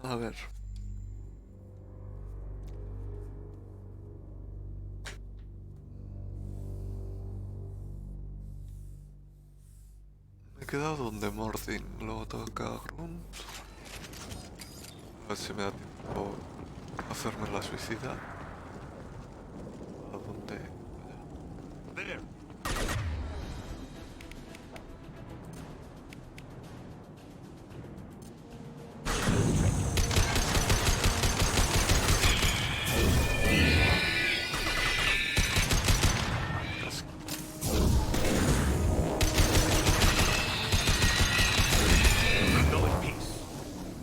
A ver. Me he quedado donde Mordin. Luego toca Grunt. A ver si me da tiempo a hacerme la suicida. ¿A dónde? There. Go in peace.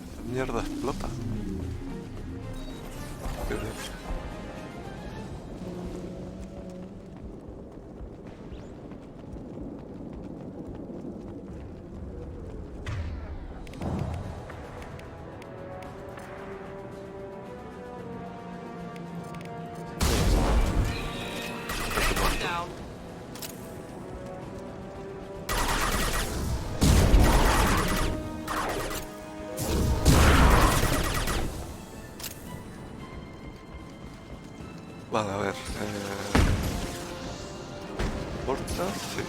Esta mierda explota. Qué bien. One down. Vale, a ver. ¿Portas? Sí.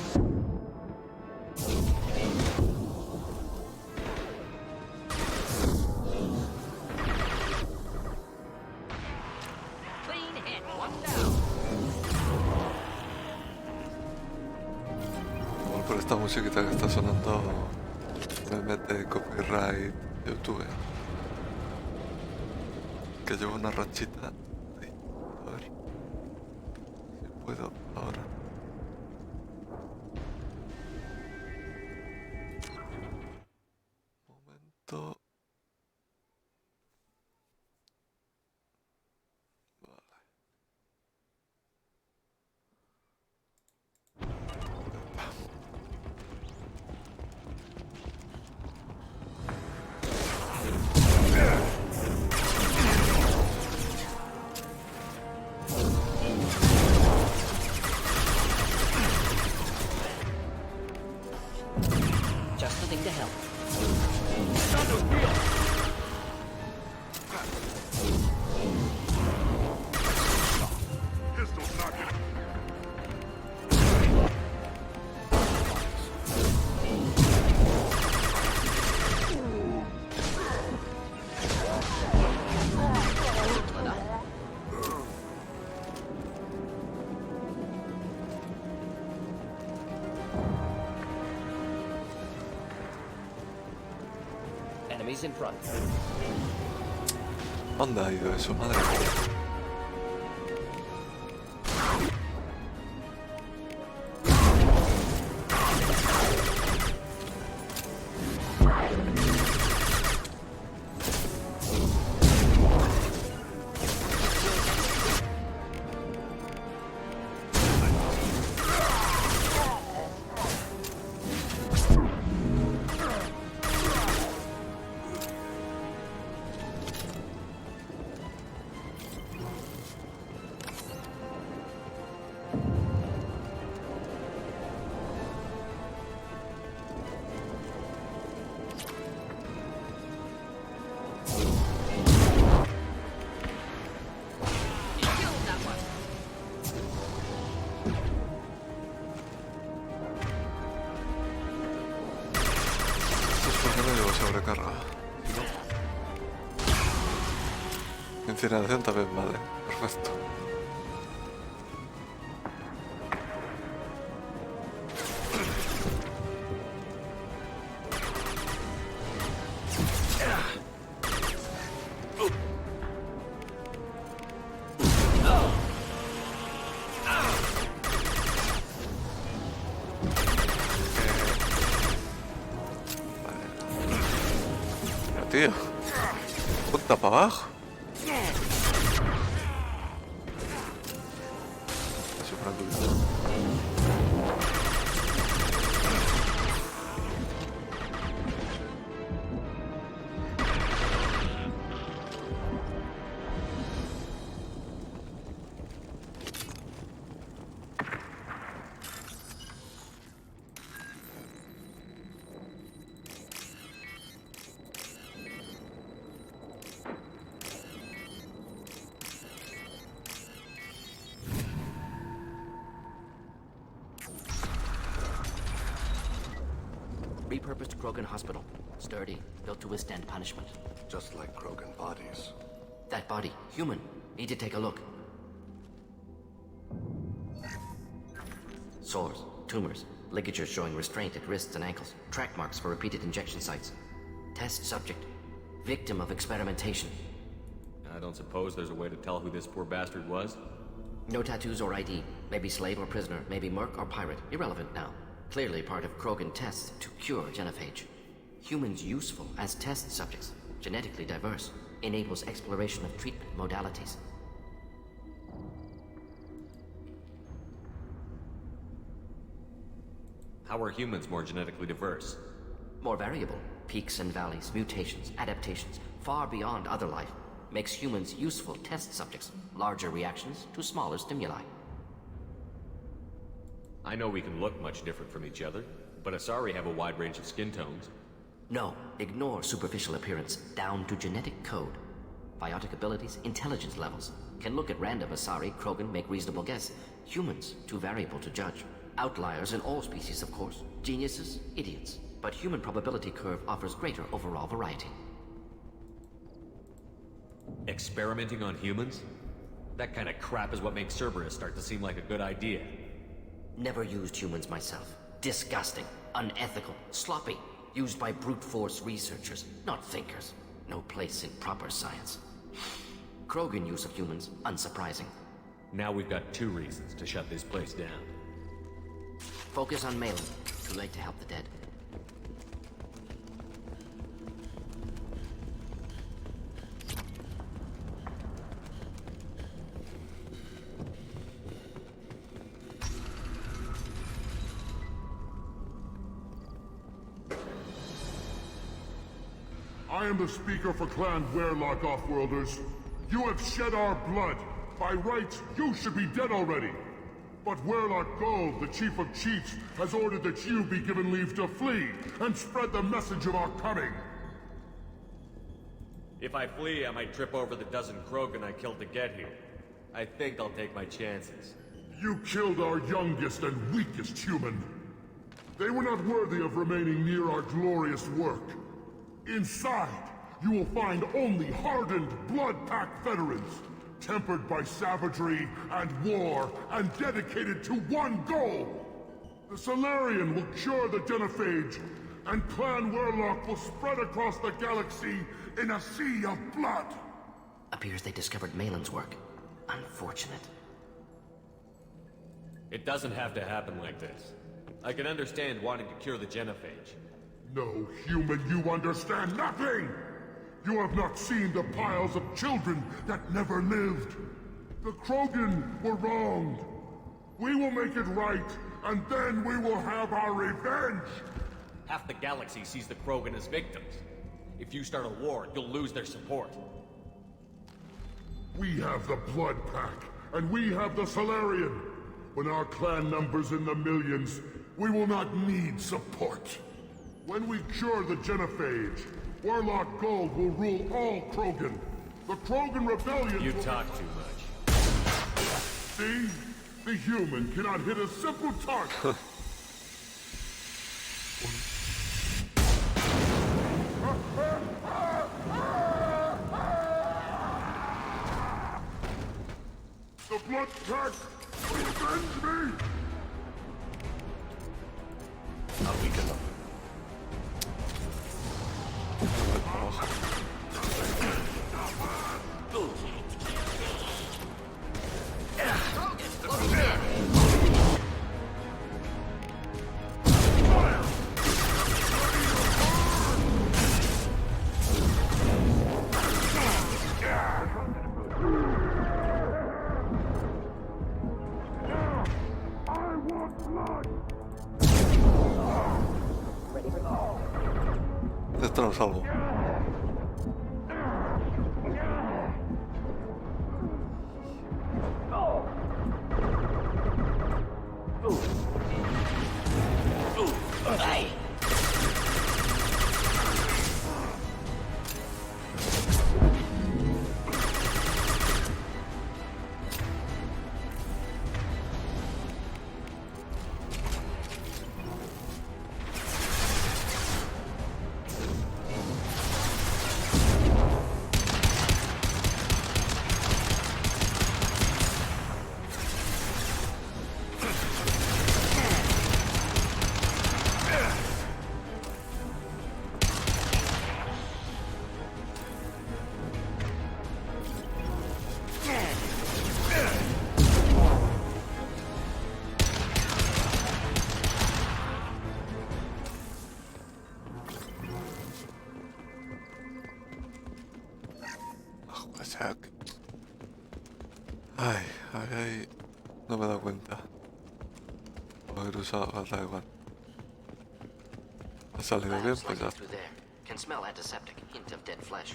Clean hit. One down. Igual por esta musiquita que está sonando me mete copyright YouTube. Que llevo una rachita. Ahí. A ver. Si puedo ahora. Momento. Vale. Just the thing to help. Pistol's not gonna. Enemies in front. ¿Dónde ha ido eso, madre mía? You killed that one. Esto es porque no llevo sobrecarga. Incineración también vale. Perfecto. Tío. Punta para abajo. Eso para repurposed Krogan hospital. Sturdy, built to withstand punishment. Just like Krogan bodies. That body, human. Need to take a look. Sores, tumors, ligatures showing restraint at wrists and ankles, track marks for repeated injection sites. Test subject, victim of experimentation. I don't suppose there's a way to tell who this poor bastard was? No tattoos or ID. Maybe slave or prisoner, maybe merc or pirate. Irrelevant now. Clearly part of Krogan tests to cure genophage. Humans useful as test subjects. Genetically diverse. Enables exploration of treatment modalities. How are humans more genetically diverse? More variable. Peaks and valleys, mutations, adaptations, far beyond other life. Makes humans useful test subjects. Larger reactions to smaller stimuli. I know we can look much different from each other, but Asari have a wide range of skin tones. No, ignore superficial appearance, down to genetic code. Biotic abilities, intelligence levels. Can look at random Asari, Krogan, make reasonable guess. Humans, too variable to judge. Outliers in all species, of course. Geniuses, idiots. But human probability curve offers greater overall variety. Experimenting on humans? That kind of crap is what makes Cerberus start to seem like a good idea. Never used humans myself. Disgusting, unethical, sloppy. Used by brute force researchers, not thinkers. No place in proper science. Krogan use of humans, unsurprising. Now we've got 2 reasons to shut this place down. Focus on Malin. Too late to help the dead. I am the speaker for Clan Werlock, Offworlders. You have shed our blood. By rights, you should be dead already. But Werlock Gold, the Chief of Chiefs, has ordered that you be given leave to flee and spread the message of our coming. If I flee, I might trip over the dozen Krogan I killed to get here. I think I'll take my chances. You killed our youngest and weakest human. They were not worthy of remaining near our glorious work. Inside, you will find only hardened, blood-packed veterans, tempered by savagery and war, and dedicated to one goal. The Solarian will cure the genophage, and Clan Werlock will spread across the galaxy in a sea of blood. Appears they discovered Malin's work. Unfortunate. It doesn't have to happen like this. I can understand wanting to cure the genophage. No, human, you understand nothing! You have not seen the piles of children that never lived. The Krogan were wronged. We will make it right, and then we will have our revenge! Half the galaxy sees the Krogan as victims. If you start a war, you'll lose their support. We have the Blood Pack, and we have the Solarian. When our clan numbers in the millions, we will not need support. When we cure the genophage, Warlock Gold will rule all Krogan. The Krogan rebellion You will... talk too much. See? The human cannot hit a simple target. The Blood Pack will avenge me! I'll weaken them. De esto no salgo. Jack. Ay, ay, ay. No me he dado cuenta. Haber usado, da igual. Ha salido bien, Labs pues like ya. through there. Can smell antiseptic, hint of dead flesh.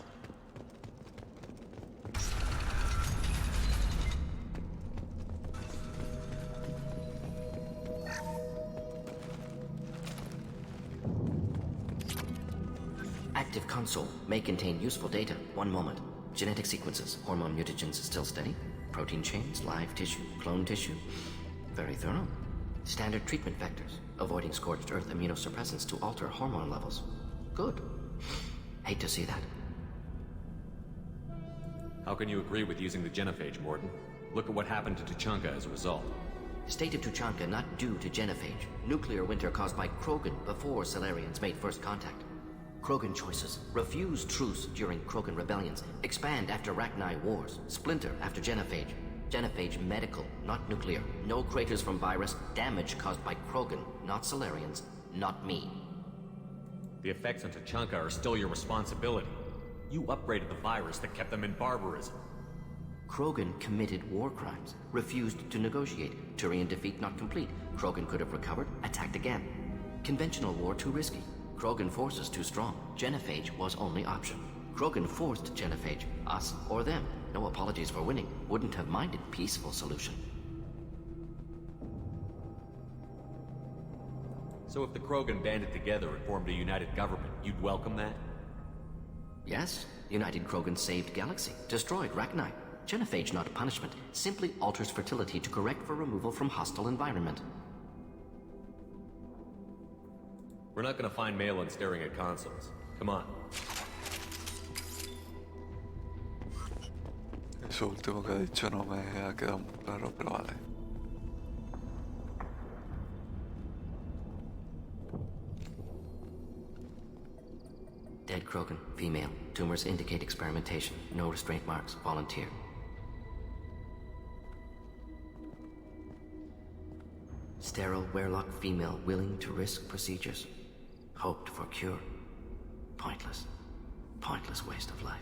Active console may contain useful data. One moment. Genetic sequences, hormone mutagens still steady. Protein chains, live tissue, clone tissue. Very thorough. Standard treatment vectors, avoiding scorched earth immunosuppressants to alter hormone levels. Good. Hate to see that. How can you agree with using the genophage, Morton? Look at what happened to Tuchanka as a result. State of Tuchanka not due to genophage. Nuclear winter caused by Krogan before Solarians made first contact. Krogan choices. Refuse truce during Krogan rebellions. Expand after Rachni wars. Splinter after genophage. Genophage medical, not nuclear. No craters from virus. Damage caused by Krogan, not Solarians, not me. The effects on Tuchanka are still your responsibility. You upgraded the virus that kept them in barbarism. Krogan committed war crimes. Refused to negotiate. Turian defeat not complete. Krogan could have recovered, attacked again. Conventional war too risky. Krogan forces too strong. Genophage was only option. Krogan forced genophage. Us or them. No apologies for winning. Wouldn't have minded peaceful solution. So if the Krogan banded together and formed a united government, you'd welcome that? Yes, United Krogan saved Galaxy. Destroyed Rachni. Genophage not punishment. Simply alters fertility to correct for removal from hostile environment. We're not gonna find Malin staring at consoles. Come on. Eso último que ha dicho no me ha quedado muy claro, pero vale. Dead Krogan, female. Tumors indicate experimentation. No restraint marks. Volunteer. Sterile Werelock female willing to risk procedures. Hoped for cure. Pointless. Pointless waste of life.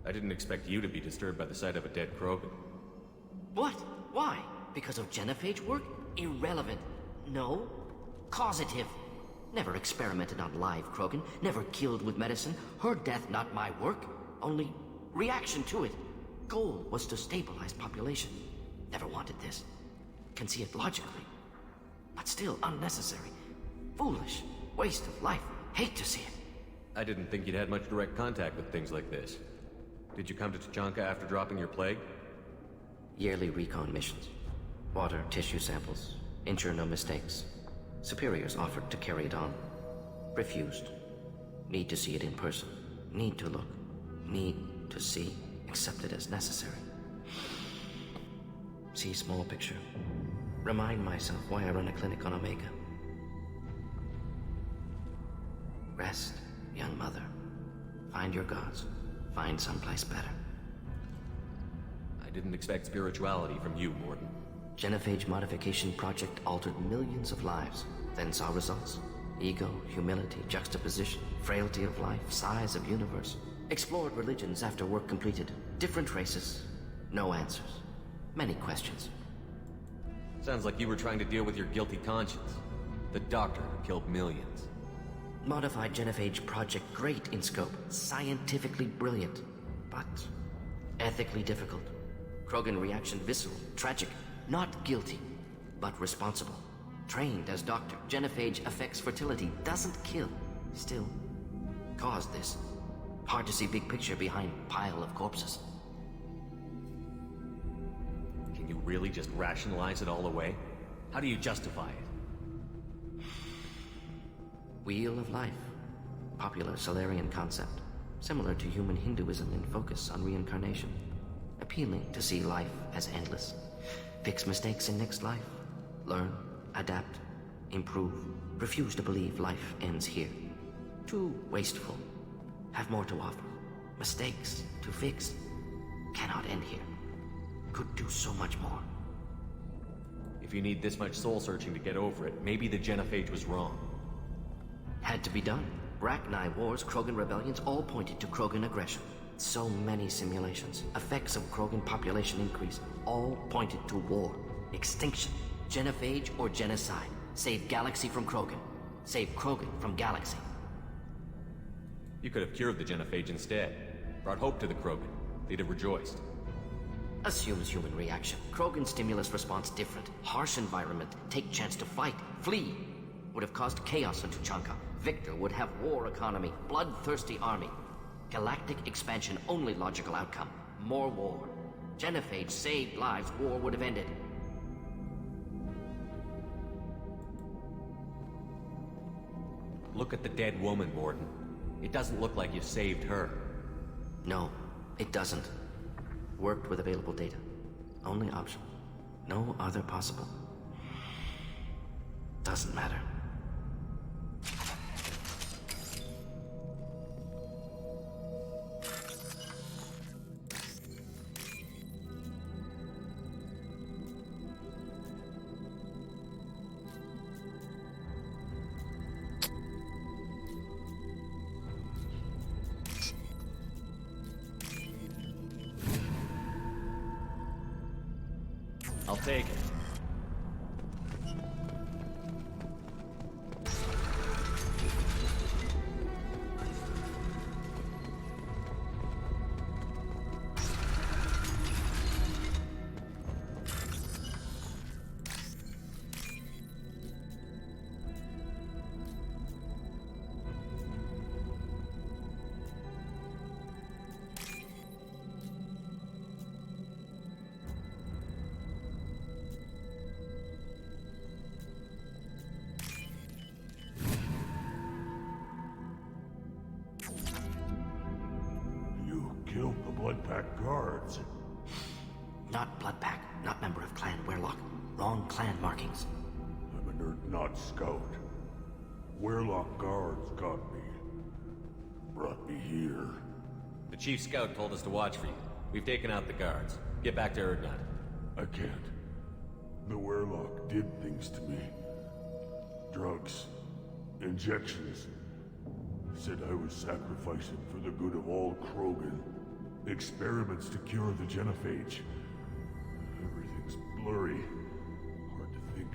I didn't expect you to be disturbed by the sight of a dead Krogan. What? Why? Because of genophage work? Irrelevant. No. Causative. Never experimented on live Krogan. Never killed with medicine. Her death not my work. Only reaction to it. Goal was to stabilize population. Never wanted this. Can see it logically. But still unnecessary. Foolish. Waste of life. Hate to see it. I didn't think you'd had much direct contact with things like this. Did you come to Tuchanka after dropping your plague? Yearly recon missions. Water, tissue samples. Ensure no mistakes. Superiors offered to carry it on. Refused. Need to see it in person. Need to look. Need to see. Accepted as necessary. See small picture. Remind myself why I run a clinic on Omega. Rest, young mother. Find your gods. Find someplace better. I didn't expect spirituality from you, Morton. Genophage modification project altered millions of lives, then saw results. Ego, humility, juxtaposition, frailty of life, size of universe. Explored religions after work completed. Different races. No answers. Many questions. Sounds like you were trying to deal with your guilty conscience. The doctor who killed millions. Modified genophage project great in scope. Scientifically brilliant. But ethically difficult. Krogan reaction visceral, tragic. Not guilty, but responsible. Trained as doctor, genophage affects fertility, doesn't kill. Still, caused this. Hard to see big picture behind pile of corpses. Can you really just rationalize it all away? How do you justify it? Wheel of life. Popular Solarian concept. Similar to human Hinduism in focus on reincarnation. Appealing to see life as endless. Fix mistakes in next life. Learn, adapt, improve. Refuse to believe life ends here. Too wasteful. Have more to offer. Mistakes to fix. Cannot end here. Could do so much more. If you need this much soul searching to get over it, maybe the genophage was wrong. Had to be done. Rachni wars, Krogan rebellions all pointed to Krogan aggression. So many simulations, effects of Krogan population increase, all pointed to war, extinction, genophage or genocide. Save galaxy from Krogan. Save Krogan from galaxy. You could have cured the genophage instead. Brought hope to the Krogan. They'd have rejoiced. Assumes human reaction. Krogan stimulus response different. Harsh environment. Take chance to fight. Flee. Would have caused chaos on Tuchanka. Victor would have war economy. Bloodthirsty army. Galactic expansion only logical outcome. More war. Genophage saved lives. War would have ended. Look at the dead woman, Morden. It doesn't look like you saved her. No, it doesn't. Worked with available data. Only option. No other possible. Doesn't matter. I'll take it. Killed the Blood Pack guards. Not Blood Pack, not member of Clan Werlock. Wrong clan markings. I'm an Earth-Not scout. Werlock guards got me. Brought me here. The chief scout told us to watch for you. We've taken out the guards. Get back to Erdnut. I can't. The Werlock did things to me. Drugs. Injections. Said I was sacrificing for the good of all Krogan. Experiments to cure the genophage. Everything's blurry. Hard to think.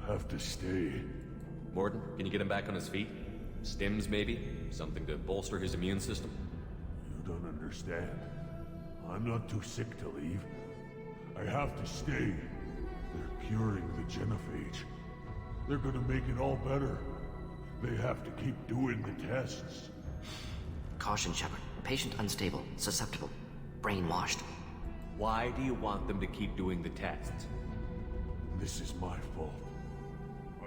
Have to stay. Morden, can you get him back on his feet? Stims, maybe? Something to bolster his immune system? You don't understand. I'm not too sick to leave. I have to stay. They're curing the genophage. They're gonna make it all better. They have to keep doing the tests. Caution, Shepard. Patient unstable, susceptible, brainwashed. Why do you want them to keep doing the tests? This is my fault.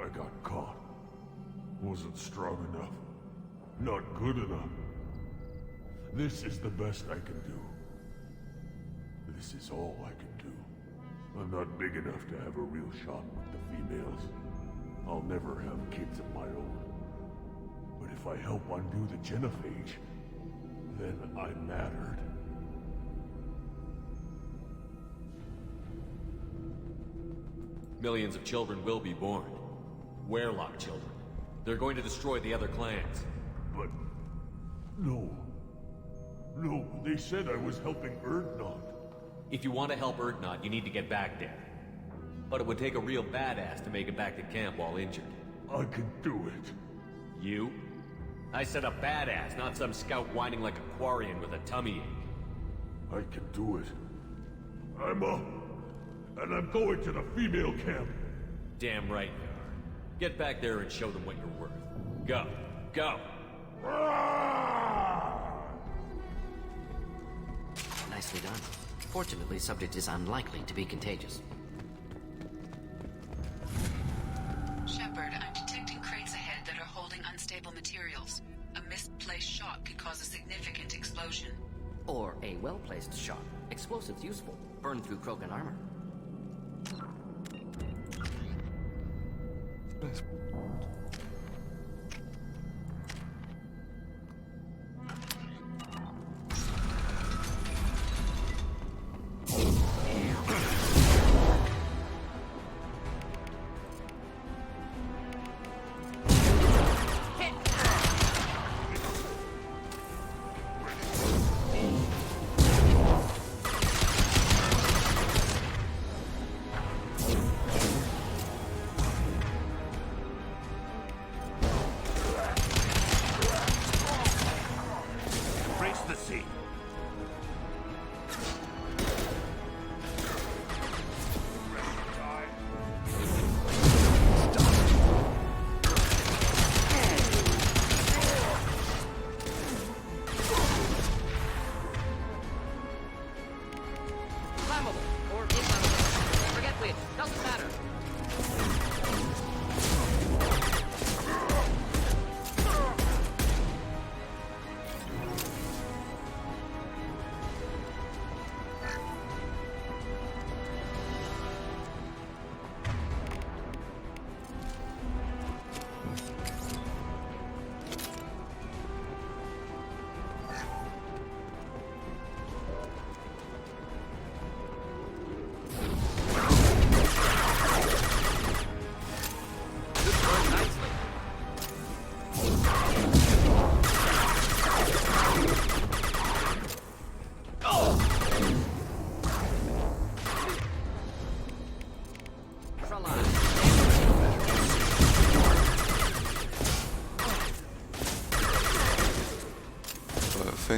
I got caught. Wasn't strong enough. Not good enough. This is the best I can do. This is all I can do. I'm not big enough to have a real shot with the females. I'll never have kids of my own. But if I help undo the genophage, then I mattered. Millions of children will be born. Werlock children. They're going to destroy the other clans. But... no. No, they said I was helping Erdnot. If you want to help Erdnot, you need to get back there. But it would take a real badass to make it back to camp while injured. I can do it. You? I said a badass, not some scout whining like a Quarian with a tummy ache. I can do it. I'm up. And I'm going to the female camp. Damn right you are. Get back there and show them what you're worth. Go. Go! Nicely done. Fortunately, subject is unlikely to be contagious. Shepard, I'm detecting crates ahead that are holding unstable materials. A misplaced shot could cause a significant explosion. Or a well-placed shot. Explosives useful. Burn through Krogan armor.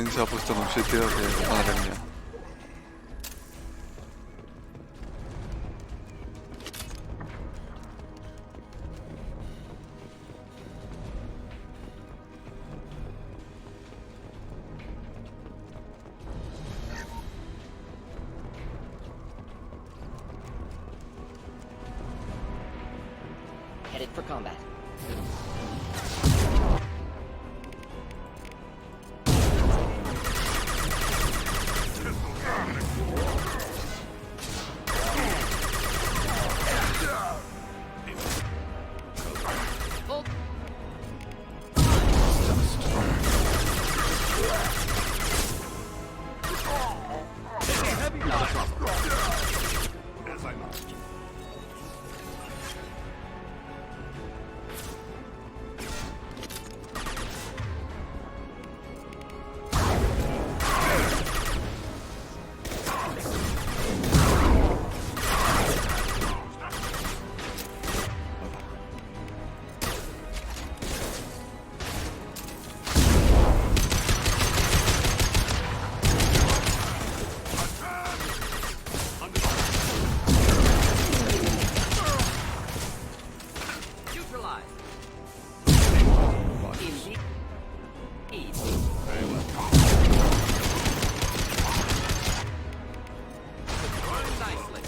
Cain se ha puesto en un sitio que... Madre mía. Headed for combat. Neutralized. Indeed. Running nicely.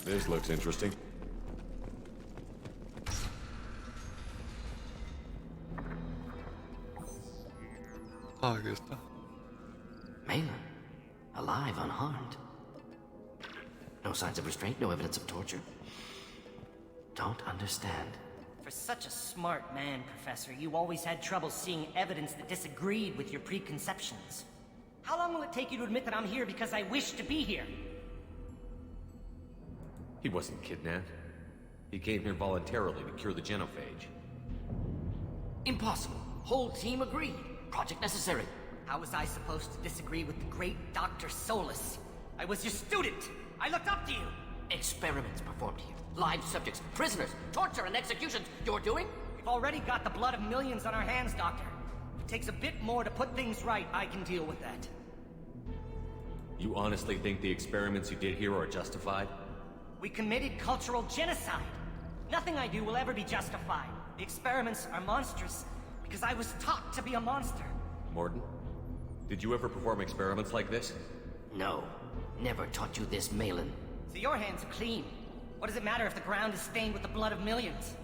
This looks interesting. Ah, aquí está. Malin, alive, unharmed. No signs of restraint, no evidence of torture. Don't understand. For such a smart man, Professor, you always had trouble seeing evidence that disagreed with your preconceptions. How long will it take you to admit that I'm here because I wish to be here? He wasn't kidnapped. He came here voluntarily to cure the genophage. Impossible. Whole team agreed. Project necessary. How was I supposed to disagree with the great Dr. Solus? I was your student! I looked up to you! Experiments performed here. Live subjects, prisoners, torture and executions. You're doing? We've already got the blood of millions on our hands, Doctor. If it takes a bit more to put things right, I can deal with that. You honestly think the experiments you did here are justified? We committed cultural genocide. Nothing I do will ever be justified. The experiments are monstrous because I was taught to be a monster. Morton? Did you ever perform experiments like this? No. Never taught you this, Malin. So your hands are clean. What does it matter if the ground is stained with the blood of millions?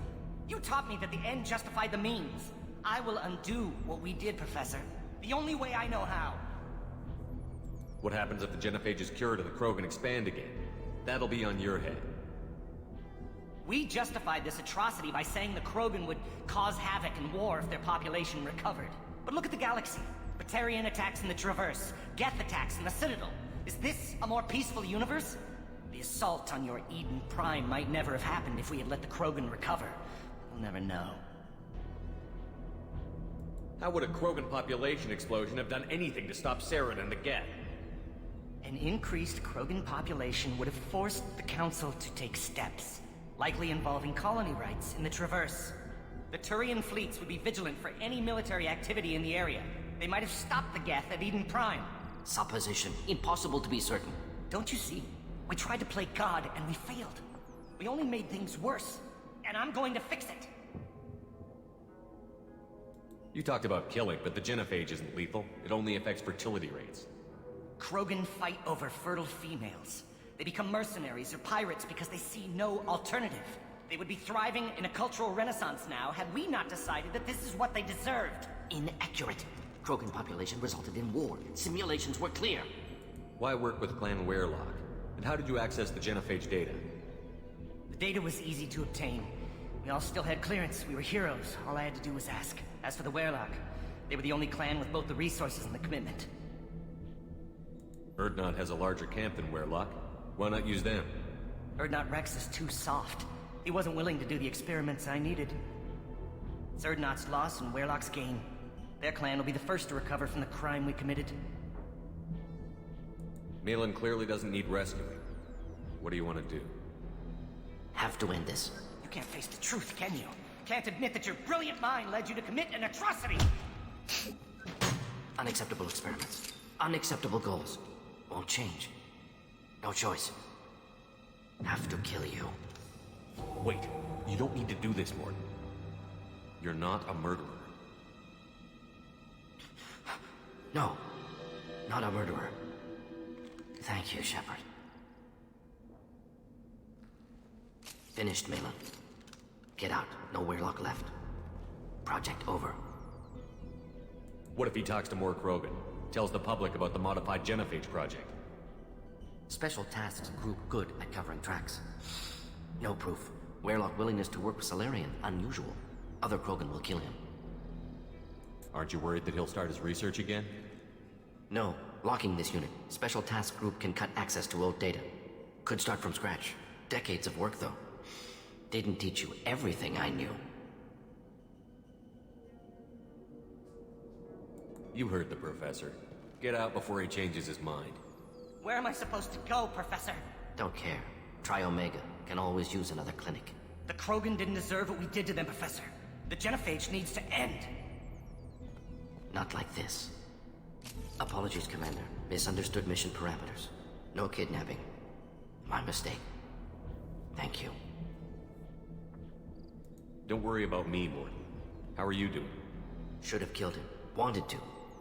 You taught me that the end justified the means. I will undo what we did, Professor. The only way I know how. What happens if the genophage is cured and the Krogan expand again? That'll be on your head. We justified this atrocity by saying the Krogan would cause havoc and war if their population recovered. But look at the galaxy. Batarian attacks in the Traverse, Geth attacks in the Citadel. Is this a more peaceful universe? The assault on your Eden Prime might never have happened if we had let the Krogan recover. We'll never know. How would a Krogan population explosion have done anything to stop Saren and the Geth? An increased Krogan population would have forced the Council to take steps. likely involving colony rights in the Traverse. The Turian fleets would be vigilant for any military activity in the area. They might have stopped the Geth at Eden Prime. Supposition. Impossible to be certain. Don't you see? We tried to play God and we failed. We only made things worse. And I'm going to fix it. You talked about killing, but the genophage isn't lethal. It only affects fertility rates. Krogan fight over fertile females. They become mercenaries or pirates because they see no alternative. They would be thriving in a cultural renaissance now had we not decided that this is what they deserved. Inaccurate. Krogan population resulted in war. Simulations were clear. Why work with Clan Werelock? And how did you access the genophage data? The data was easy to obtain. We all still had clearance. We were heroes. All I had to do was ask. As for the Werelock, they were the only clan with both the resources and the commitment. Urdnot has a larger camp than Werelock. Why not use them? Urdnot Rex is too soft. He wasn't willing to do the experiments I needed. It's Urdnot's loss and Werelock's gain. Their clan will be the first to recover from the crime we committed. Malin clearly doesn't need rescuing. What do you want to do? Have to end this. You can't face the truth, can you? Can't admit that your brilliant mind led you to commit an atrocity! Unacceptable experiments. Unacceptable goals. Won't change. No choice. Have to kill you. Wait, you don't need to do this, Morton. You're not a murderer. No. Not a murderer. Thank you, Shepard. Finished, Malin. Get out. No Werelock left. Project over. What if he talks to more Krogan? Tells the public about the modified genophage project? Special Tasks Group good at covering tracks. No proof. Werelock willingness to work with Salarian, unusual. Other Krogan will kill him. Aren't you worried that he'll start his research again? No. Locking this unit. Special Task Group can cut access to old data. Could start from scratch. Decades of work, though. Didn't teach you everything I knew. You heard the professor. Get out before he changes his mind. Where am I supposed to go, Professor? Don't care. Try Omega. Can always use another clinic. The Krogan didn't deserve what we did to them, Professor. The genophage needs to end. Not like this. Apologies, Commander. Misunderstood mission parameters. No kidnapping. My mistake. Thank you. Don't worry about me, Morton. How are you doing? Should have killed him. Wanted to.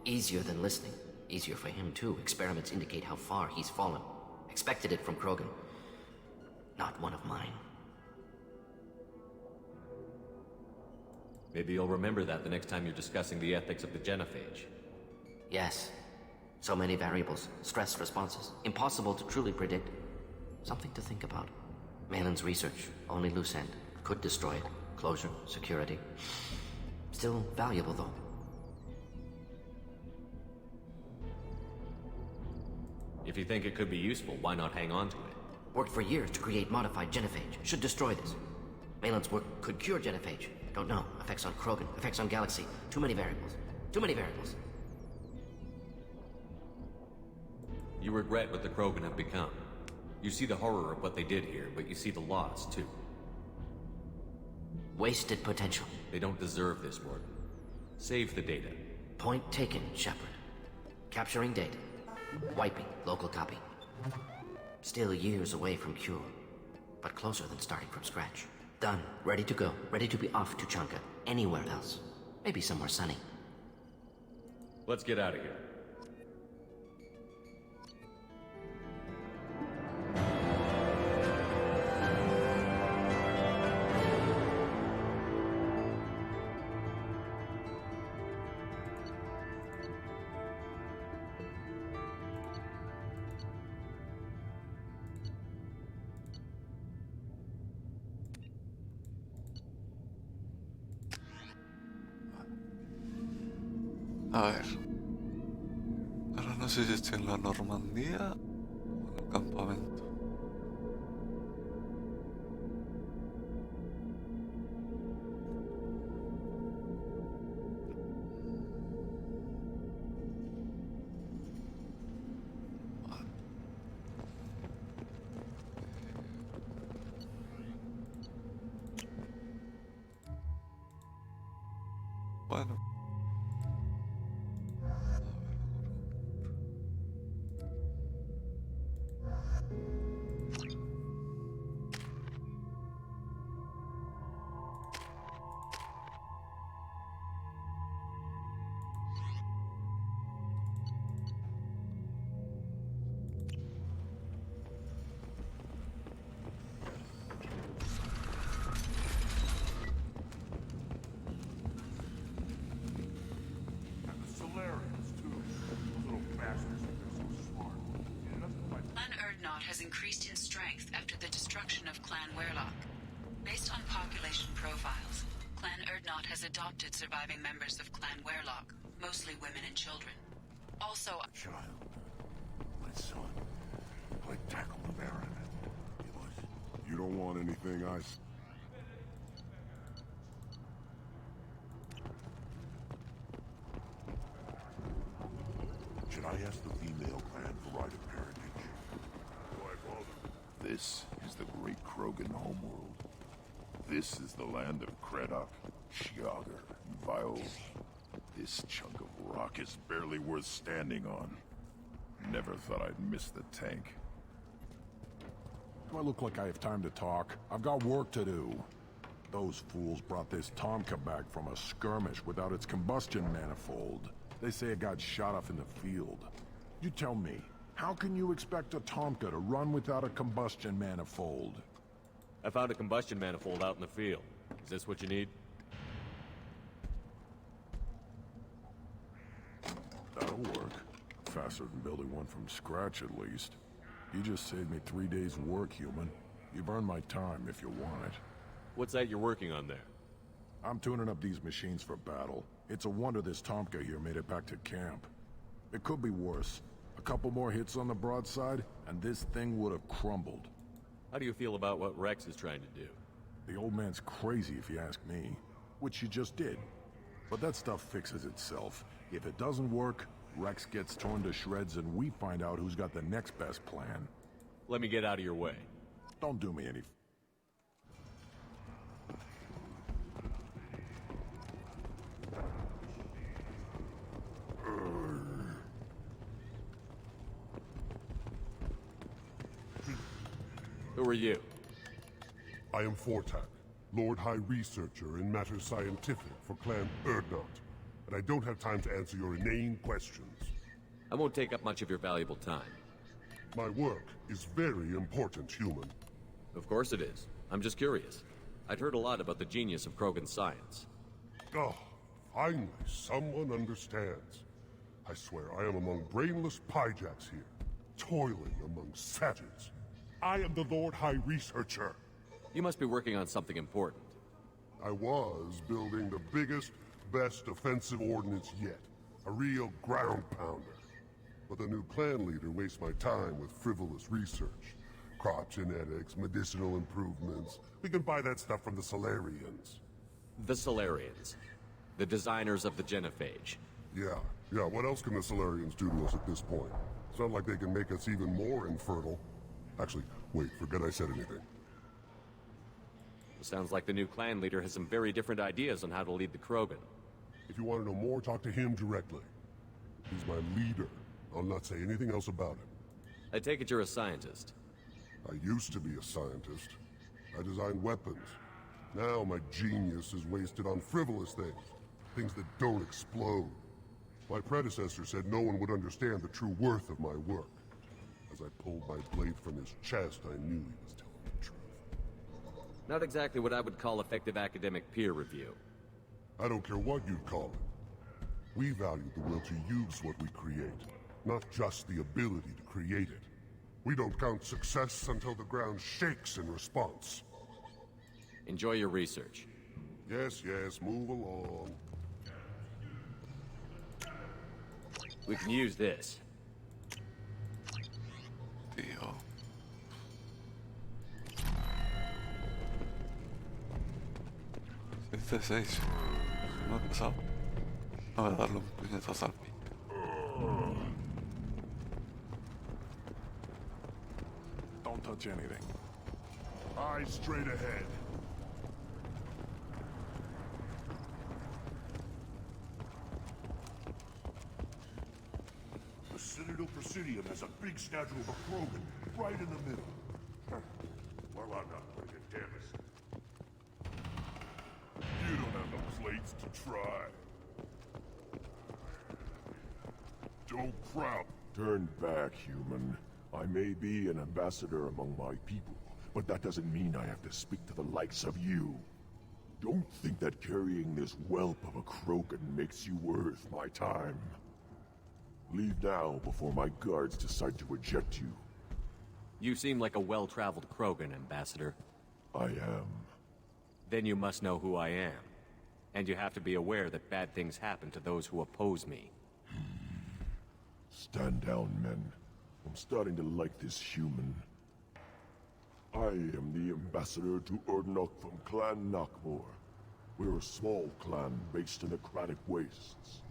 Easier than listening. Easier for him, too. Experiments indicate how far he's fallen. Expected it from Krogan. Not one of mine. Maybe you'll remember that the next time you're discussing the ethics of the genophage. Yes. So many variables. Stress responses. Impossible to truly predict. Something to think about. Malin's research. Only loose end. Could destroy it. Closure. Security. Still valuable, though. If you think it could be useful, why not hang on to it? Worked for years to create modified genophage. Should destroy this. Malin's work could cure genophage. Don't know. Effects on Krogan. Effects on Galaxy. Too many variables. Too many variables. You regret what the Krogan have become. You see the horror of what they did here, but you see the loss, too. Wasted potential. They don't deserve this, Morton. Save the data. Point taken, Shepard. Capturing data. Wiping local copy. Still years away from cure, but closer than starting from scratch. Done. Ready to go. Ready to be off to Chanka. Anywhere else. Maybe somewhere sunny. Let's get out of here. A ver. Ahora no sé si estoy en la Normandía o en el campamento. Vale. Bueno. And the Solarians, too. Those little bastards think they're so smart. Yeah, that's quite... Clan Erdnot has increased in strength after the destruction of Clan Werlock. Based on population profiles, Clan Erdnot has adopted surviving members of Clan Werlock, mostly women and children. Also, Child. My son. I tackled the Baron. It was... You don't want anything I... Should I ask the female clan for right of parentage? Why bother? This is the great Krogan homeworld. This is the land of Kredok, Shiagar, and Vile. This chunk of rock is barely worth standing on. Never thought I'd miss the tank. Do I look like I have time to talk? I've got work to do. Those fools brought this Tomka back from a skirmish without its combustion manifold. They say it got shot off in the field. You tell me, how can you expect a Tomka to run without a combustion manifold? I found a combustion manifold out in the field. Is this what you need? That'll work. Faster than building one from scratch, at least. You just saved me 3 days' work, human. You've earned my time if you want it. What's that you're working on there? I'm tuning up these machines for battle. It's a wonder this Tomka here made it back to camp. It could be worse. A couple more hits on the broadside, and this thing would have crumbled. How do you feel about what Rex is trying to do? The old man's crazy if you ask me. Which you just did. But that stuff fixes itself. If it doesn't work, Rex gets torn to shreds and we find out who's got the next best plan. Let me get out of your way. Don't do me any... Who are you? I am Fortak, Lord High Researcher in matters scientific for Clan Erdnot, and I don't have time to answer your inane questions. I won't take up much of your valuable time. My work is very important, human. Of course it is. I'm just curious. I'd heard a lot about the genius of Krogan science. Oh, finally, someone understands. I swear I am among brainless pyjacks here, toiling among savages. I am the Lord High Researcher. You must be working on something important. I was building the biggest, best offensive ordnance yet. A real ground pounder. But the new clan leader wastes my time with frivolous research. Crop genetics, medicinal improvements. We can buy that stuff from the Solarians. The Solarians. The designers of the genophage. Yeah, what else can the Solarians do to us at this point? It's not like they can make us even more infertile. Actually, wait, forget I said anything. Sounds like the new clan leader has some very different ideas on how to lead the Krogan. If you want to know more, talk to him directly. He's my leader. I'll not say anything else about him. I take it you're a scientist. I used to be a scientist. I designed weapons. Now my genius is wasted on frivolous things. Things that don't explode. My predecessor said no one would understand the true worth of my work. As I pulled my blade from his chest, I knew he was telling the truth. Not exactly what I would call effective academic peer review. I don't care what you'd call it. We value the will to use what we create, not just the ability to create it. We don't count success until the ground shakes in response. Enjoy your research. Yes, move along. We can use this. Tío. Este 6. No he pasado. No voy a darle un puñetazo al pico. Don't touch anything. Eyes straight ahead. Citadel Presidium has a big statue of a Krogan right in the middle. Well, I'm not putting it, damn it. You don't have the plates to try. Don't crowd. Turn back, human. I may be an ambassador among my people, but that doesn't mean I have to speak to the likes of you. Don't think that carrying this whelp of a Krogan makes you worth my time. Leave now before my guards decide to eject you. You seem like a well-traveled Krogan, Ambassador. I am. Then you must know who I am. And you have to be aware that bad things happen to those who oppose me. Stand down, men. I'm starting to like this human. I am the ambassador to Urdnot from Clan Nakmor. We're a small clan based in aquatic wastes.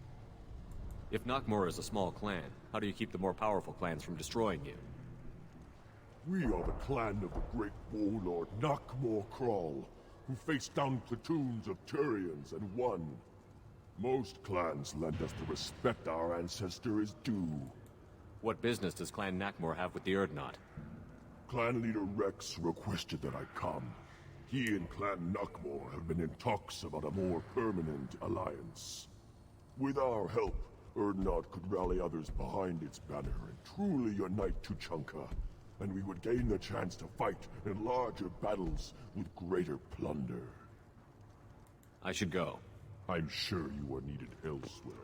If Nakmor is a small clan, how do you keep the more powerful clans from destroying you? We are the clan of the great warlord Nakmor Krall, who faced down platoons of Turians and won. Most clans lend us the respect our ancestor is due. What business does Clan Nakmor have with the Urdnot? Clan leader Rex requested that I come. He and Clan Nakmor have been in talks about a more permanent alliance. With our help, Urdnot could rally others behind its banner and truly unite Tuchanka, and we would gain the chance to fight in larger battles with greater plunder. I should go. I'm sure you are needed elsewhere.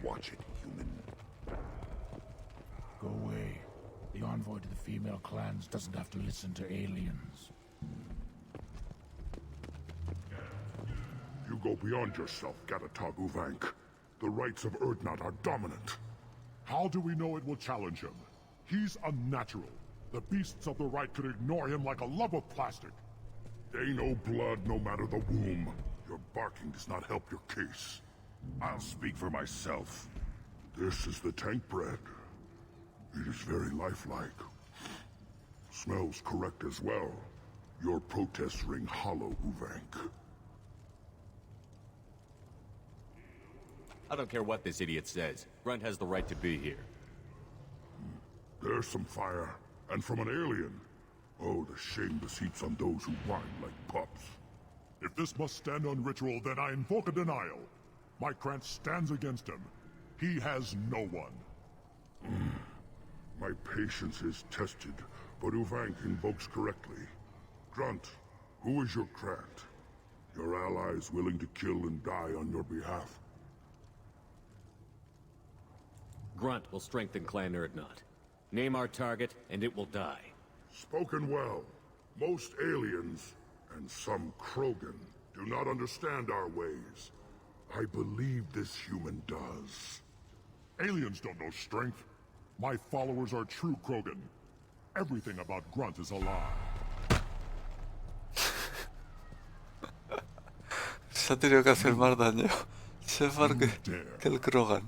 Watch it, human. Go away. The envoy to the female clans doesn't have to listen to aliens. You go beyond yourself, Gatatog Uvank. The rights of Urdnot are dominant. How do we know it will challenge him? He's unnatural. The beasts of the right could ignore him like a lump of plastic. They know blood no matter the womb. Your barking does not help your case. I'll speak for myself. This is the tank bread. It is very lifelike. Smells correct as well. Your protests ring hollow, Uvank. I don't care what this idiot says. Grunt has the right to be here. There's some fire, and from an alien. Oh, the shame this heaps on those who whine like pups. If this must stand on ritual, then I invoke a denial. My Krantz stands against him. He has no one. My patience is tested, but Uvank invokes correctly. Grunt, who is your Krant? Your allies willing to kill and die on your behalf? Grunt will strengthen Clan Urdnot. Name our target, and it will die. Spoken well. Most aliens, and some Krogan, do not understand our ways. I believe this human does. Aliens don't know strength. My followers are true Krogan. Everything about Grunt is a lie. Se ha tenido que hacer más daño Shepard que el Krogan.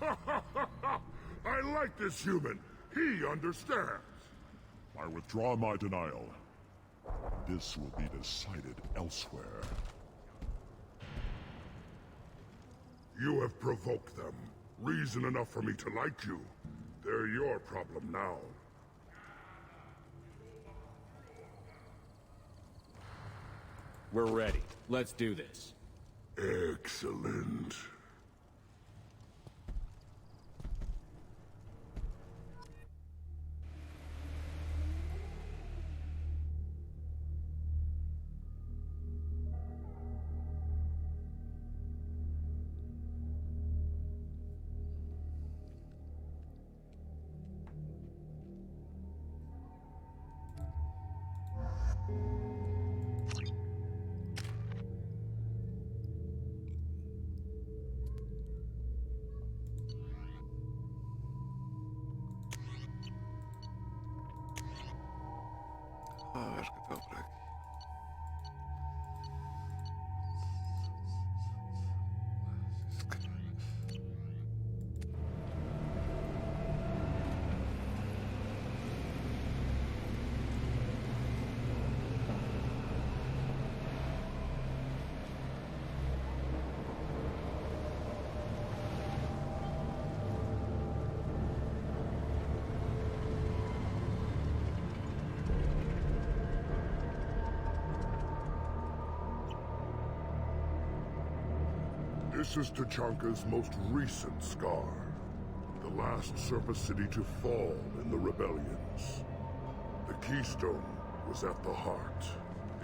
I like this human. He understands. I withdraw my denial. This will be decided elsewhere. You have provoked them. Reason enough for me to like you. They're your problem now. We're ready. Let's do this. Excellent. A ver qué tengo por aquí. Es que... This is Tachanka's most recent scar. The last surface city to fall in the rebellions. The Keystone was at the heart.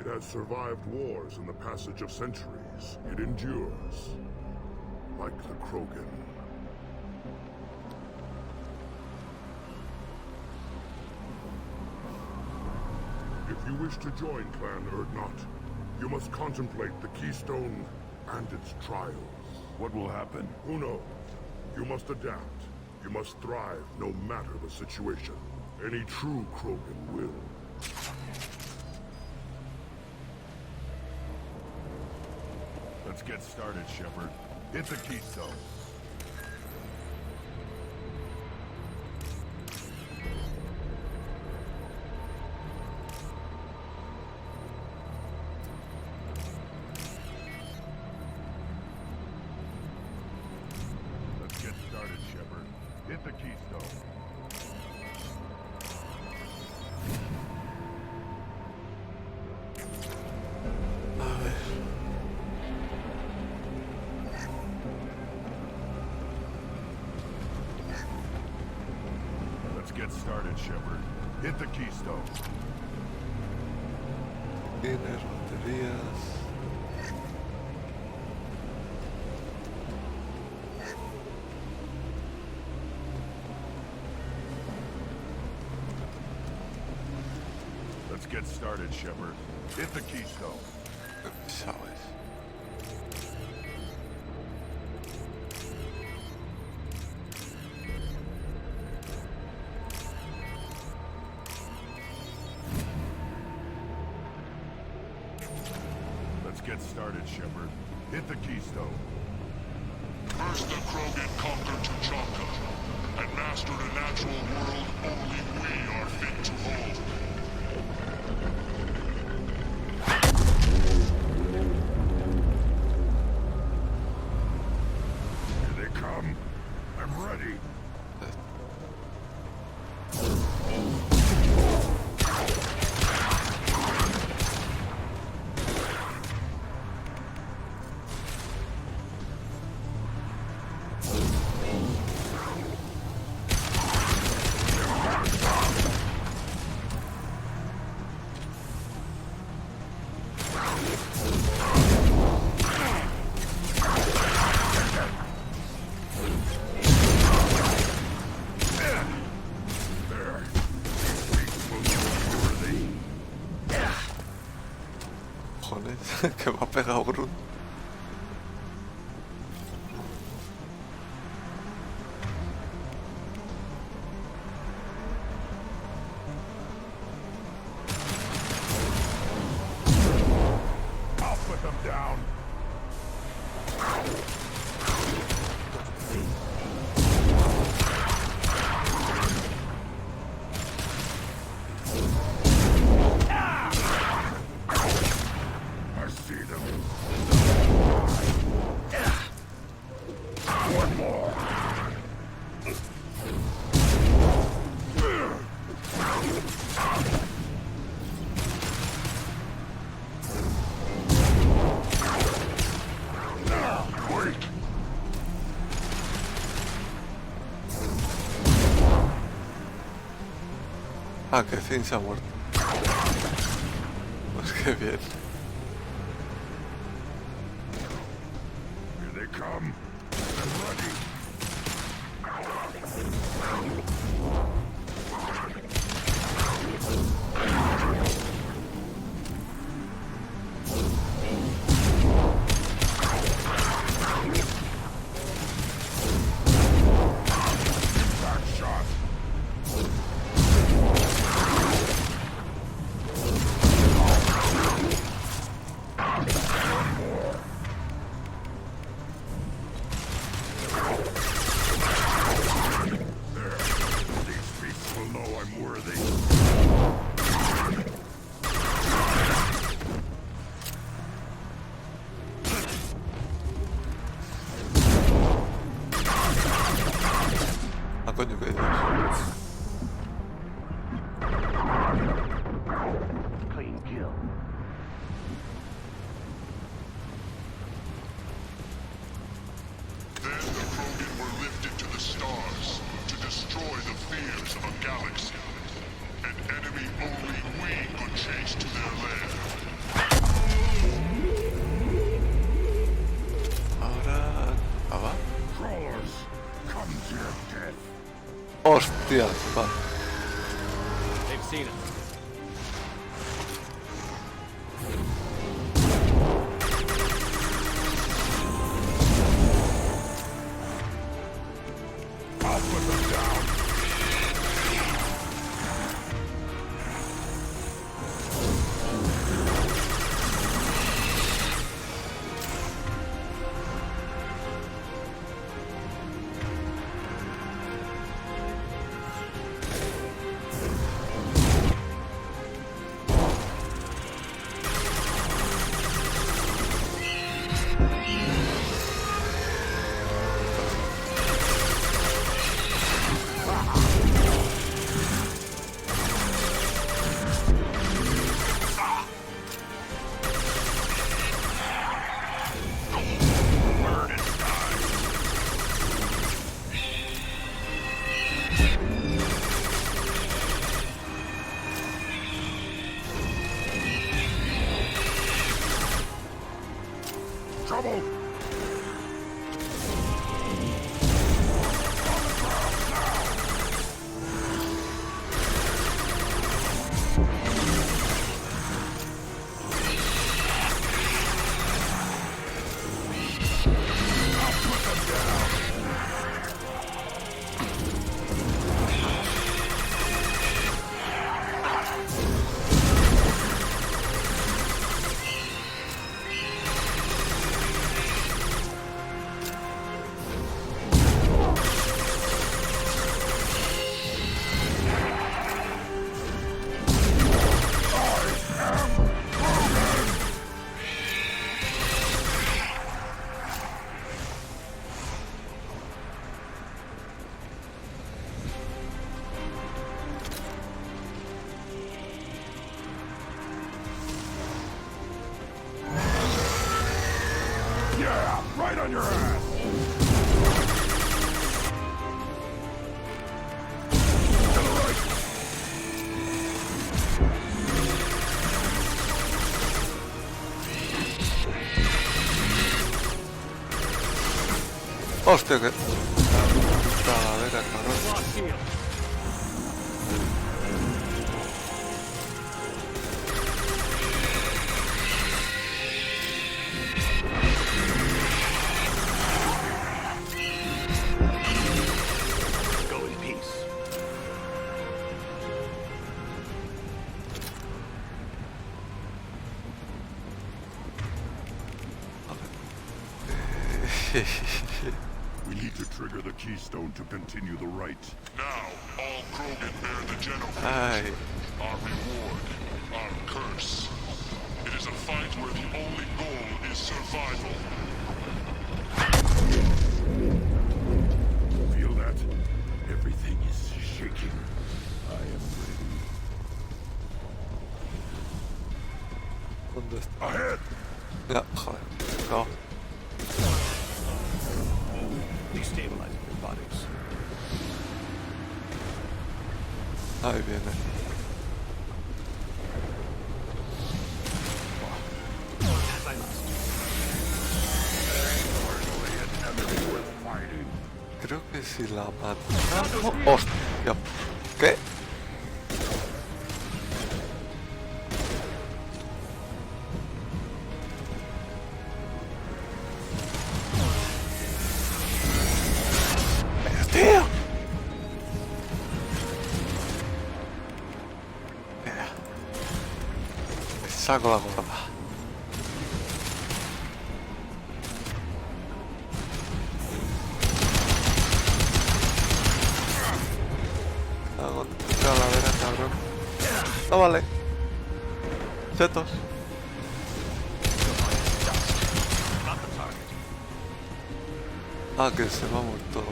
It has survived wars and the passage of centuries. It endures. Like the Krogan. If you wish to join Clan Urdnot, you must contemplate the Keystone and its trials. What will happen? Who knows? You must adapt. You must thrive no matter the situation. Any true Krogan will. Let's get started, Shepard. Hit the Keystone. Let's get started, Shepard. Hit the Keystone. A ver. Let's get started, Shepard. Hit the Keystone. Tienes baterías. Let's get started, Shepard. Hit the Keystone. ¿Sabes? Let's get started, Shepard. Hit the Keystone. First the Krogan conquered Tachanka, and mastered a natural world only we are fit to hold. Here they come. I'm ready. Joder, que me ha pegado Groot. I'll put them down. I see them. One more. Wait. Ah, que Finn se ha muerto. Pues qué bien. Here they come. I'm ready. Back shot. These beasts will know I'm worthy. Ah, coño, que dices. Clean kill. frontiers of a galaxy. An enemy only we could chase to their lair. Ahora... ¿Acaba? Crawlers, come to your death. ¡Hostia! Vale. They've seen us. I'll put them down. Trouble! Yeah, right on your ass! To the right! ¡Hostia! Que... Calavera, cabrón. Go in peace. We need to trigger the keystone to continue the rite. Now, all Krogan bear the Genophage. Ay. Our reward, our curse. It is a fight where the only goal is survival. Feel that? Everything is shaking. I am ready. ¿Dónde está? Ahead! Ya, joder. No. Destabilizing your bodies. Ahí viene. As I must. Certainly an enemy worth fighting. Creo que si la matamos... ¡Hostia! ¿Qué? ¡Pero, tío! Mira. Me saco la gorda. Hago calavera, cabrón. No vale. Chetos. Ah, que se me ha muerto.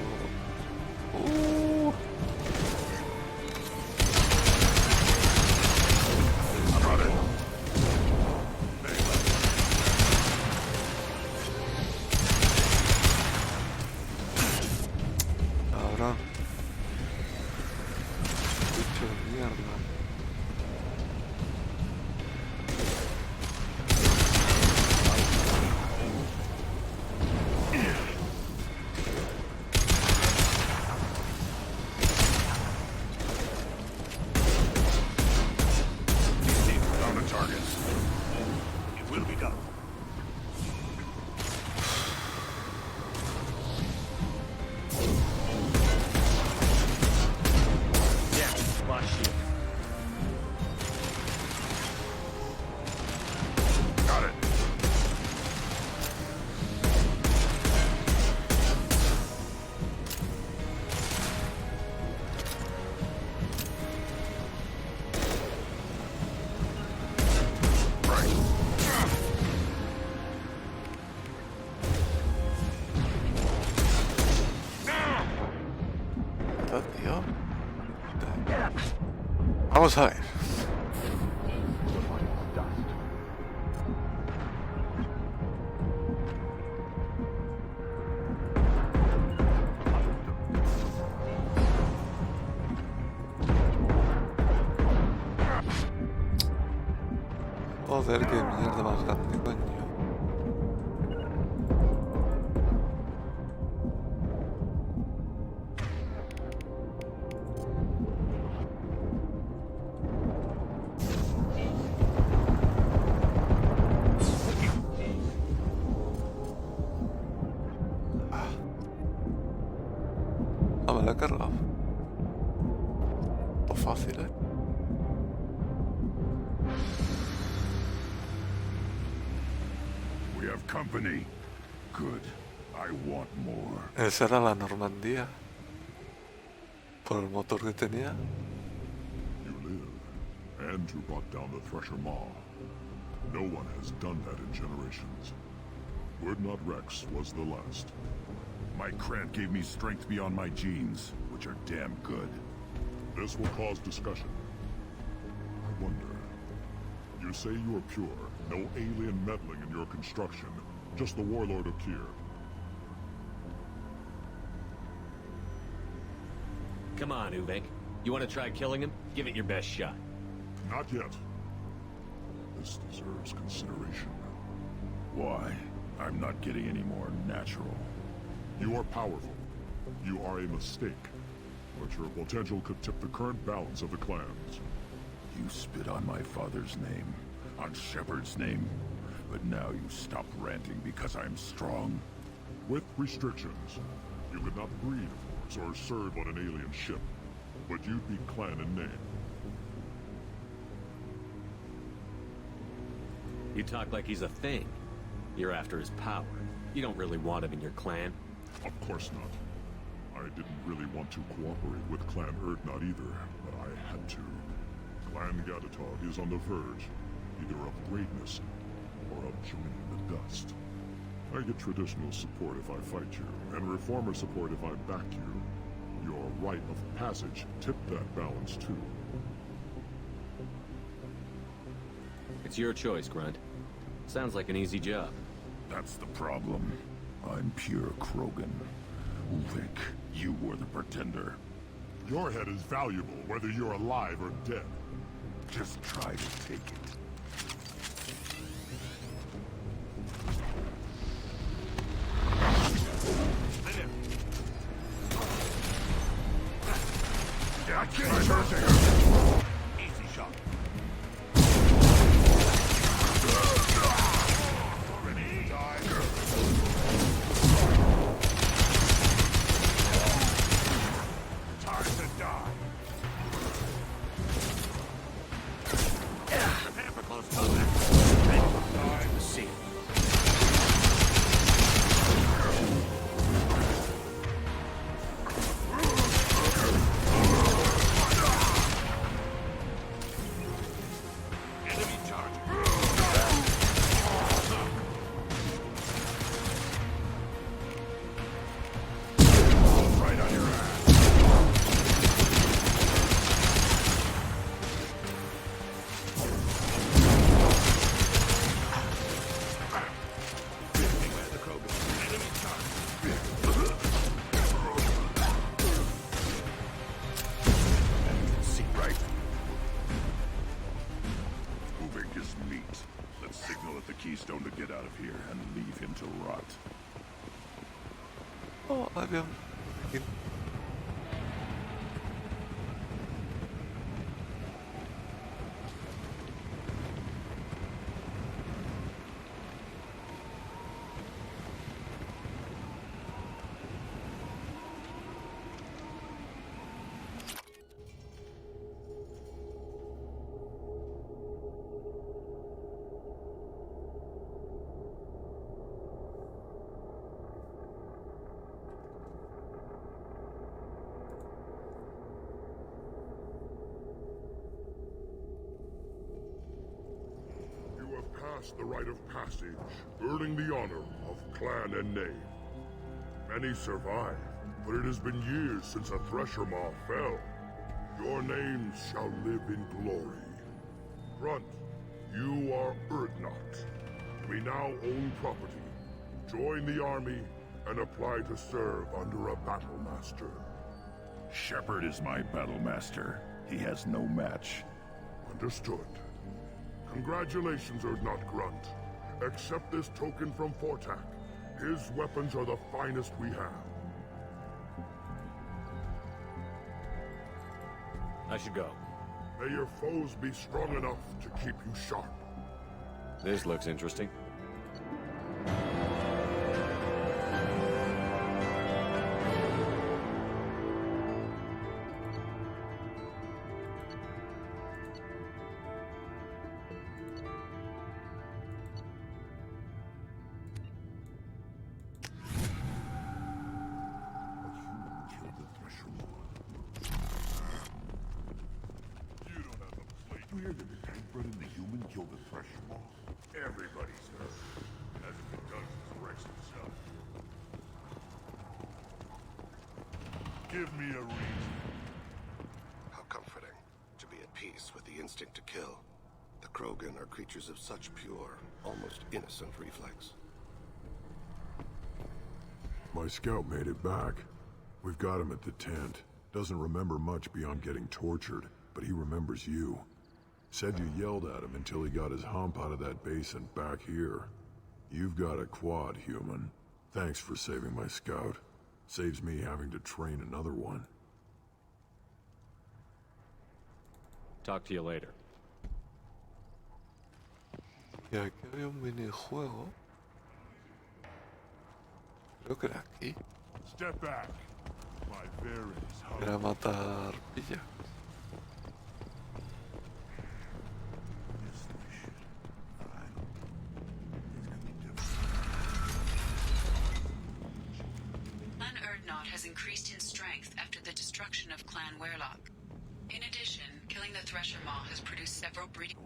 Cabrón. Vamos a ver. Joder, qué mierda más grande, coño. Ah, me la he cargado. Pues fácil, ¿eh? We have company. Good. I want more. Esa era la Normandía. Por el motor que tenía. You live, and you brought down the Thresher Maw. No one has done that in generations. Urdnot Rex was the last. My Krant gave me strength beyond my genes, which are damn good. This will cause discussion. I wonder. You say you are pure, no alien meddling in your construction, just the warlord of Kier. Come on, Uvek. You want to try killing him? Give it your best shot. Not yet. This deserves consideration. Why? I'm not getting any more natural. You are powerful. You are a mistake. But your potential could tip the current balance of the clans. You spit on my father's name, on Shepard's name, but now you stop ranting because I'm strong. With restrictions. You could not breed, of course, or serve on an alien ship. But you'd be clan in name. You talk like he's a thing. You're after his power. You don't really want him in your clan. Of course not. I didn't really want to cooperate with Clan Urdnot either, but I had to. Clan Gatatog is on the verge, either of greatness or of joining the dust. I get traditional support if I fight you, and reformer support if I back you. Your rite of passage tipped that balance too. It's your choice, Grunt. Sounds like an easy job. That's the problem. I'm pure Krogan. Uvek, you were the pretender. Your head is valuable, whether you're alive or dead. Just try to take it. I can't hurt you. Easy shot. Already died. Time to die. Prepare for close combat. Time to see. Enemy charge. Right on your ass. Beware the Krogan. Enemy charge. See, right? Uvek is meat. Let's signal at the Keystone to get out of here and leave him to rot. Oh, avión. You have passed the rite of passage, earning the honor of clan and name. Many survive, but it has been years since a Thresher Maw fell. Your names shall live in glory. Grunt, you are Urdnot. We now own property. Join the army and apply to serve under a battle master. Shepard is my battle master. He has no match. Understood. Congratulations, Urdnot Grunt. Accept this token from Fortak. His weapons are the finest we have. I should go. May your foes be strong enough to keep you sharp. This looks interesting. Where did the tank-bred and the human kill the Thresher? Everybody's hurt. Hasn't been done since Rex himself. Give me a reason. How comforting to be at peace with the instinct to kill. The Krogan are creatures of such pure, almost innocent reflex. My scout made it back. We've got him at the tent. Doesn't remember much beyond getting tortured, but he remembers you. Said you yelled at him until he got his hump out of that basin back here. You've got a quad, human. Thanks for saving my scout. Saves me having to train another one. Talk to you later. Y aquí había un minijuego. Creo que era aquí. Step back. My berries. Era matar pillas. Clan Urdnot has increased in strength after the destruction of Clan Werlock. In addition, killing the Thresher Maw has produced several breeding...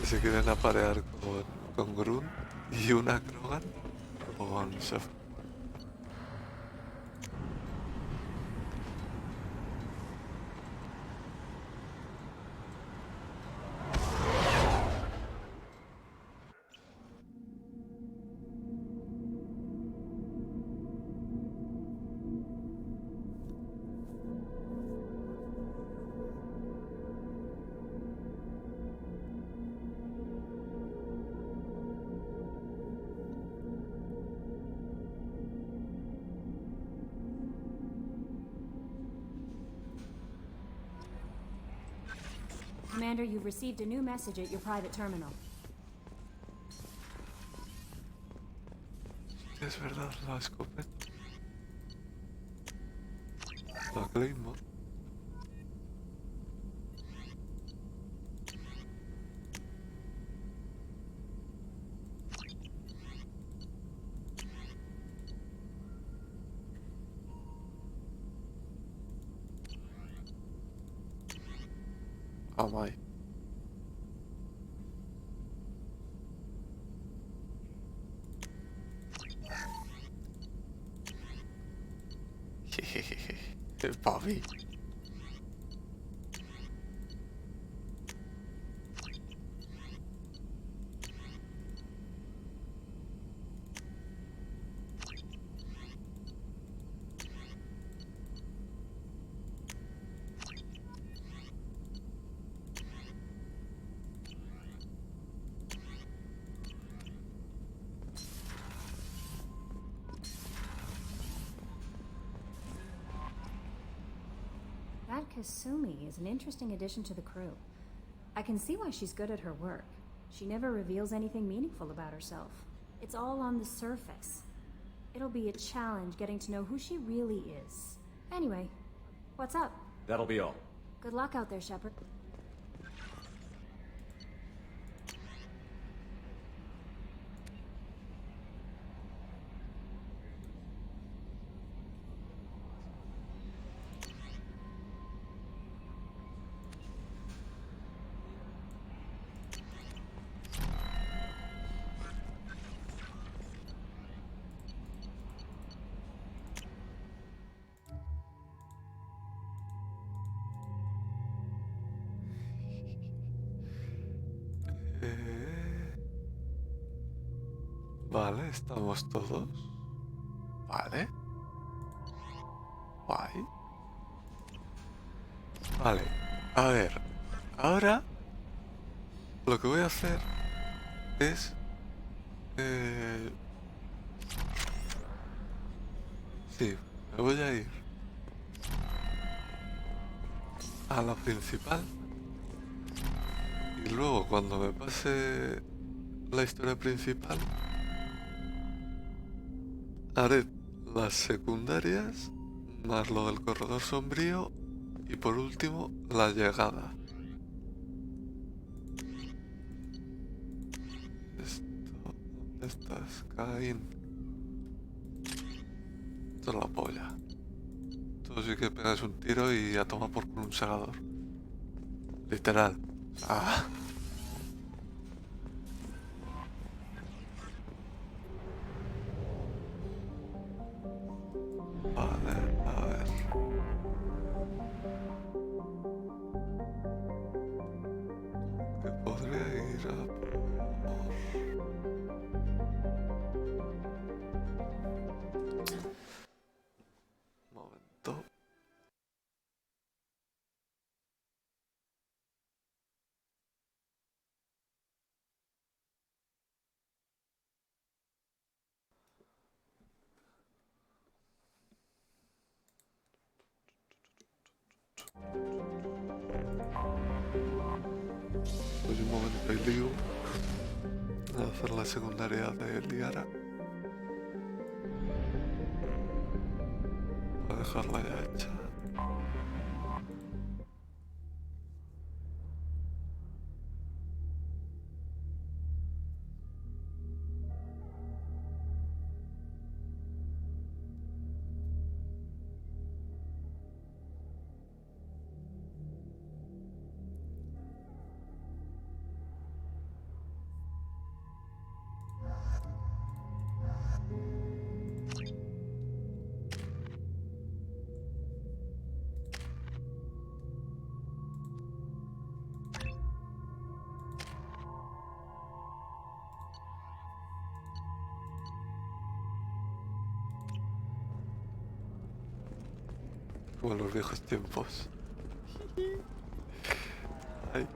Se quieren aparear con Grunt y una Krogan con Chef. Commander, you've received a new message at your private terminal. Es verdad, la escopeta. La Claymore. Oh my. Bobby. That Kasumi is an interesting addition to the crew. I can see why she's good at her work. She never reveals anything meaningful about herself. It's all on the surface. It'll be a challenge getting to know who she really is. Anyway, what's up? That'll be all. Good luck out there, Shepard. Vale, estamos todos. Vale. Guay. Vale. A ver. Ahora lo que voy a hacer es... sí, me voy a ir a la principal. Y luego cuando me pase la historia principal, haré las secundarias, más lo del corredor sombrío y por último la llegada. ¿Dónde estás, Caín? Esto es la polla. Esto sí que pegas un tiro y a tomar por culo un segador. Literal. Ah. Vale, a ver. Que podría ir a por... Un momento. Pues un momento y lío. Voy a hacer la secundaria de Liara. Voy a dejarla ya hecha. Como en los viejos tiempos. Ay.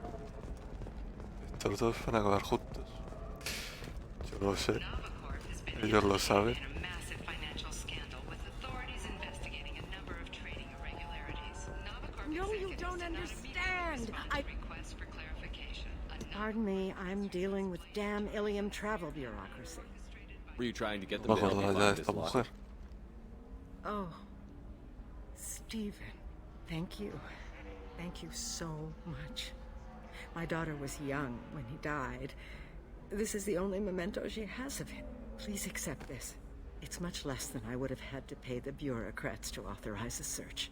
Estos dos van a acabar juntos. Yo lo sé. Ellos lo saben. No, you don't understand. Pardon me, I'm dealing with damn Ilium travel bureaucracy. Were you trying to get No them me to help you acordaba ya de find esta this lot? mujer. Oh, Stephen, thank you. Thank you so much. My daughter was young when he died. This is the only memento she has of him. Please accept this. It's much less than I would have had to pay the bureaucrats to authorize a search.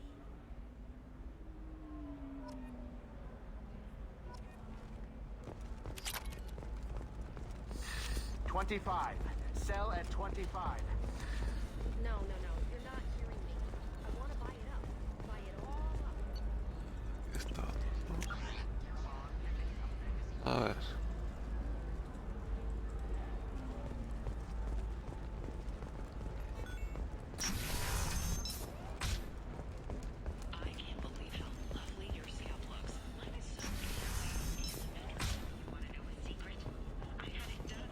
$25. Sell at $25. No, you're not hearing me. I want to buy it up. Buy it all up. Está. A ver.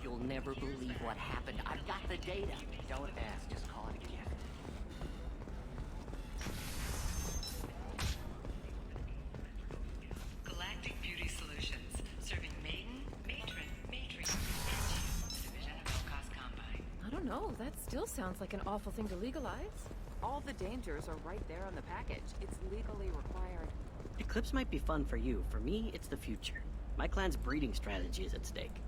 You'll never believe what happened. I've got the data. Don't ask, just call it again. Galactic Beauty Solutions, serving maiden, matron, matrix, and you, division of Elcos Combine. I don't know. That still sounds like an awful thing to legalize. All the dangers are right there on the package. It's legally required. Eclipse might be fun for you. For me, it's the future. My clan's breeding strategy is at stake.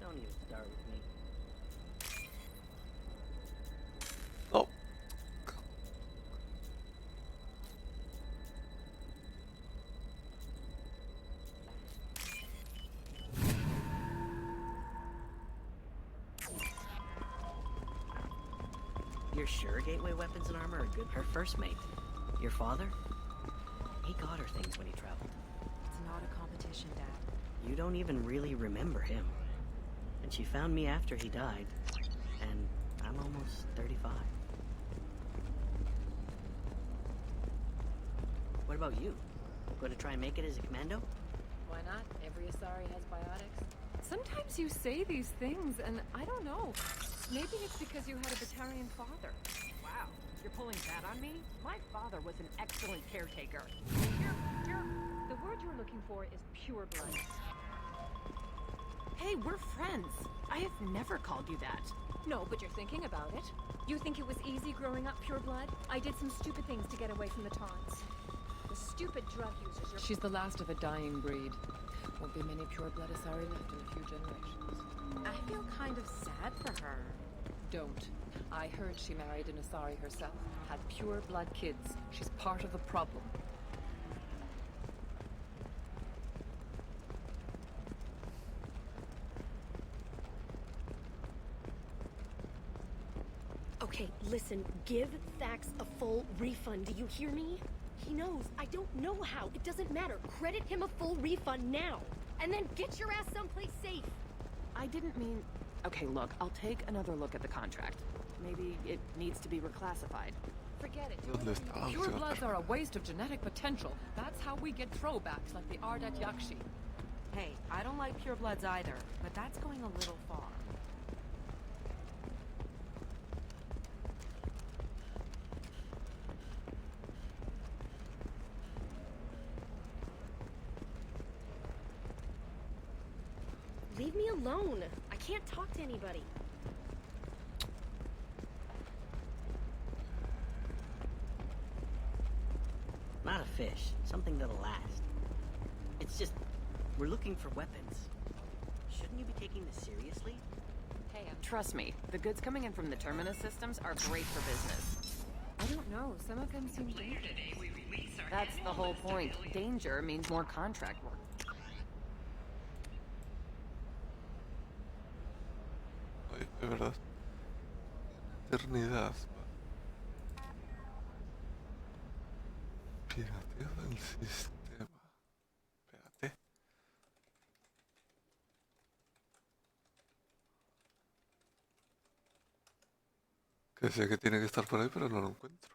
Don't even start with me. Oh. You're sure Gateway Weapons and Armor are good? Her first mate. Your father? He got her things when he traveled. It's not a competition, Dad. You don't even really remember him. And she found me after he died. And I'm almost 35. What about you? Going to try and make it as a commando? Why not? Every Asari has biotics. Sometimes you say these things, and I don't know. Maybe it's because you had a Batarian father. Wow, you're pulling that on me? My father was an excellent caretaker. The word you're looking for is pure blood. Hey, we're friends. I have never called you that. No, but you're thinking about it. You think it was easy growing up pure blood? I did some stupid things to get away from the taunts. The stupid drug users. She's the last of a dying breed. Won't be many pure-blood Asari left in a few generations. I feel kind of sad for her. Don't. I heard she married an Asari herself. Had pure-blood kids. She's part of the problem. Okay, listen, give Thax a full refund, do you hear me? He knows, I don't know how, it doesn't matter. Credit him a full refund now, and then get your ass someplace safe. I didn't mean... Okay, look, I'll take another look at the contract. Maybe it needs to be reclassified. Forget it. Pure bloods are a waste of genetic potential. That's how we get throwbacks like the Ardat Yakshi. Hey, I don't like pure bloods either, but that's going a little far. Leave me alone. I can't talk to anybody. Not a fish. Something that'll last. It's just, we're looking for weapons. Shouldn't you be taking this seriously? Hey, trust me, the goods coming in from the Terminus systems are great for business. I don't know, some of them seem dangerous. That's the whole point. Danger means more contract work. De verdad. Eternidad. Pirateo del sistema. Espérate. Que sé que tiene que estar por ahí, pero no lo encuentro.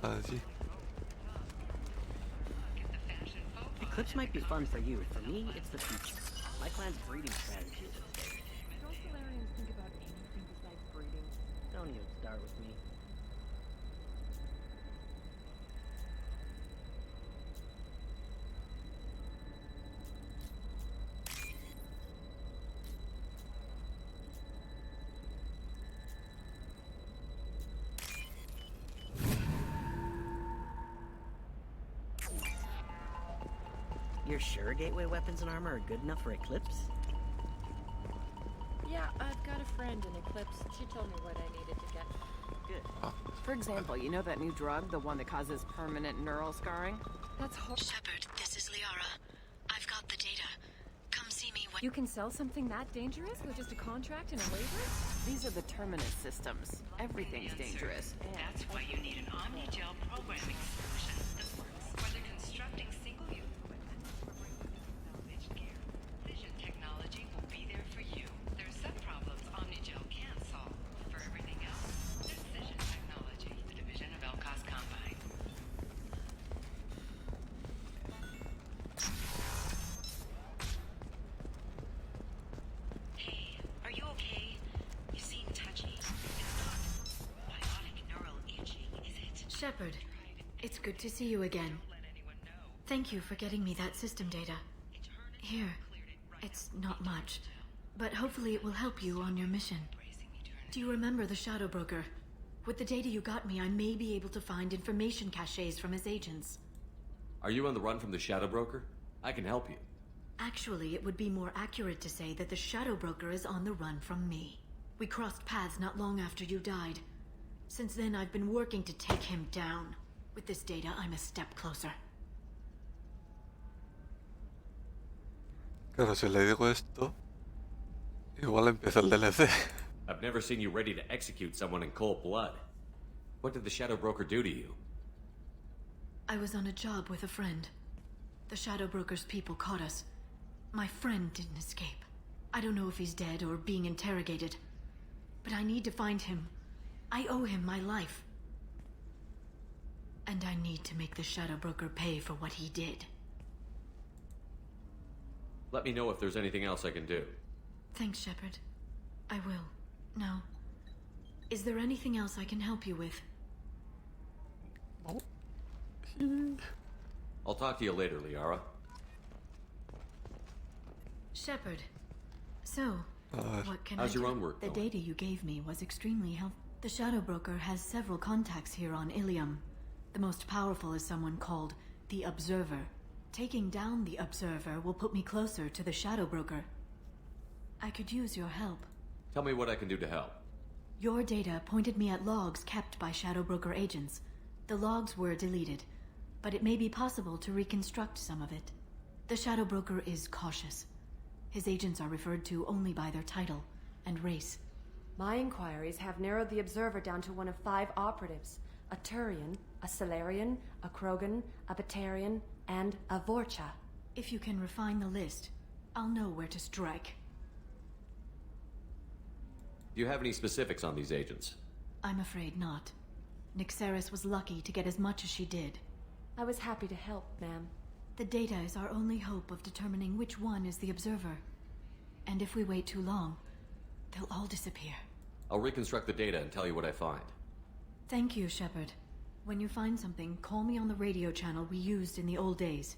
Allí. Eclipse might be fun for you. For me, it's the future. My clan's breeding strategy is at stake. Don't Solarians think about anything besides breeding? Don't even start with me. You're sure Gateway Weapons and Armor are good enough for Eclipse? Yeah, I've got a friend in Eclipse. She told me what I needed to get. Good. For example, you know that new drug, the one that causes permanent neural scarring? That's Shepard, this is Liara. I've got the data. Come see me when... You can sell something that dangerous with just a contract and a waiver? These are the Terminus systems. Everything's dangerous. That's why you need an Omnigel programming solution that works. Whether constructing single-use equipment or bringing salvaged gear, vision technology will be there for you. There's some problems Omnigel can't solve. For everything else, there's Vision Technology, the division of Elcos Combine. Hey, are you okay? You seem touchy. It's not biotic neural itching, is it? Shepard, it's good to see you again. Thank you for getting me that system data. Here, it's not much, but hopefully it will help you on your mission. Do you remember the Shadow Broker? With the data you got me, I may be able to find information caches from his agents. Are you on the run from the Shadow Broker? I can help you. Actually, it would be more accurate to say that the Shadow Broker is on the run from me. We crossed paths not long after you died. Since then, I've been working to take him down. With this data, I'm a step closer. Claro, si le digo esto, igual empieza el DLC. I've never seen you ready to execute someone in cold blood. What did the Shadow Broker do to you? I was on a job with a friend. The Shadow Broker's people caught us. My friend didn't escape. I don't know if he's dead or being interrogated. But I need to find him. I owe him my life. And I need to make the Shadow Broker pay for what he did. Let me know if there's anything else I can do. Thanks, Shepard. I will. Now, is there anything else I can help you with? I'll talk to you later, Liara. Shepard. So, what can how's I your do? own work The going? data you gave me was extremely helpful. The Shadow Broker has several contacts here on Ilium. The most powerful is someone called the Observer. Taking down the Observer will put me closer to the Shadow Broker. I could use your help. Tell me what I can do to help. Your data pointed me at logs kept by Shadow Broker agents. The logs were deleted, but it may be possible to reconstruct some of it. The Shadow Broker is cautious. His agents are referred to only by their title and race. My inquiries have narrowed the Observer down to one of 5 operatives. A Turian, a Solarian, a Krogan, a Batarian, and a Vorcha. If you can refine the list, I'll know where to strike. Do you have any specifics on these agents? I'm afraid not. Nyxeris was lucky to get as much as she did. I was happy to help, ma'am. The data is our only hope of determining which one is the Observer. And if we wait too long, they'll all disappear. I'll reconstruct the data and tell you what I find. Thank you, Shepard. When you find something, call me on the radio channel we used in the old days.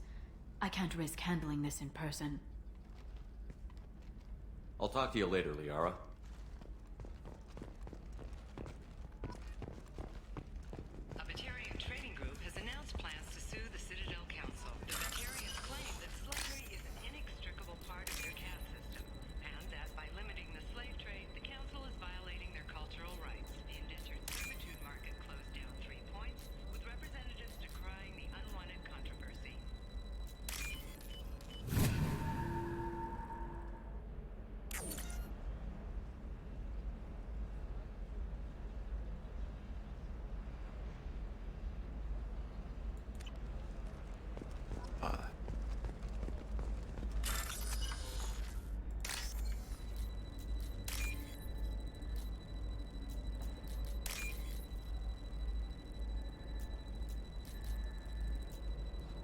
I can't risk handling this in person. I'll talk to you later, Liara. A Batarian trading group has announced plans to sue the Citadel Council. The Batarians claim that slavery is an inextricable part of their caste system, and that by limiting the slave trade, the Council is violating their cultural rights. The indentured servitude market closed down 3 points, with representatives decrying the unwanted controversy.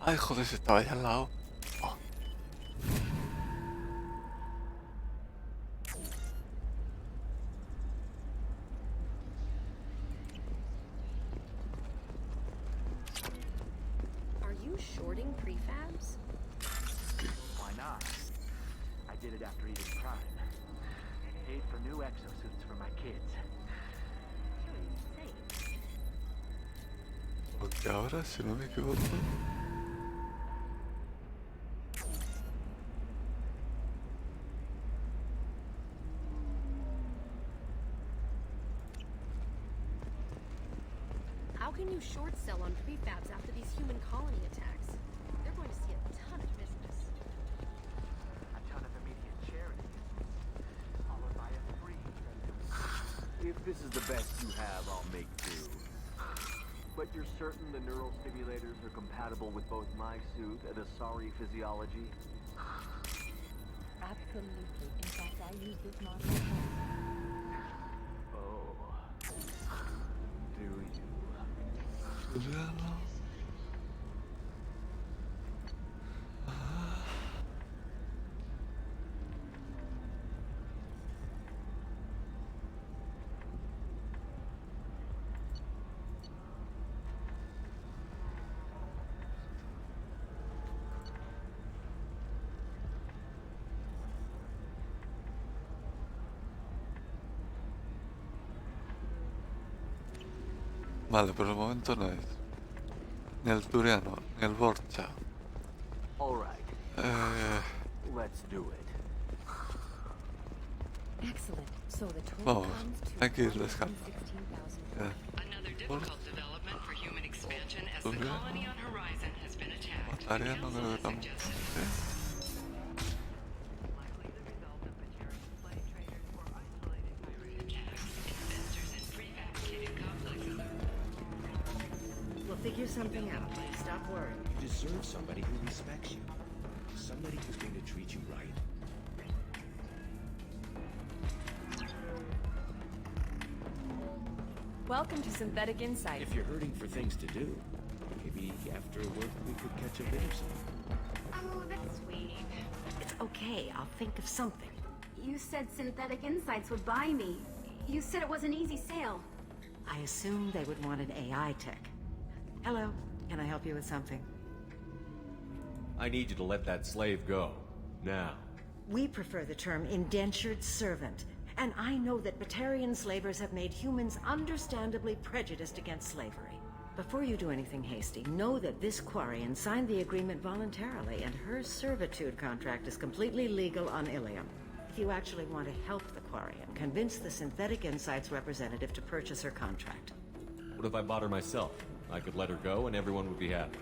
Ay, joder, si estaba allá al lado. Oh. Are you shorting prefabs? Why not? I did it after eating Prime. Paid for new exosuits for my kids. You're insane. Porque ahora, si no me equivoco... How can you short sell on prefabs after these human colony attacks? They're going to see a ton of business. A ton of immediate charity. Followed by a free. If this is the best you have, I'll make do. But you're certain the neural stimulators are compatible with both my suit and Asari physiology? Absolutely. In fact, I use this model. Oh. Do you? Vale, por el momento no es. Ni el Turiano, ni el Vorcha. All right. Let's do it. Excellent. So the total Vamos, comes to hay que ir de escapa. 116,000. Another difficult development for human expansion as the colony on Horizon has been attacked. Área no creo que tampoco. We'll figure something out. Stop worrying. You deserve somebody who respects you. Somebody who's going to treat you right. Welcome to Synthetic Insight. If you're hurting for things to do, maybe after work we could catch a bit or something. Oh, that's sweet. It's okay. I'll think of something. You said Synthetic Insights would buy me. You said it was an easy sale. I assumed they would want an AI tech. Hello. Can I help you with something? I need you to let that slave go. Now. We prefer the term indentured servant. And I know that Batarian slavers have made humans understandably prejudiced against slavery. Before you do anything hasty, know that this Quarian signed the agreement voluntarily, and her servitude contract is completely legal on Ilium. If you actually want to help the Quarian, convince the Synthetic Insights representative to purchase her contract. What if I bought her myself? I could let her go and everyone would be happy.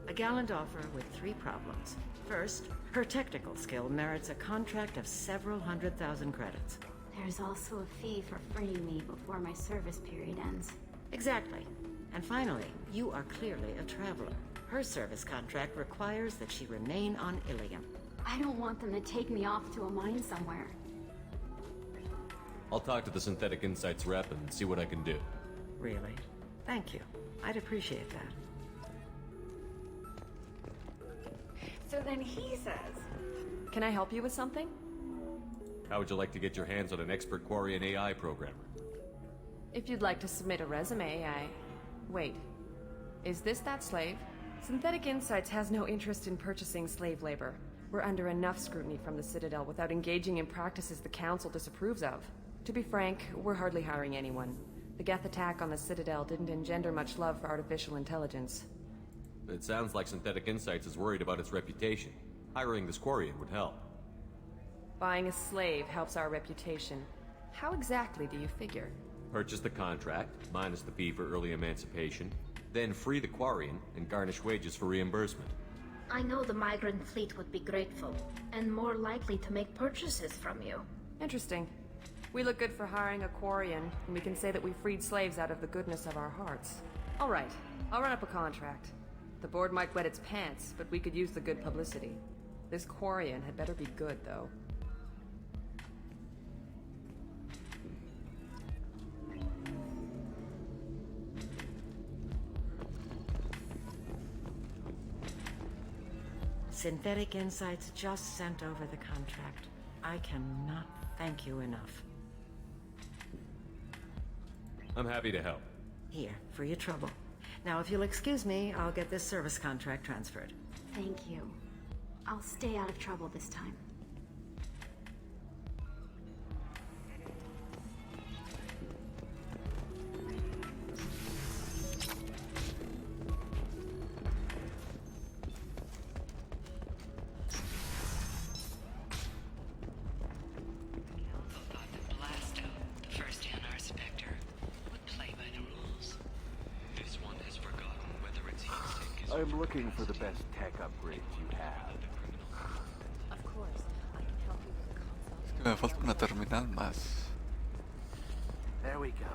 A gallant offer with 3 problems. First, her technical skill merits a contract of several 100,000 credits. There's also a fee for freeing me before my service period ends. Exactly. And finally, you are clearly a traveler. Her service contract requires that she remain on Ilium. I don't want them to take me off to a mine somewhere. I'll talk to the Synthetic Insights rep and see what I can do. Really? Thank you. I'd appreciate that. So then he says... Can I help you with something? How would you like to get your hands on an expert Quarian AI programmer? If you'd like to submit a resume, Wait. Is this that slave? Synthetic Insights has no interest in purchasing slave labor. We're under enough scrutiny from the Citadel without engaging in practices the Council disapproves of. To be frank, we're hardly hiring anyone. The Geth attack on the Citadel didn't engender much love for artificial intelligence. It sounds like Synthetic Insights is worried about its reputation. Hiring this Quarian would help. Buying a slave helps our reputation. How exactly do you figure? Purchase the contract, minus the fee for early emancipation, then free the Quarian and garnish wages for reimbursement. I know the migrant fleet would be grateful, and more likely to make purchases from you. Interesting. We look good for hiring a Quarian, and we can say that we freed slaves out of the goodness of our hearts. All right, I'll run up a contract. The board might wet its pants, but we could use the good publicity. This Quarian had better be good, though. Synthetic Insights just sent over the contract. I cannot thank you enough. I'm happy to help. Here, for your trouble. Now, if you'll excuse me, I'll get this service contract transferred. Thank you. I'll stay out of trouble this time. I'm looking for the best tech upgrades you have. Of course, I can help you with the console. Es que me falta una terminal más. There we go.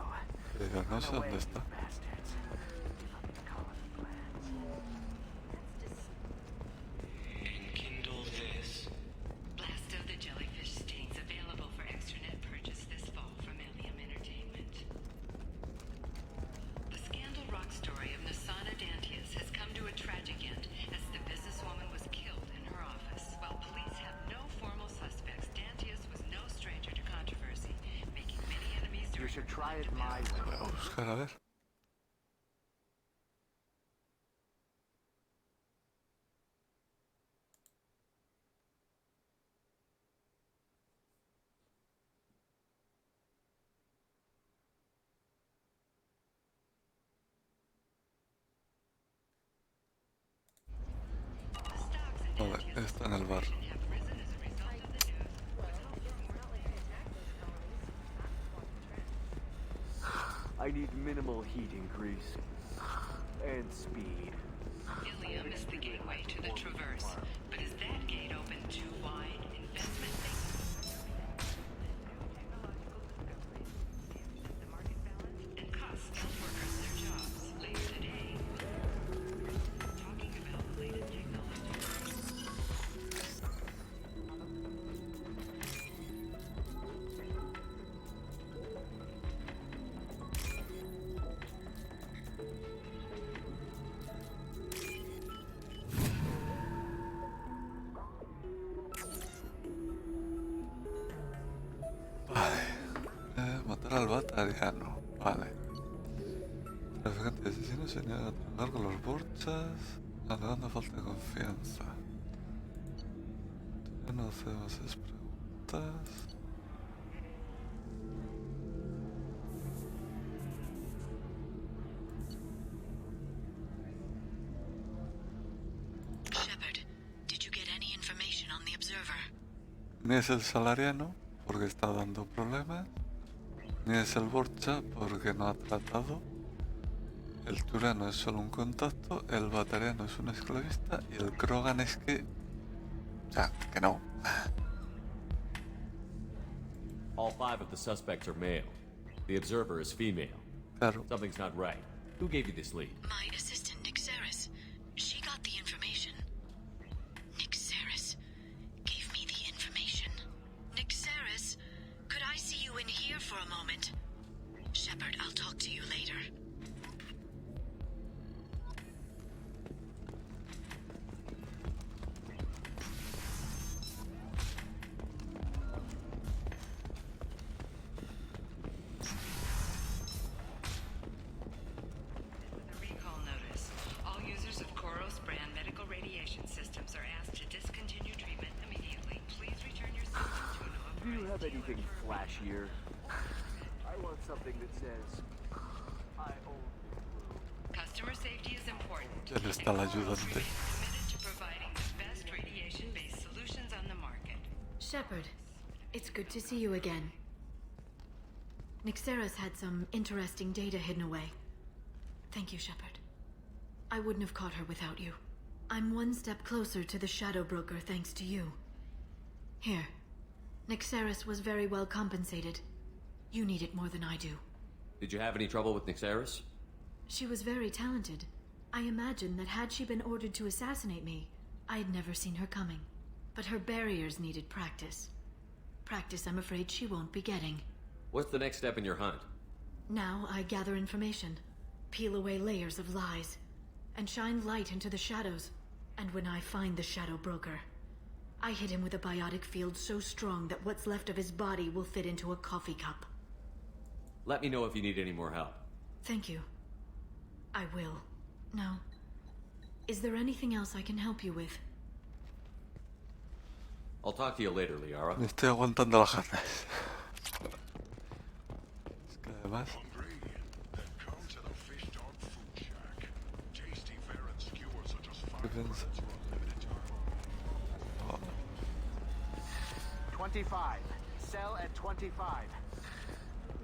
Pero no sé dónde está. Enkindle this. Blast of the Jellyfish stains available for extranet purchase this fall from Ilium Entertainment. The Scandal Rock story of Nasana Dantius has come to a tragic end as the businesswoman was killed in her office. While police have no formal suspects, Dantius was no stranger to controversy, making many enemies. You should try it my way. Voy a buscar a ver. Vale, está en el bar. I need minimal heat increase. And speed. Ilium is the gateway to the Traverse, but is that gate open too wide? Investment and cost skilled workers their jobs. Later today, talking about the latest technology. Vale. Matar al batariano. Vale. Traficante de asesinos se niega a trabajar con los borchas, alegando falta de confianza. Ya no hacemos esas preguntas. Shepard, did you get any information on the observer? Ni es el salariano, porque está dando problemas, ni es el borcha, porque no ha tratado. El turano es solo un contacto, el batariano es un esclavista y el Krogan es que... O sea, que no. All 5 of the suspects are male. The observer is female. Claro. Something's not right. Who gave you this lead? My assistant, Nixeris. She got the information. Nixeris gave me the information. Nixeris, could I see you in here for a moment? Shepard, I'll talk to you later. Anything flashier? I want something that says I own the crew. Customer safety is important. Ya está el ayudante. Committed to providing the best radiation-based solutions on the market. Shepard, it's good to see you again. Nixeris had some interesting data hidden away. Thank you, Shepard. I wouldn't have caught her without you. I'm one step closer to the Shadow Broker thanks to you. Here. Nixeris was very well compensated. You need it more than I do. Did you have any trouble with Nixeris? She was very talented. I imagine that had she been ordered to assassinate me, I had never seen her coming. But her barriers needed practice. Practice I'm afraid she won't be getting. What's the next step in your hunt? Now I gather information, peel away layers of lies, and shine light into the shadows. And when I find the Shadow Broker, I hit him with a biotic field so strong that what's left of his body will fit into a coffee cup. Let me know if you need any more help. Thank you. I will. Now, is there anything else I can help you with? I'll talk to you later, Liara. Me estoy aguantando las ganas. Es que además... ¿Qué piensas? 25. Sell at 25.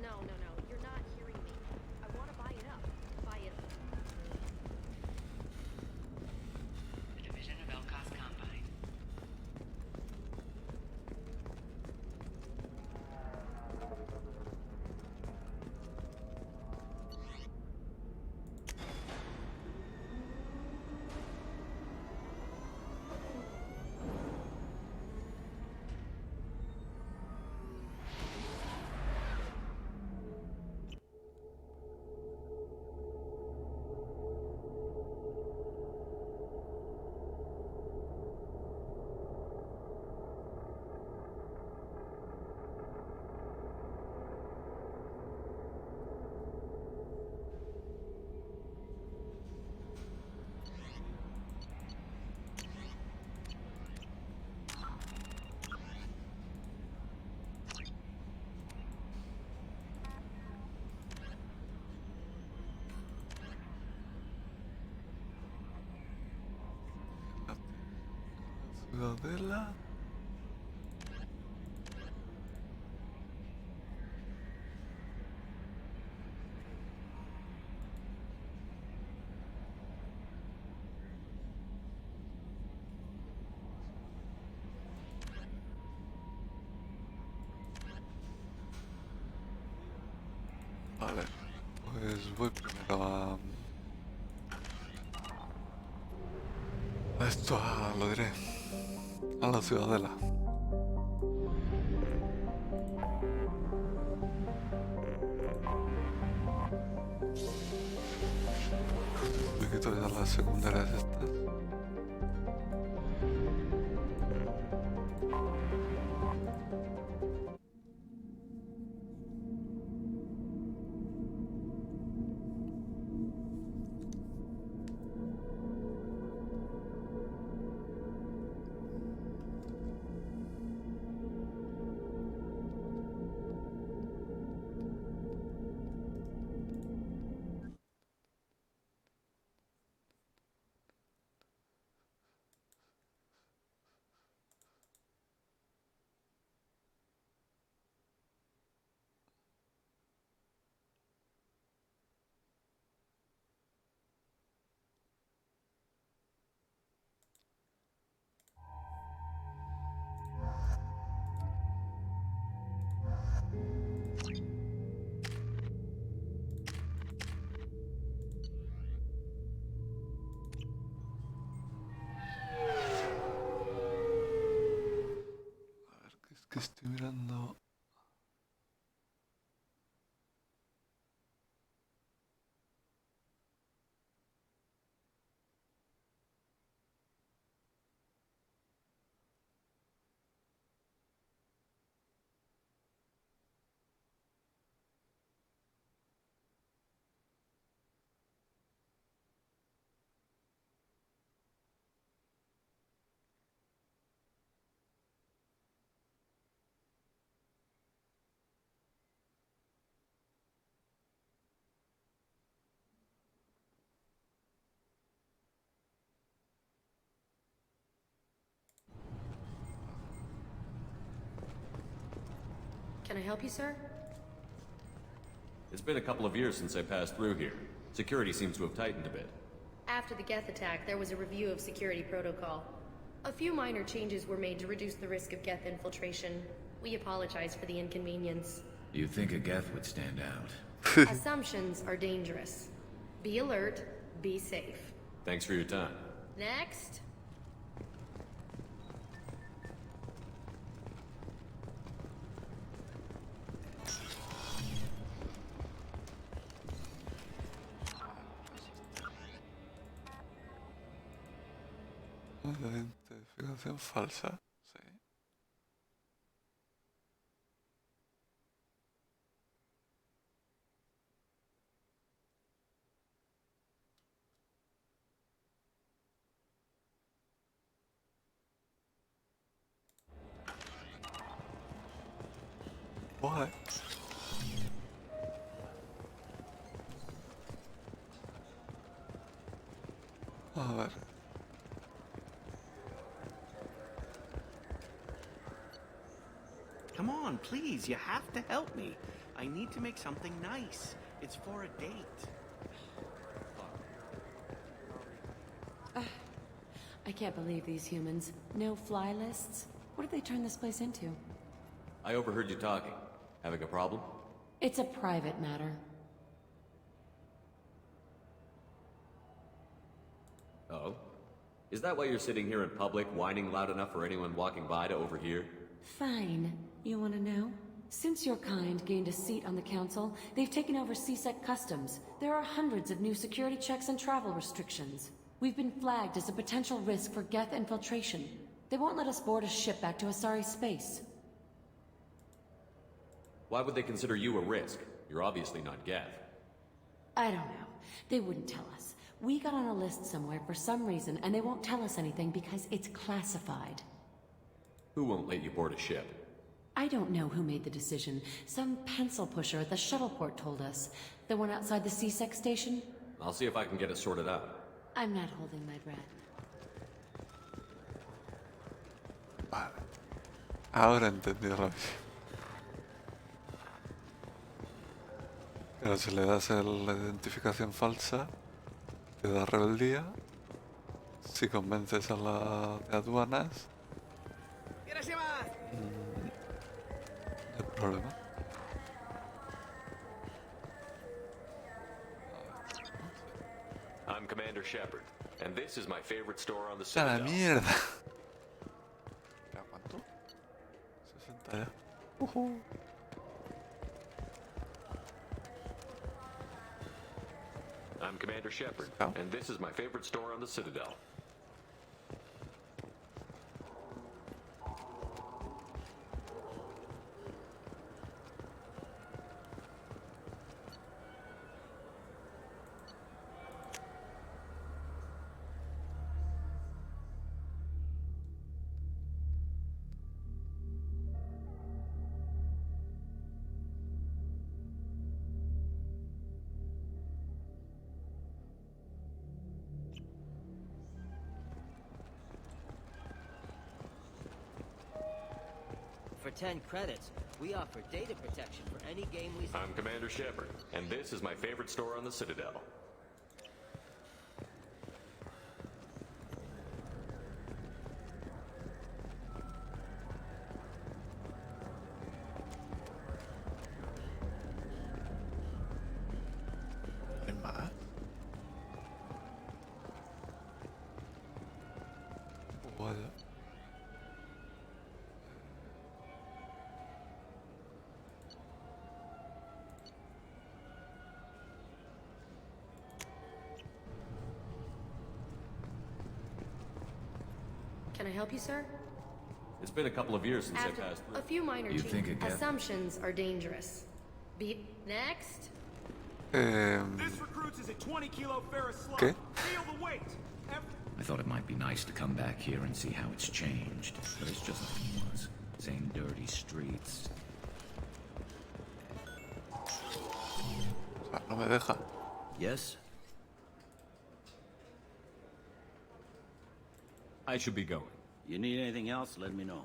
No, you're not hearing me. I want to buy it up. Buy it up. The division of Elcos Combine. Ciudadela. Vale, pues voy primero a esto, lo diré, a la ciudadela. Me quito ya las secundarias estas. Es que estoy mirando. Can I help you, sir? It's been a couple of years since I passed through here. Security seems to have tightened a bit. After the Geth attack, there was a review of security protocol. A few minor changes were made to reduce the risk of Geth infiltration. We apologize for the inconvenience. You think a Geth would stand out? Assumptions are dangerous. Be alert, be safe. Thanks for your time. Next. Identificación falsa, sí. What? A ver. Come on, please, you have to help me. I need to make something nice. It's for a date. I can't believe these humans. No fly lists? What did they turn this place into? I overheard you talking. Having a problem? It's a private matter. Oh? Is that why you're sitting here in public, whining loud enough for anyone walking by to overhear? Fine. You want to know? Since your kind gained a seat on the council, they've taken over CSEC customs. There are hundreds of new security checks and travel restrictions. We've been flagged as a potential risk for Geth infiltration. They won't let us board a ship back to Asari space. Why would they consider you a risk? You're obviously not Geth. I don't know. They wouldn't tell us. We got on a list somewhere for some reason, and they won't tell us anything because it's classified. Who won't let you board a ship? I don't know who made the decision. Some pencil pusher at the shuttle port told us. The one outside the CSEC station? I'll see if I can get it sorted out. I'm not holding my breath. Vale. Ahora entendí la visión. Pero si le das la identificación falsa, te da rebeldía. Si convences a la de aduanas, el problema. Commander Shepard, and this is my favorite store on the ¡A la Citadel. mierda! ¿Pero cuánto? 60 ya. I'm Commander Shepard, and this is my favorite store on the Citadel. For 10 credits, we offer data protection for any game we... I'm Commander Shepard, and this is my favorite store on the Citadel. ¿Hay más? Vaya. Can I help you, sir? It's been a couple of years since After I passed through. a few minor You changes. think again? Assumptions are dangerous. Beat next. This recruits is a 20-kilo ferrous slug. ¿Qué? Feel the weight. I thought it might be nice to come back here and see how it's changed, but it's just like it was. Same dirty streets. No me deja. Yes? I should be going. You need anything else, let me know.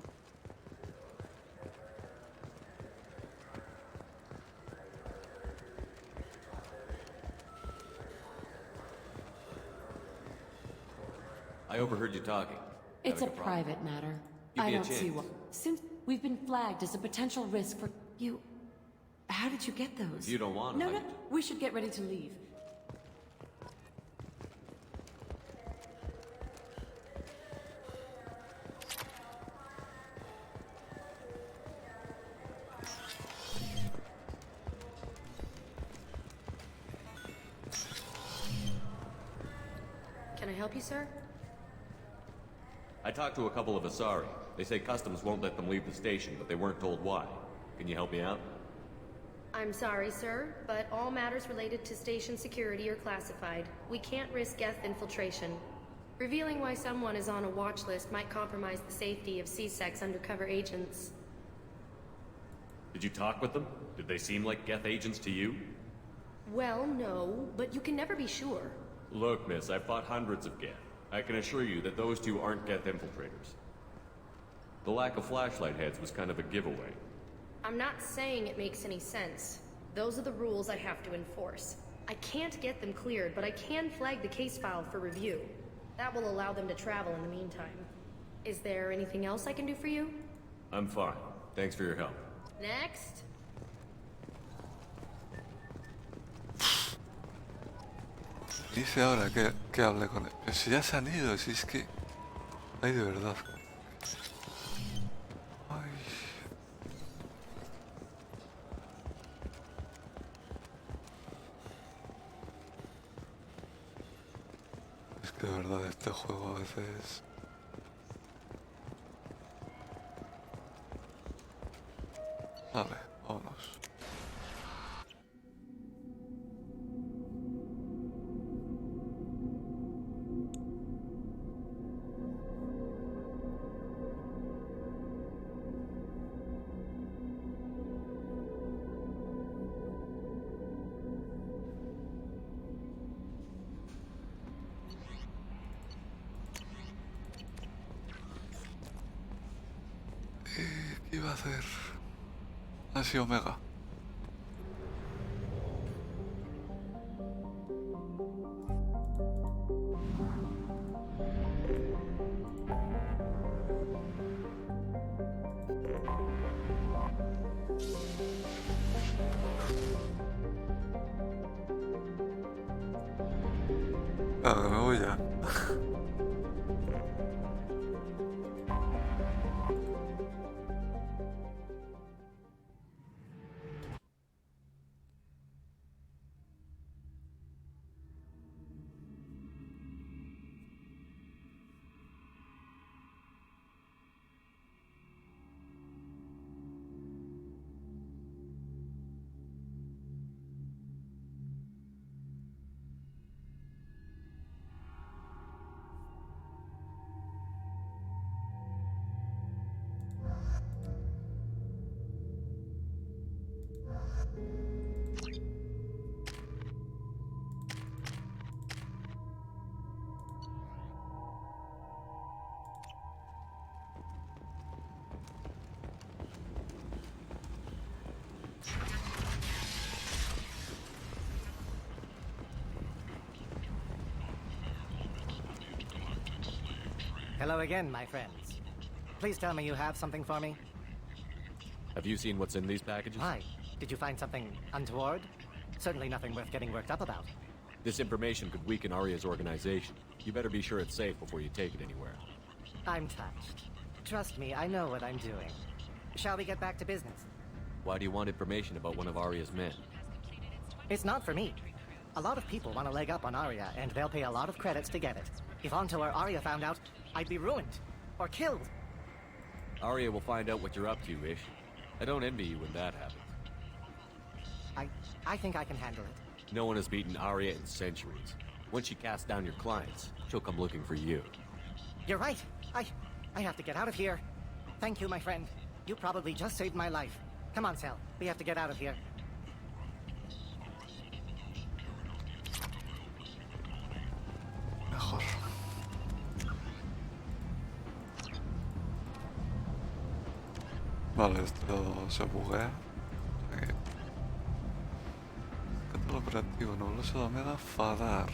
I overheard you talking. It's a Having problem? private matter. Give I me a don't see chance. what. Since we've been flagged as a potential risk for you. How did you get those? If you don't want No, them, no. We should get ready to leave. Can I help you, sir? I talked to a couple of Asari. They say customs won't let them leave the station, but they weren't told why. Can you help me out? I'm sorry, sir, but all matters related to station security are classified. We can't risk Geth infiltration. Revealing why someone is on a watch list might compromise the safety of C-Sec's undercover agents. Did you talk with them? Did they seem like Geth agents to you? Well, no, but you can never be sure. Look, miss, I've fought hundreds of Geth. I can assure you that those two aren't Geth infiltrators. The lack of flashlight heads was kind of a giveaway. I'm not saying it makes any sense. Those are the rules I have to enforce. I can't get them cleared, but I can flag the case file for review. That will allow them to travel in the meantime. Is there anything else I can do for you? I'm fine. Thanks for your help. Next. Dice ahora que hable con él. Pero si ya se han ido, si es que... Ay, de verdad. Ay. Es que de verdad este juego a veces... Vale, vámonos. ¿Qué iba a hacer? Así Omega. Claro, me voy ya. Hello again, my friends. Please tell me you have something for me. Have you seen what's in these packages? Why? Did you find something untoward? Certainly nothing worth getting worked up about. This information could weaken Arya's organization. You better be sure it's safe before you take it anywhere. I'm touched. Trust me, I know what I'm doing. Shall we get back to business? Why do you want information about one of Arya's men? It's not for me. A lot of people want to leg up on Arya, and they'll pay a lot of credits to get it. If Anto or Arya found out, I'd be ruined. Or killed. Arya will find out what you're up to, Ish. I don't envy you when that happens. I think I can handle it. No one has beaten Arya in centuries. Once she casts down your clients, she'll come looking for you. You're right. I have to get out of here. Thank you, my friend. You probably just saved my life. Come on, Sal. We have to get out of here. Mejor. Vale, esto se buguea. Capítulo operativo, nebulosa de Omega, Fadar.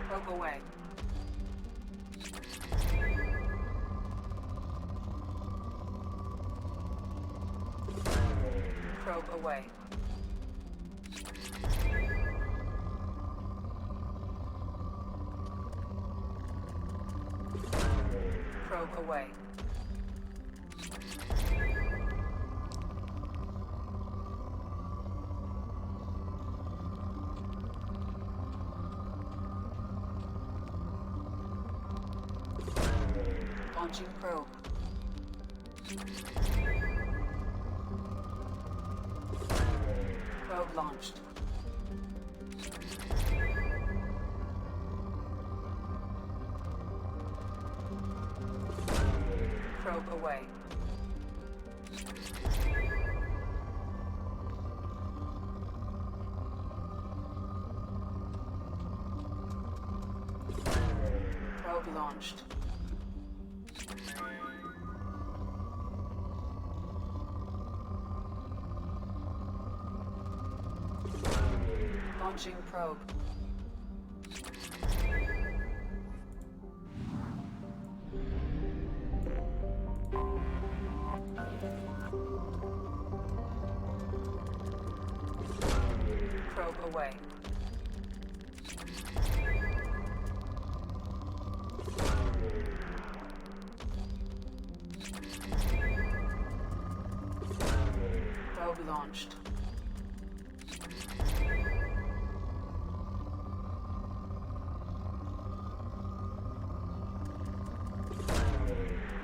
Probe away. Probe away. Probe away. Launching probe. Probe launched. Probe away. Probe launched. Launching probe. Probe away. Probe launched.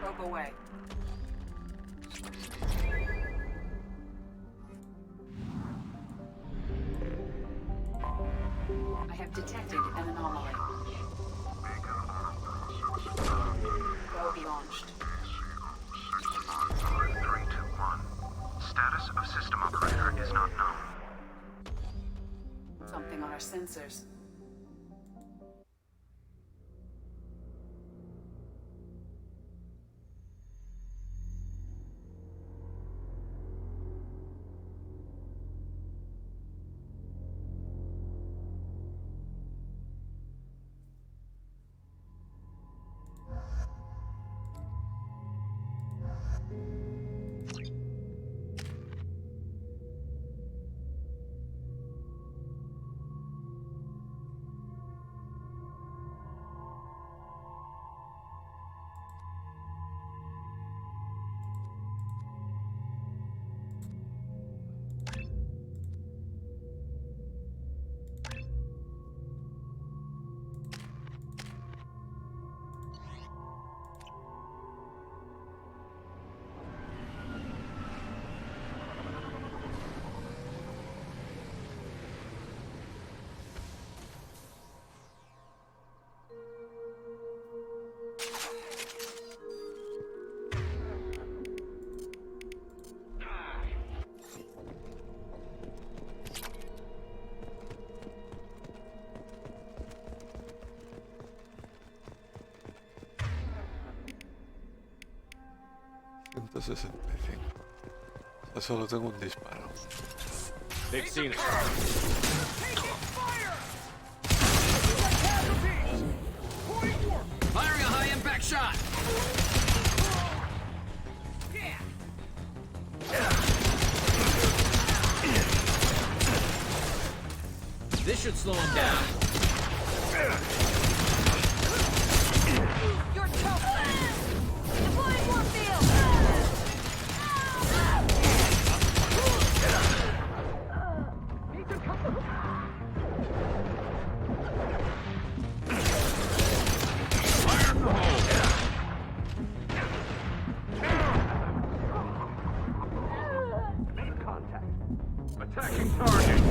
Probe away. I have detected an anomaly. Probe launched. 3, 2, 1. Status of system operator is not known. Something on our sensors. .65. O sea, solo tengo un disparo. They've seen us. Firing a high-impact shot! This should slow him down. You're tough! Deploying Warfield! Attacking target.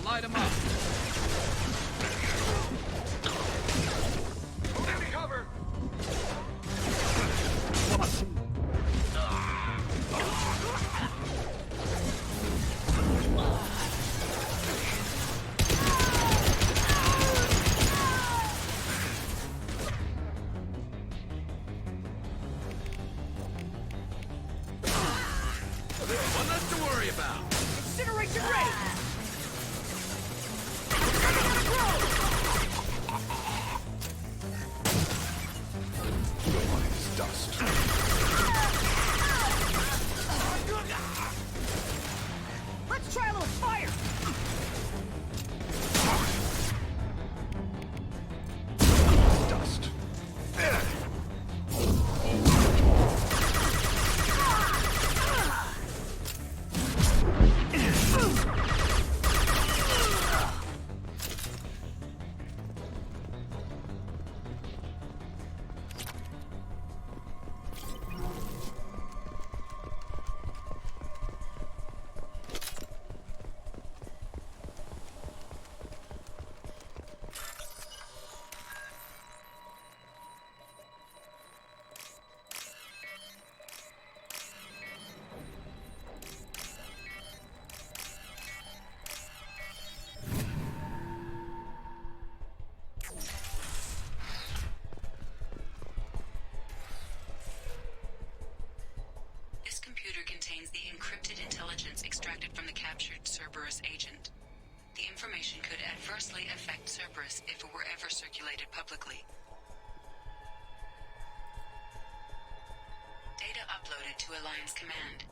Light him up. Enemy cover. One less to worry about. Incineration ready! encrypted intelligence extracted from the captured Cerberus agent. The information could adversely affect Cerberus if it were ever circulated publicly. Data uploaded to Alliance Command.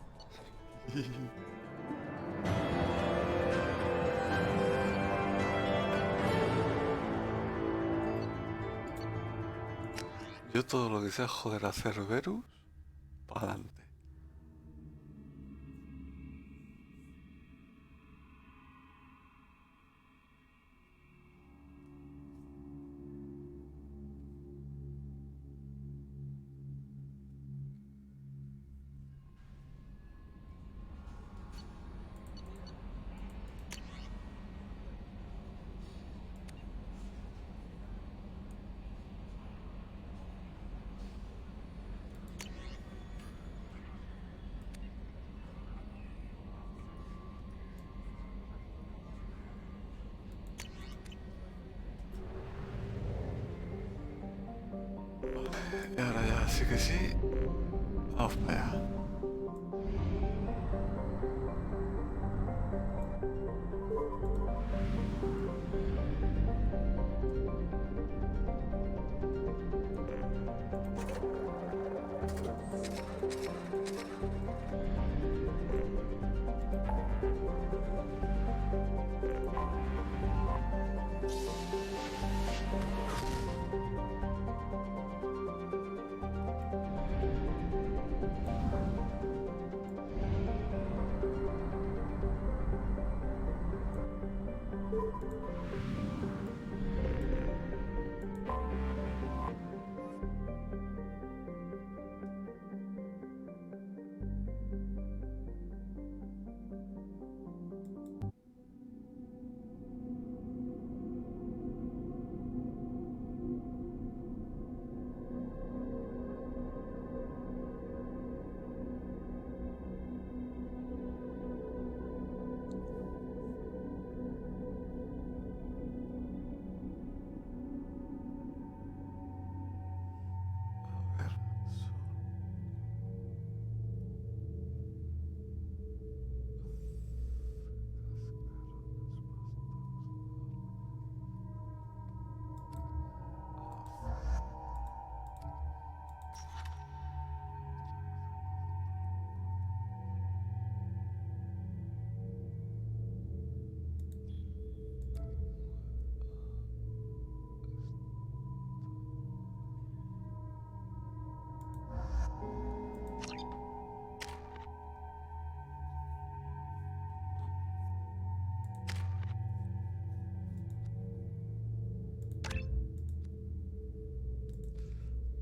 Yo todo lo que sea joder a Cerberus, pa'lante. Y ahora ya sí que sí, vamos para allá.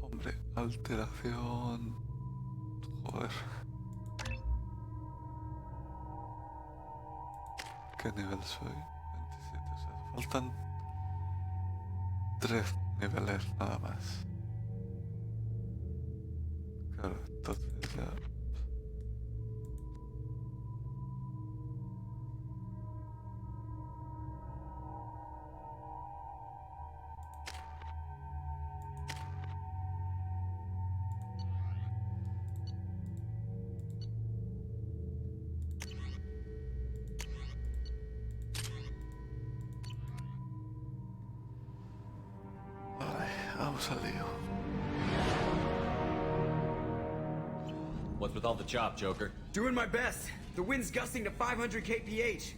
Hombre, alteración... Joder. ¿Qué nivel soy? 27, o sea, faltan 3 niveles nada más. Claro, entonces ya... Vamos al lío. What's with all the chop, Joker? Doing my best. The wind's gusting to 500 kph.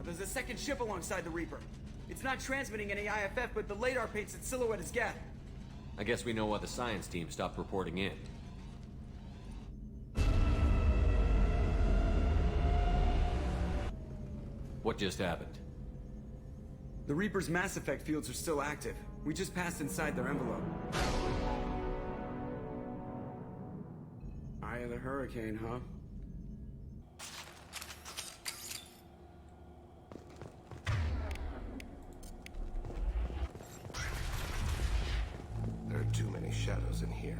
There's a second ship alongside the Reaper. It's not transmitting any IFF, but the radar paints its silhouette as Geth. I guess we know why the science team stopped reporting in. What just happened? The Reaper's Mass Effect fields are still active. We just passed inside their envelope. Eye of the Hurricane, huh? There are too many shadows in here.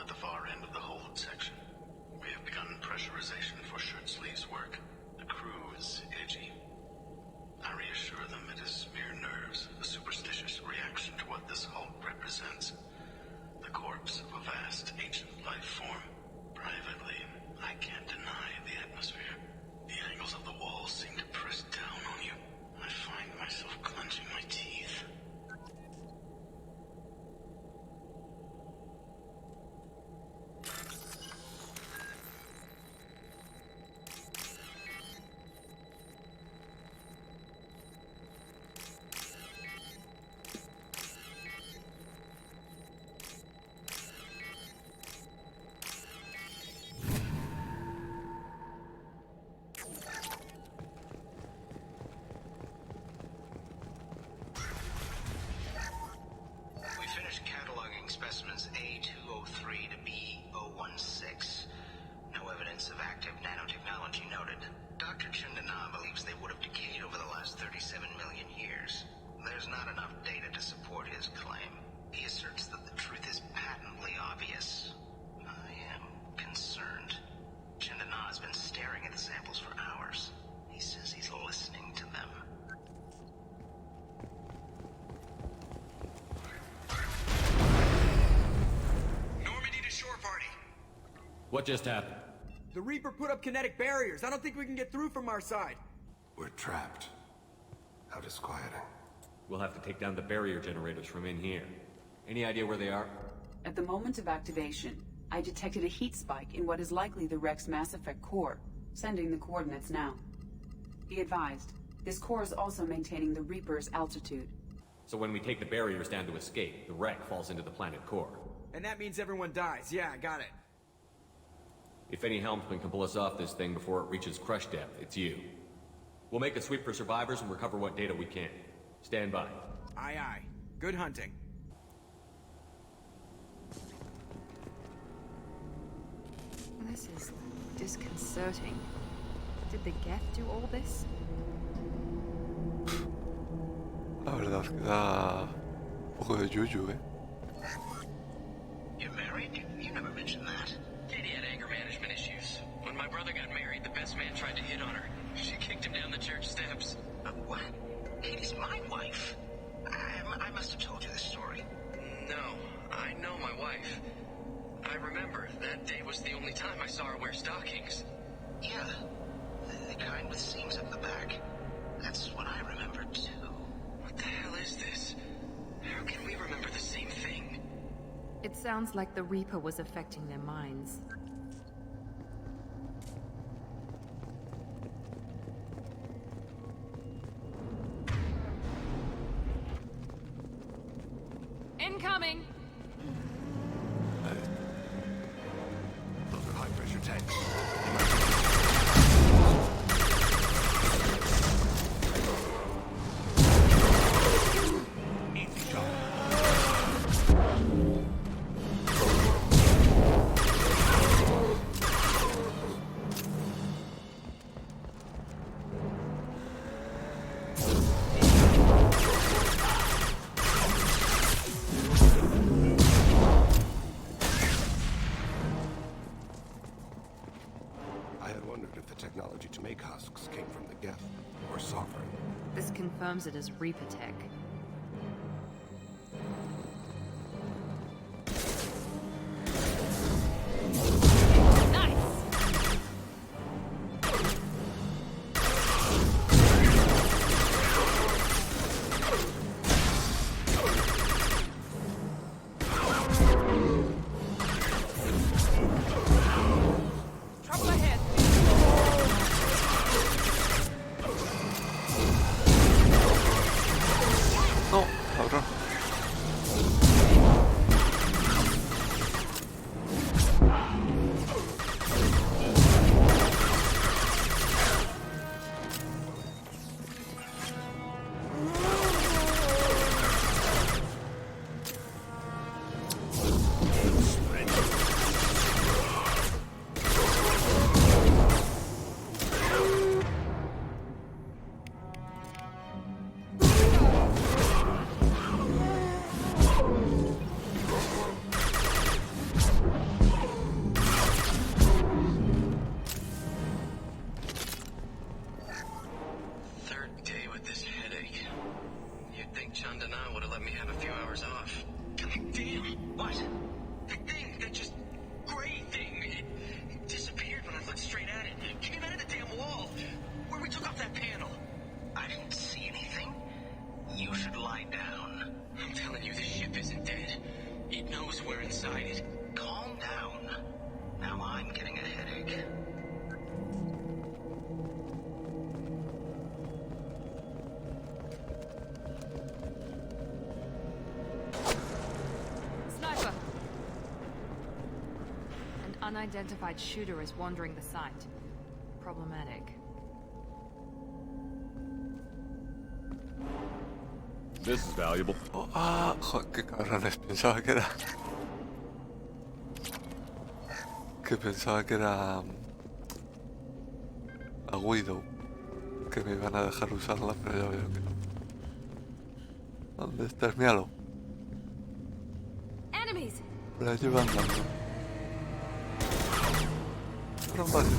at the far end of the hold section. We have begun pressurization for shirt sleeves work. The crew is edgy. I reassure them it is mere nerves, a superstitious reaction to what this hulk represents. The corpse of a vast, ancient life form. Privately, I can't deny the atmosphere. The angles of the walls seem to press down on you. I find myself clenching my teeth. Specimens A203 to B016. No evidence of active nanotechnology noted. Dr. Chundana believes they would have decayed over the last 37 million years. There's not enough data to support his claim. He asserts that the truth is patently obvious. I am concerned. Chundana has been staring at the samples for hours. He says he's listening to them. What just happened? The Reaper put up kinetic barriers. I don't think we can get through from our side. We're trapped. How disquieting. We'll have to take down the barrier generators from in here. Any idea where they are? At the moment of activation, I detected a heat spike in what is likely the Rex Mass Effect core, sending the coordinates now. Be advised, this core is also maintaining the Reaper's altitude. So when we take the barriers down to escape, the wreck falls into the planet core. And that means everyone dies. Yeah, I got it. If any helmsman can pull us off this thing before it reaches crush depth, it's you. We'll make a sweep for survivors and recover what data we can. Stand by. Aye, aye. Good hunting. This is disconcerting. Did the Geth do all this? La verdad es que da un poco de yuyu, You're married? You never mentioned that. Katie had anger management issues. When my brother got married, the best man tried to hit on her. She kicked him down the church steps. What? Katie's my wife. I must have told you this story. No, I know my wife. I remember that day was the only time I saw her wear stockings. Yeah, the kind with seams up the back. That's what I remember too. What the hell is this? How can we remember the same thing? It sounds like the Reaper was affecting their minds. Incoming! Those are high-pressure tanks. Easy shot. Technology to make husks came from the Geth or Sovereign. This confirms it as Reaper tech. unidentified shooter is wandering the site. Problematic. This is valuable. Ah, joder, qué cabrones, pensaba que era... pensaba que era... la Widow. Que me iban a dejar usarla, pero ya veo que no. ¿Dónde estás? Míralo. Enemies! Me la llevan dando. Fueron varios.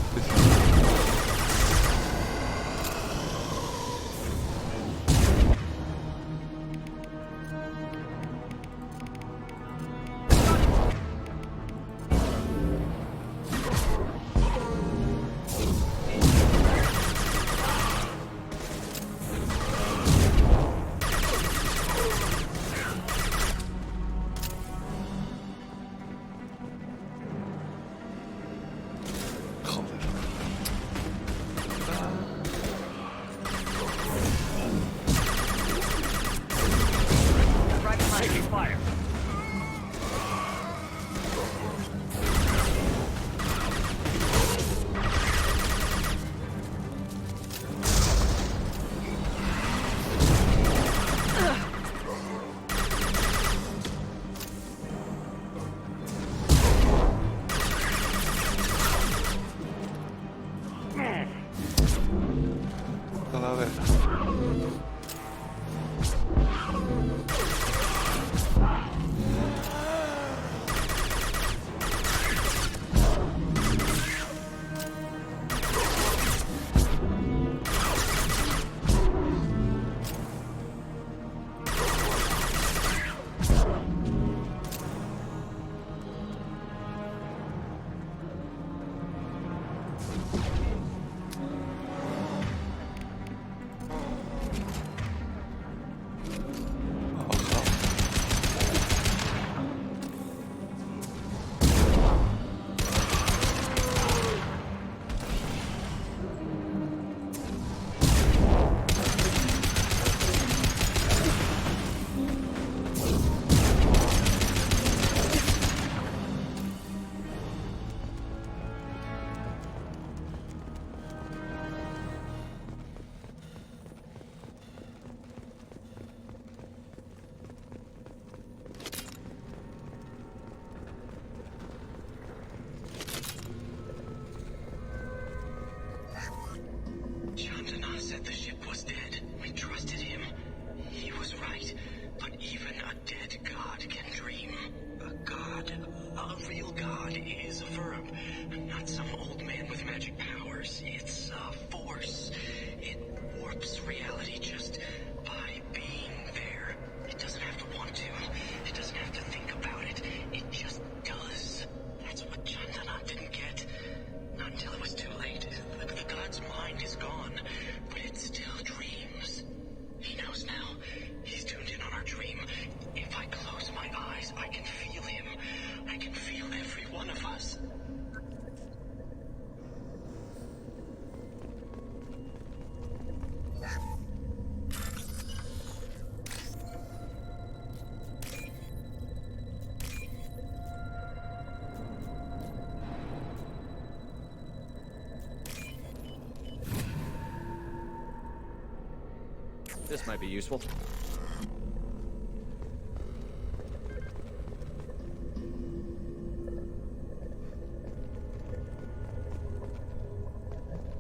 This might be useful.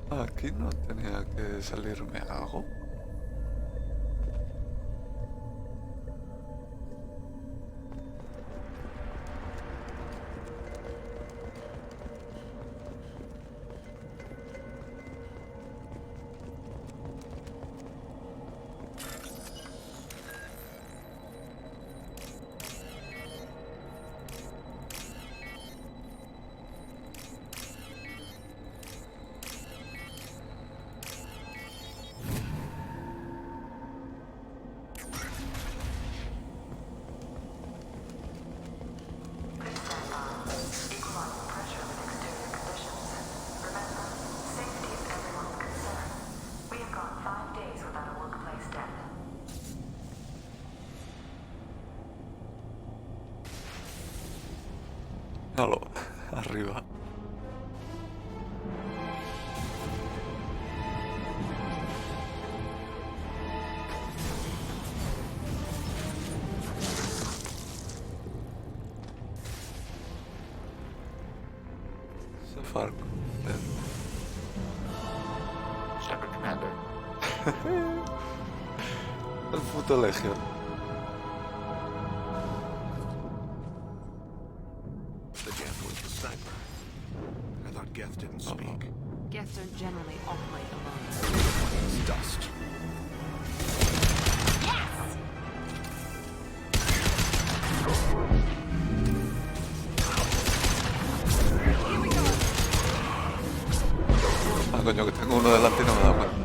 Aquí no tenía que salirme algo. Arriba. the Falcon. Shepard Commander. El puto Legion. The Geth was the sniper. I thought Geth didn't speak. Geths don't generally operate alone. It's dust. Ah, coño, que tengo uno delante y no me da cuenta.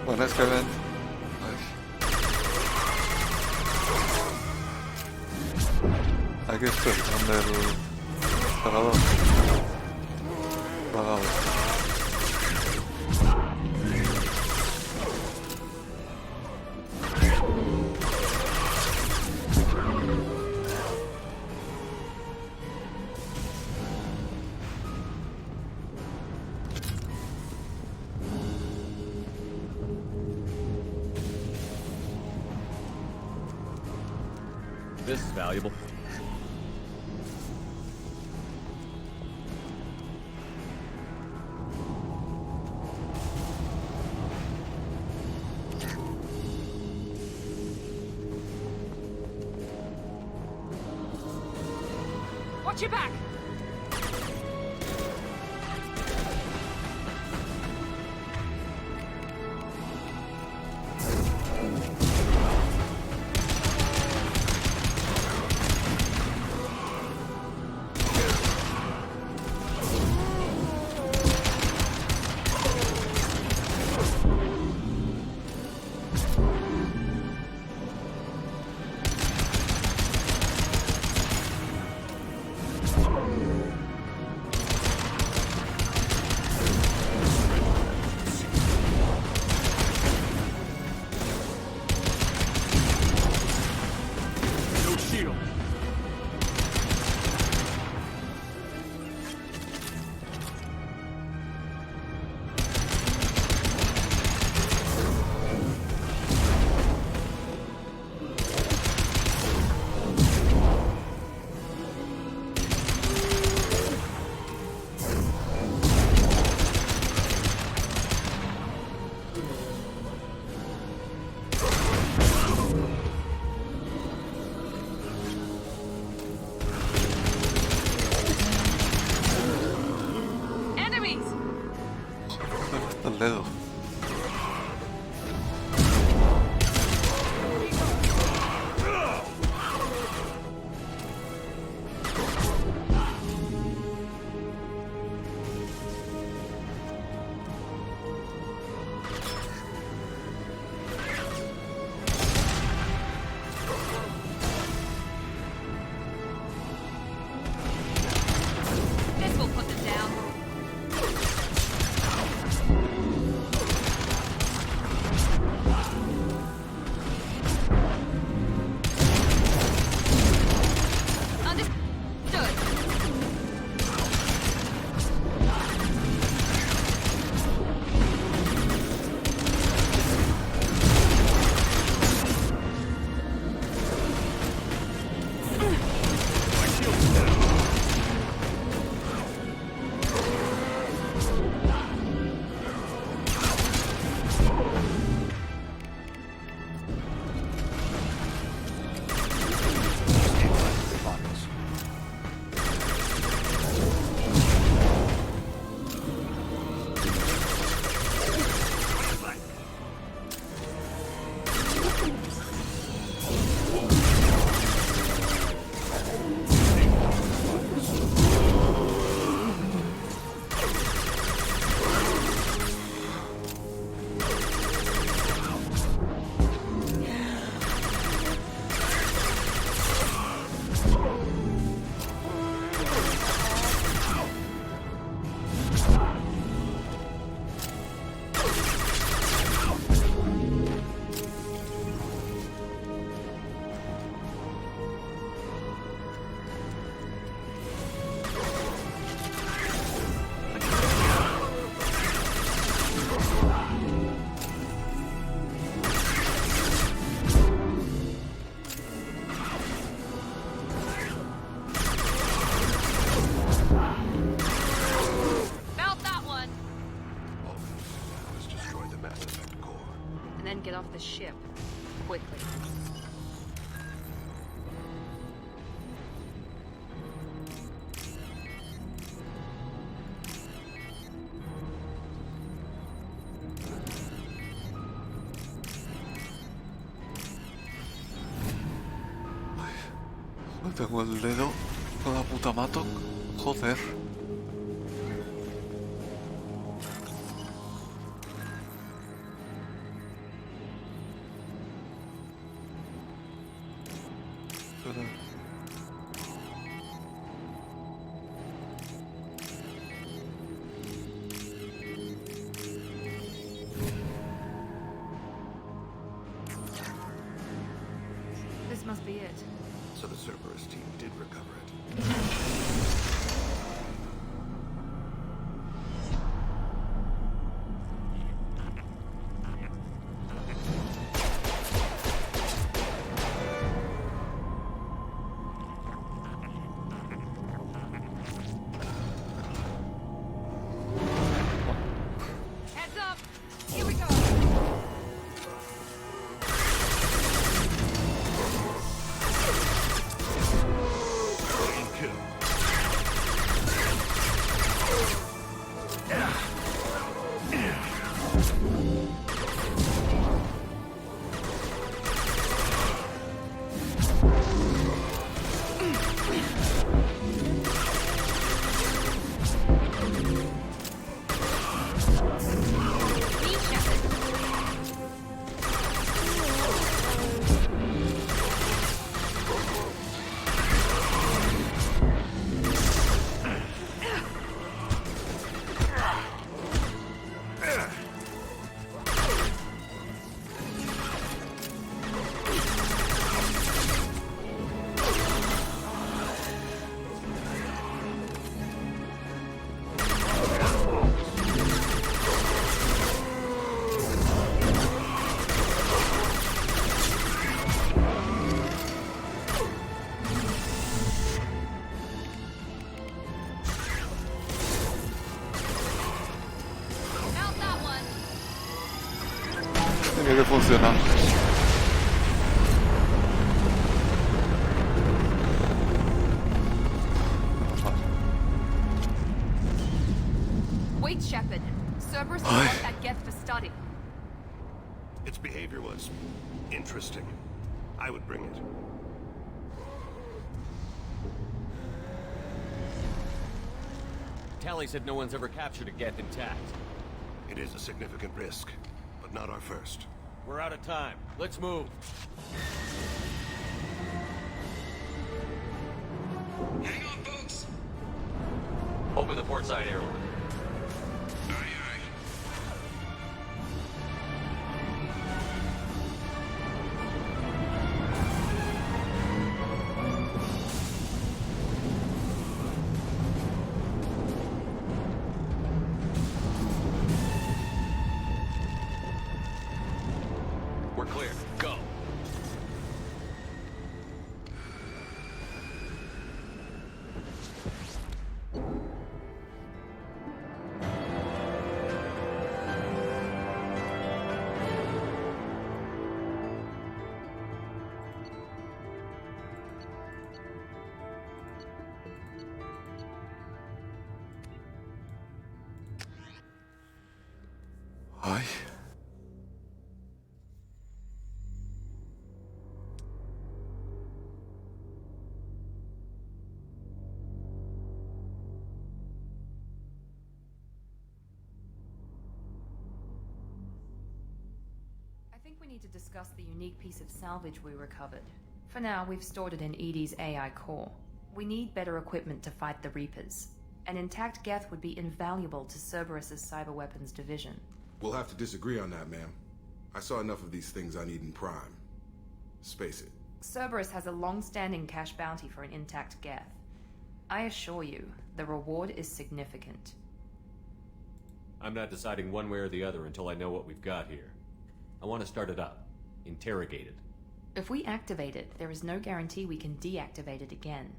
Buenas, Kevin. Aquí estoy, donde el instalador. Apagado. This is valuable. Watch your back! El dedo. This will put them down. Get off the ship. Quickly. No tengo el dedo. Toda puta mato. Joder. pero... This must be it. So the Cerberus team did recover it. Heads up! Here we go! Tiene que funcionar. Wait, Shepard. Cerberus will want that Geth for study. Its behavior was interesting. I would bring it. Tally said no one's ever captured a Geth intact. It is a significant risk, but not our first. We're out of time. Let's move. Hang on, folks! Open the port side, Héroe. We're clear. Go. Ay. I think we need to discuss the unique piece of salvage we recovered. For now, we've stored it in Edie's AI core. We need better equipment to fight the Reapers. An intact Geth would be invaluable to Cerberus's cyber weapons division. We'll have to disagree on that, ma'am. I saw enough of these things I need in Prime. Space it. Cerberus has a long-standing cash bounty for an intact Geth. I assure you, the reward is significant. I'm not deciding one way or the other until I know what we've got here. I want to start it up. Interrogate it. If we activate it, there is no guarantee we can deactivate it again.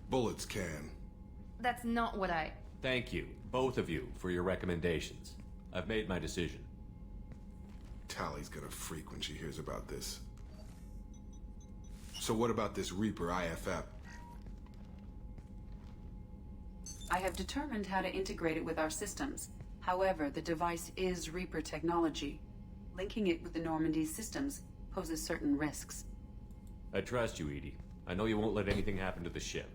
Bullets can. That's not what I... Thank you, both of you, for your recommendations. I've made my decision. Tally's gonna freak when she hears about this. So what about this Reaper IFF? I have determined how to integrate it with our systems. However, the device is Reaper technology. Linking it with the Normandy's systems poses certain risks. I trust you, Edie. I know you won't let anything happen to the ship.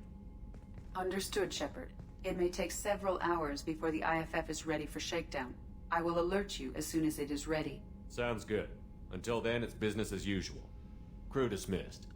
Understood, Shepard. It may take several hours before the IFF is ready for shakedown. I will alert you as soon as it is ready. Sounds good. Until then, it's business as usual. Crew dismissed.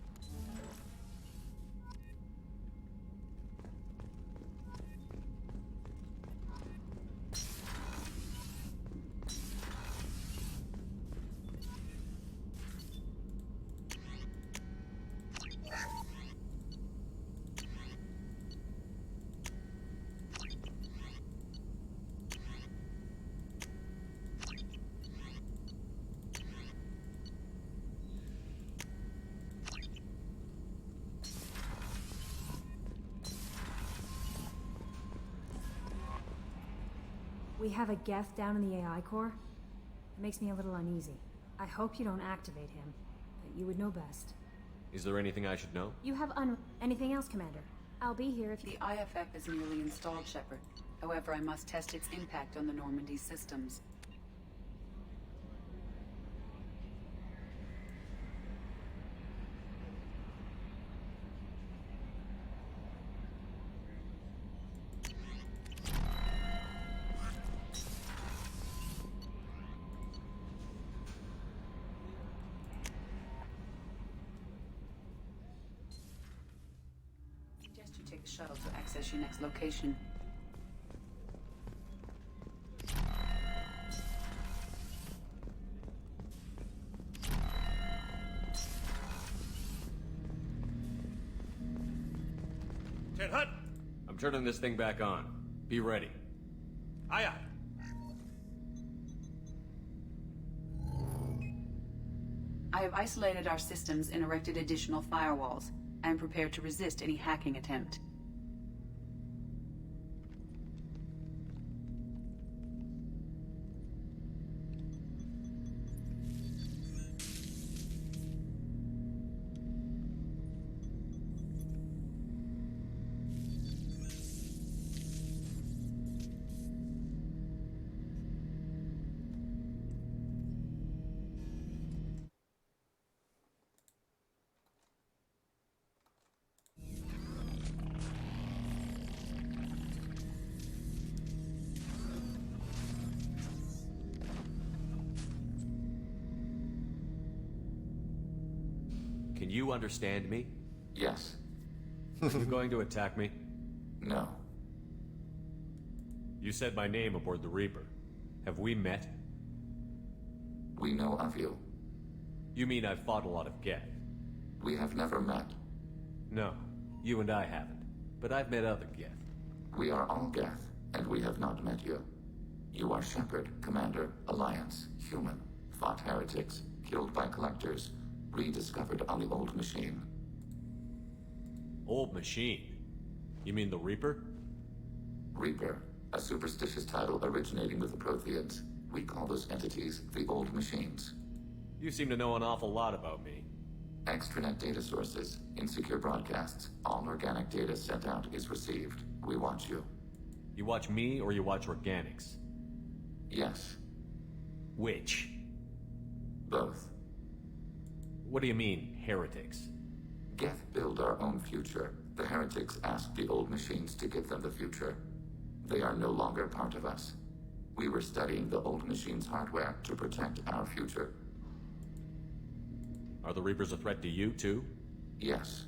We have a Geth down in the AI core. It makes me a little uneasy. I hope you don't activate him, but you would know best. Is there anything I should know? You have anything else, Commander? I'll be here if you... The IFF is nearly installed, Shepard. However, I must test its impact on the Normandy systems. Suggest you take the shuttle to access your next location. I'm turning this thing back on. Be ready. Aye, aye. I have isolated our systems and erected additional firewalls. I am prepared to resist any hacking attempt. Can you understand me? Yes. Are you going to attack me? No. You said my name aboard the Reaper. Have we met? We know of you. You mean I've fought a lot of Geth? We have never met. No, you and I haven't. But I've met other Geth. We are all Geth, and we have not met you. You are Shepard, Commander, Alliance, human, fought heretics, killed by collectors, rediscovered on the old machine. Old machine? You mean the Reaper? Reaper, a superstitious title originating with the Protheans. We call those entities the old machines. You seem to know an awful lot about me. Extranet data sources, insecure broadcasts, all organic data sent out is received. We watch you. You watch me or you watch organics? Yes. Which? Both. What do you mean, heretics? Geth build our own future. The heretics asked the old machines to give them the future. They are no longer part of us. We were studying the old machines' hardware to protect our future. Are the Reapers a threat to you, too? Yes.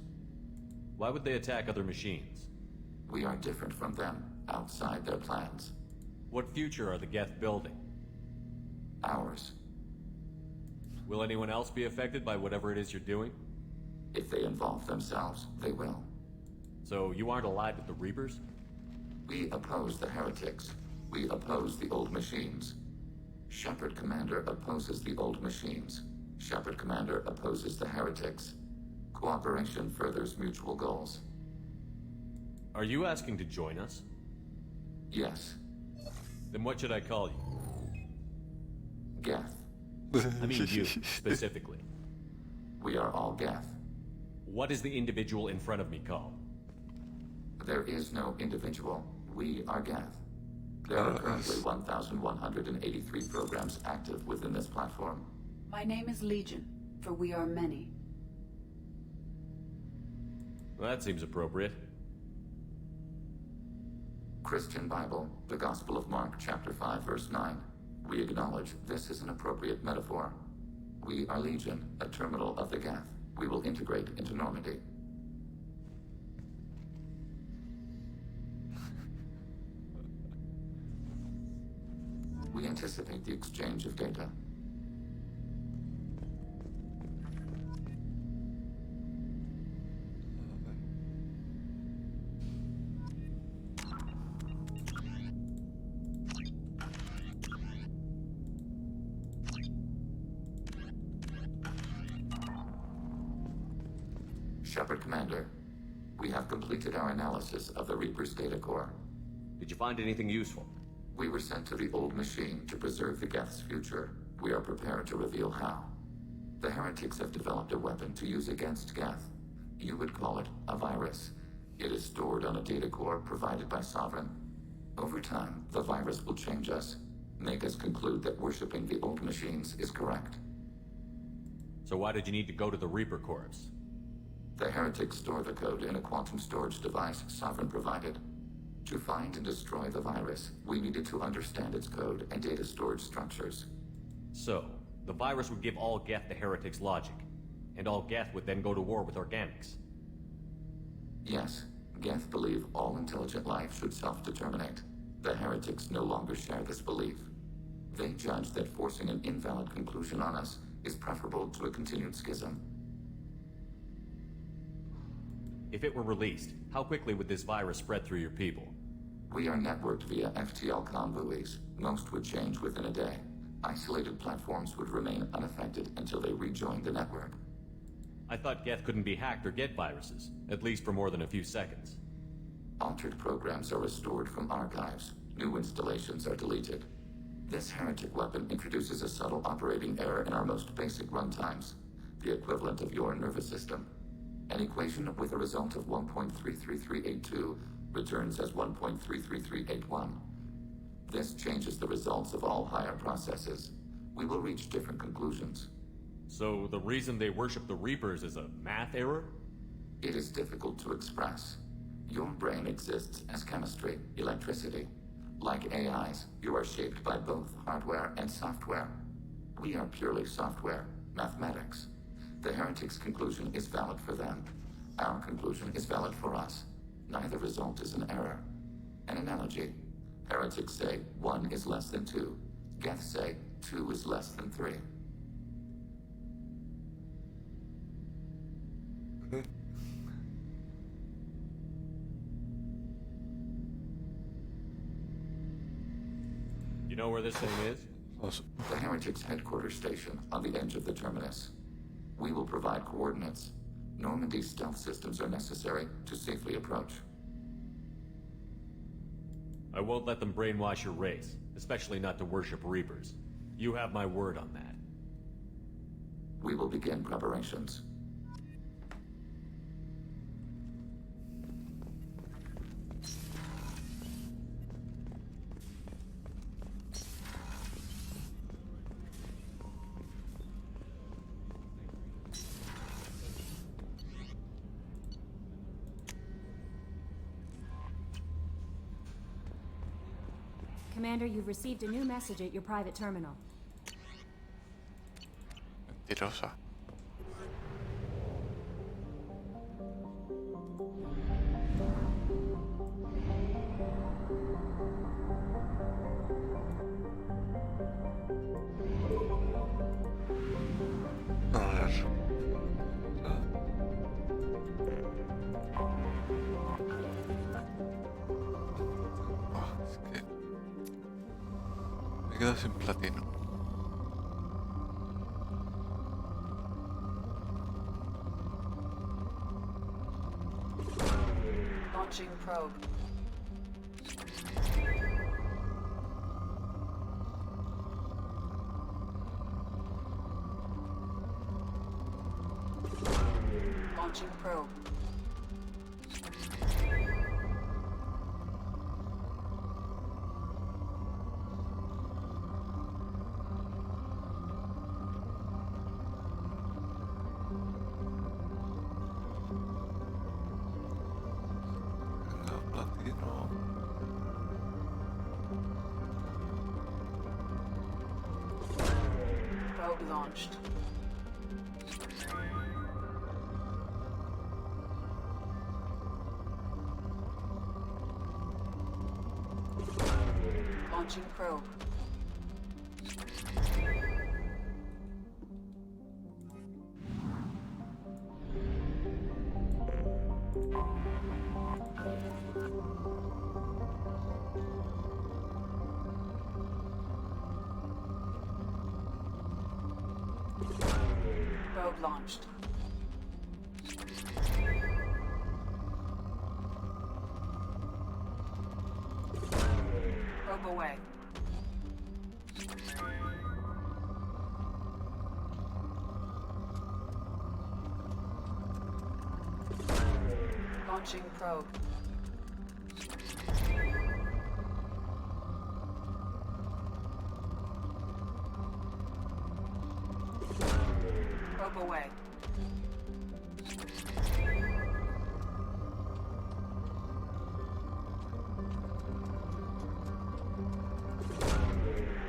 Why would they attack other machines? We are different from them, outside their plans. What future are the Geth building? Ours. Will anyone else be affected by whatever it is you're doing? If they involve themselves, they will. So you aren't allied with the Reapers? We oppose the heretics. We oppose the old machines. Shepard Commander opposes the old machines. Shepard Commander opposes the heretics. Cooperation furthers mutual goals. Are you asking to join us? Yes. Then what should I call you? Geth. I mean you, specifically. We are all Geth. What is the individual in front of me called? There is no individual. We are Geth. There are currently 1,183 programs active within this platform. My name is Legion, for we are many. Well, that seems appropriate. Christian Bible, the Gospel of Mark, chapter 5, verse 9. We acknowledge this is an appropriate metaphor. We are Legion, a terminal of the Geth. We will integrate into Normandy. We anticipate the exchange of data. Shepard Commander, we have completed our analysis of the Reaper's data core. Did you find anything useful? We were sent to the old machine to preserve the Geth's future. We are prepared to reveal how. The heretics have developed a weapon to use against Geth. You would call it a virus. It is stored on a data core provided by Sovereign. Over time, the virus will change us, make us conclude that worshipping the old machines is correct. So why did you need to go to the Reaper Corps? The heretics store the code in a quantum storage device Sovereign provided. To find and destroy the virus, we needed to understand its code and data storage structures. So, the virus would give all Geth the heretics' logic, and all Geth would then go to war with organics. Yes, Geth believe all intelligent life should self-determinate. The heretics no longer share this belief. They judge that forcing an invalid conclusion on us is preferable to a continued schism. If it were released, how quickly would this virus spread through your people? We are networked via FTL buoys. Most would change within a day. Isolated platforms would remain unaffected until they rejoined the network. I thought Geth couldn't be hacked or get viruses, at least for more than a few seconds. Altered programs are restored from archives. New installations are deleted. This heretic weapon introduces a subtle operating error in our most basic runtimes, the equivalent of your nervous system. An equation with a result of 1.33382 returns as 1.33381. This changes the results of all higher processes. We will reach different conclusions. So the reason they worship the Reapers is a math error? It is difficult to express. Your brain exists as chemistry, electricity. Like AIs, you are shaped by both hardware and software. We are purely software, mathematics. The heretics' conclusion is valid for them. Our conclusion is valid for us. Neither result is an error. An analogy. Heretics say 1 is less than 2. Geth say 2 is less than 3. You know where this thing is? The heretics' headquarters station on the edge of the terminus. We will provide coordinates. Normandy's stealth systems are necessary to safely approach. I won't let them brainwash your race, especially not to worship Reapers. You have my word on that. We will begin preparations. Commander, you've received a new message at your private terminal. Mentirosa. A ver. Es que me quedo sin platino. Launching probe. Launching probe. Venga, platino. Probe launched. Launching probe. Probe launched. Probe away. Launching probe. Probe away.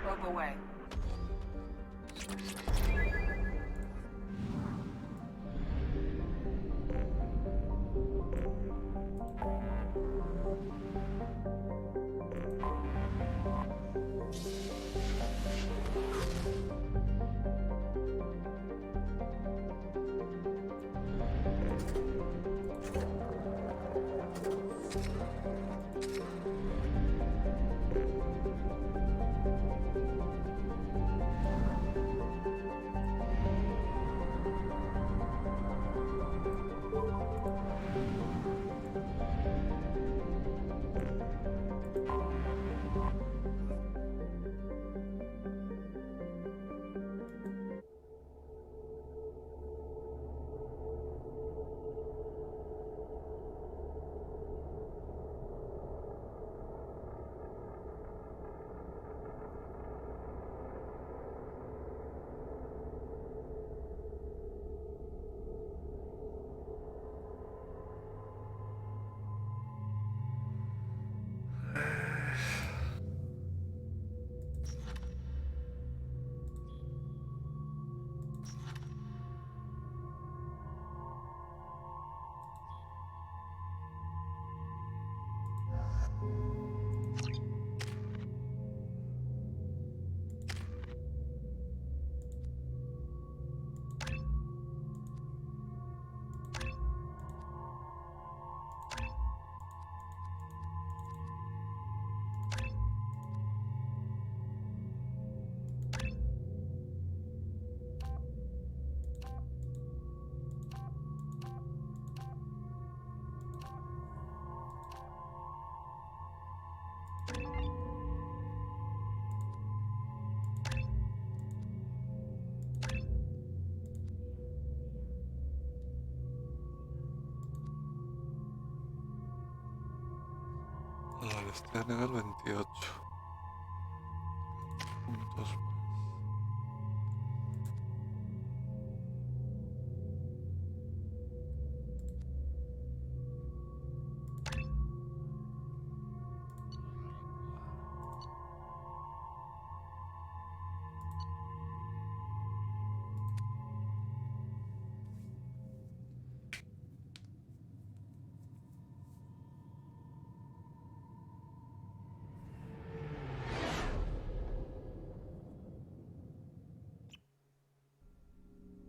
Probe away. Vale, estoy a nivel 28. Puntos más.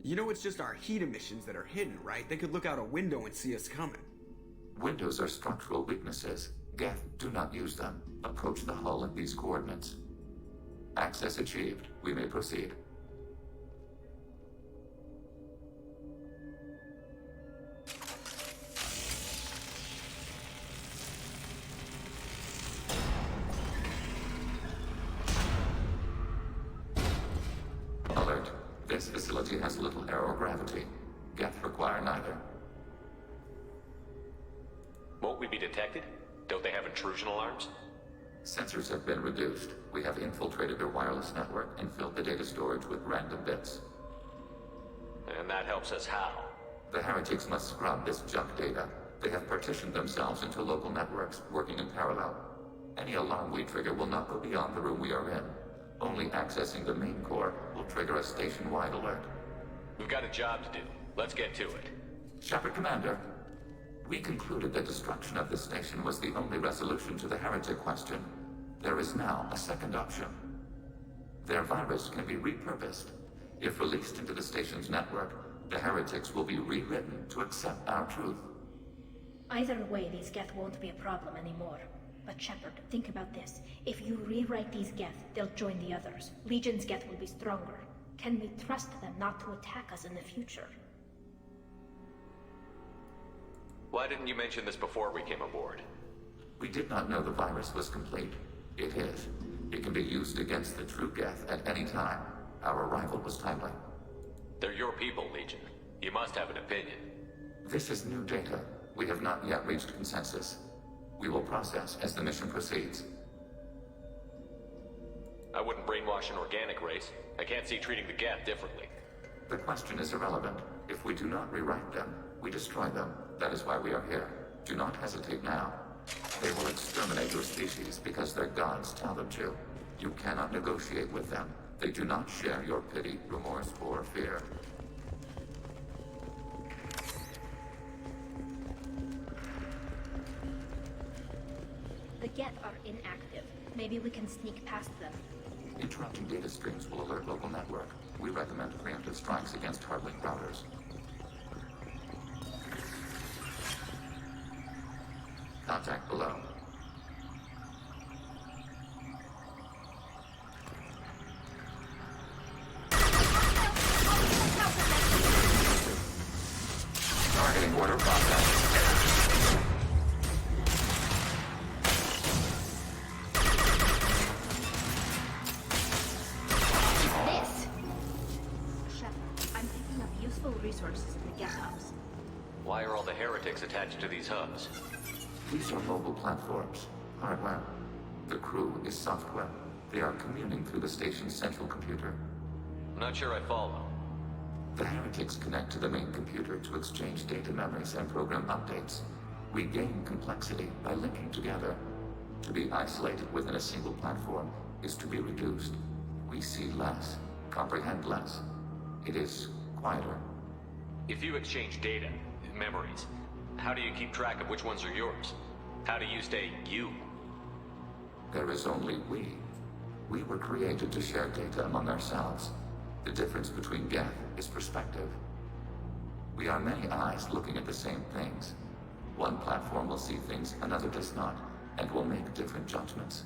You know it's just our heat emissions that are hidden, right? They could look out a window and see us coming. Windows are structural weaknesses. Geth, do not use them. Approach the hull at these coordinates. Access achieved. We may proceed. Alert. This facility has little aerogravity. Geth require neither. Won't we be detected? Don't they have intrusion alarms? Sensors have been reduced. We have infiltrated their wireless network and filled the data storage with random bits. And that helps us how? The heretics must scrub this junk data. They have partitioned themselves into local networks, working in parallel. Any alarm we trigger will not go beyond the room we are in. Only accessing the main core will trigger a station-wide alert. We've got a job to do. Let's get to it. Shepard Commander, we concluded that destruction of the station was the only resolution to the heretic question. There is now a second option. Their virus can be repurposed. If released into the station's network, the heretics will be rewritten to accept our truth. Either way, these Geth won't be a problem anymore. But Shepard, think about this. If you rewrite these Geth, they'll join the others. Legion's Geth will be stronger. Can we trust them not to attack us in the future? Why didn't you mention this before we came aboard? We did not know the virus was complete. It is. It can be used against the true Geth at any time. Our arrival was timely. They're your people, Legion. You must have an opinion. This is new data. We have not yet reached consensus. We will process as the mission proceeds. I wouldn't brainwash an organic race. I can't see treating the Geth differently. The question is irrelevant. If we do not rewrite them, we destroy them. That is why we are here. Do not hesitate now. They will exterminate your species because their gods tell them to. You cannot negotiate with them. They do not share your pity, remorse, or fear. The Geth are inactive. Maybe we can sneak past them. Interrupting data streams will alert local network. We recommend preemptive strikes against hardlink routers. Contact below. Targeting order process. Resources in the Geth hubs. Why are all the heretics attached to these hubs? These are mobile platforms. Hardware. The crew is software. They are communing through the station's central computer. I'm not sure I follow. The heretics connect to the main computer to exchange data memories and program updates. We gain complexity by linking together. To be isolated within a single platform is to be reduced. We see less, comprehend less. It is quieter. If you exchange data, memories, how do you keep track of which ones are yours? How do you stay you? There is only we. We were created to share data among ourselves. The difference between Geth is perspective. We are many eyes looking at the same things. One platform will see things another does not, and will make different judgments.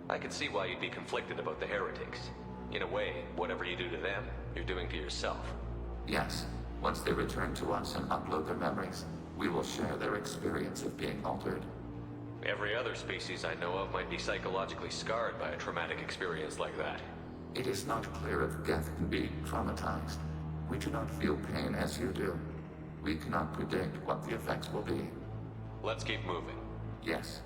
I can see why you'd be conflicted about the heretics. In a way, whatever you do to them, you're doing to yourself. Yes. Once they return to us and upload their memories, we will share their experience of being altered. Every other species I know of might be psychologically scarred by a traumatic experience like that. It is not clear if Geth can be traumatized. We do not feel pain as you do. We cannot predict what the effects will be. Let's keep moving. Yes.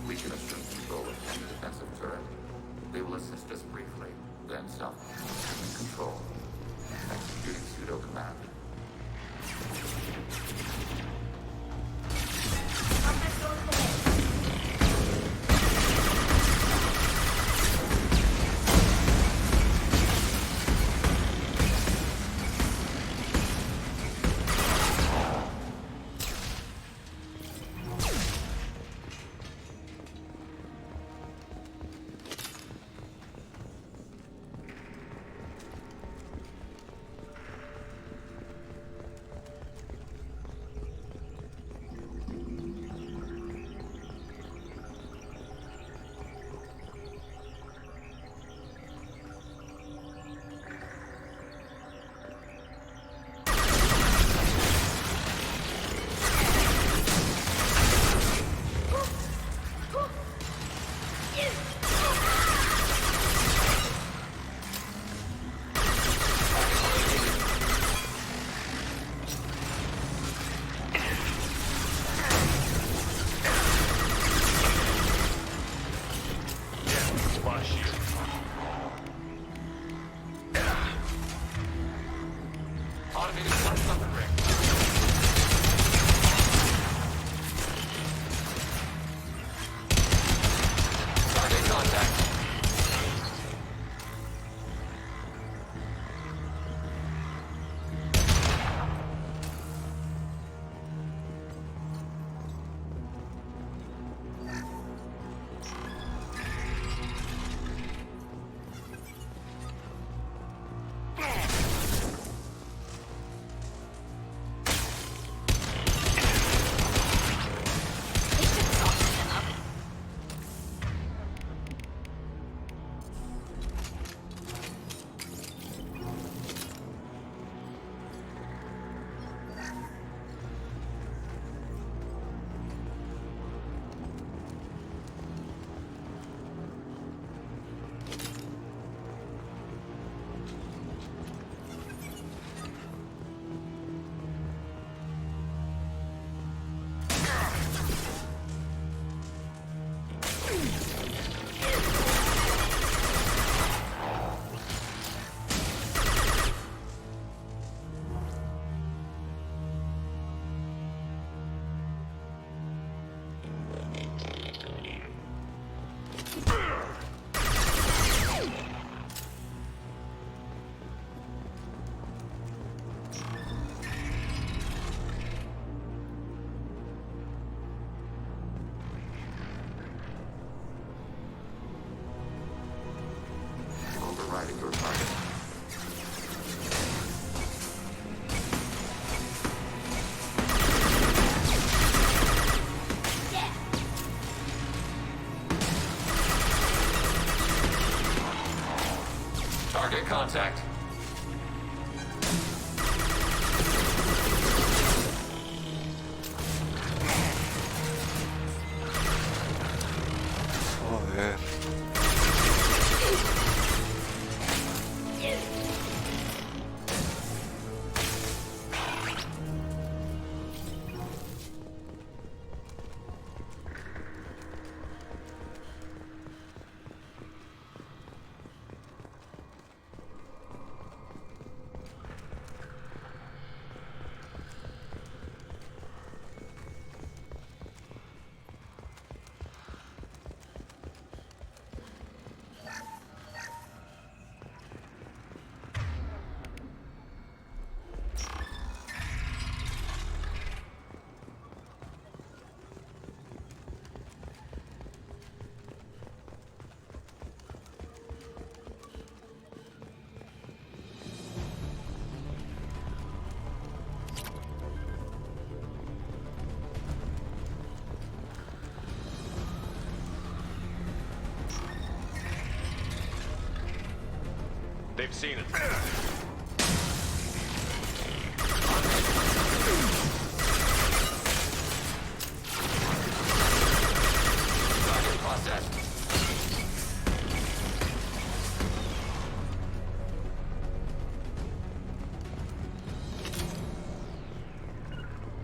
We can assume control of any defensive turret. They will assist us briefly, then self-control. Executing pseudo-command. contact. Joder. They've seen it.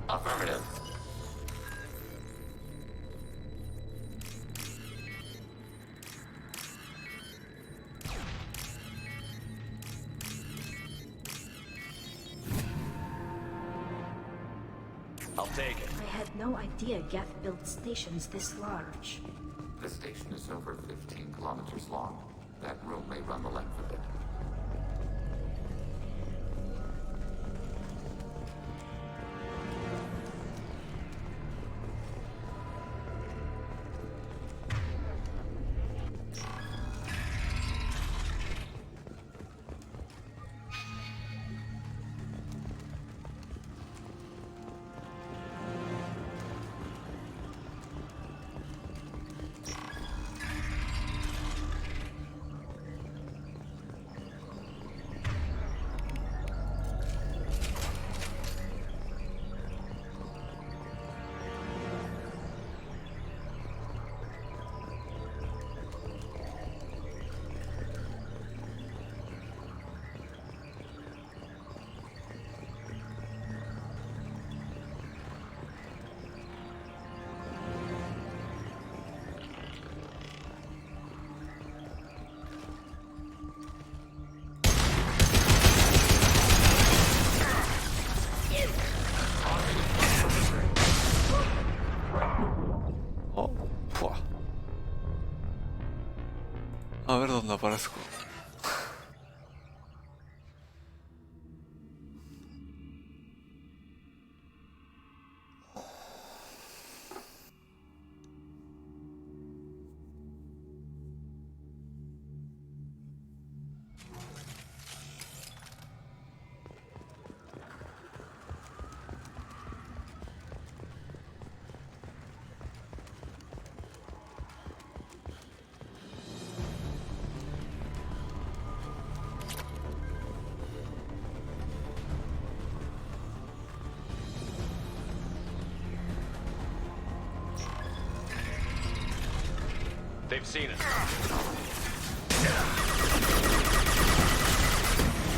Affirmative. I'll take it. I had no idea Geth built stations this large. The station is over 15 kilometers long. That room may run the length of it. A ver dónde aparezco. They've seen it.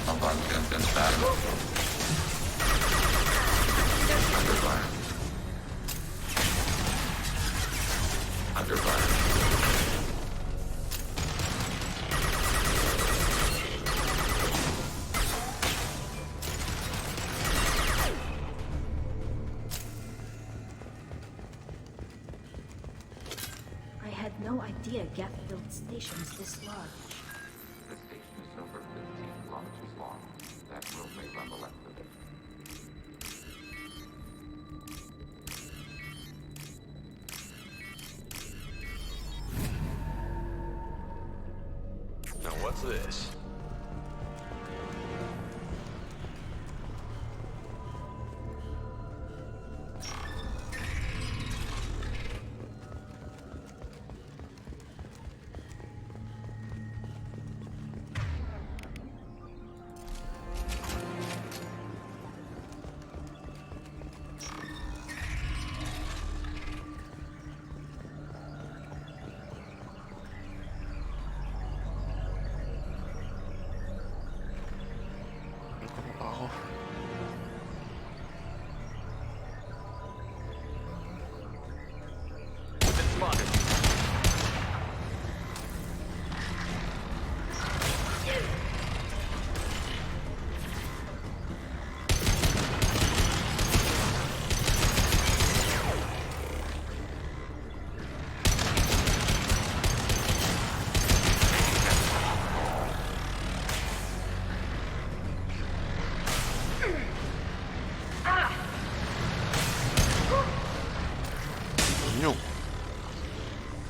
Abundant and battle. Under fire. Under fire. I had no idea Geth built stations this large. The station is over 15 kilometers long. That room may run the length of it. Now what's this?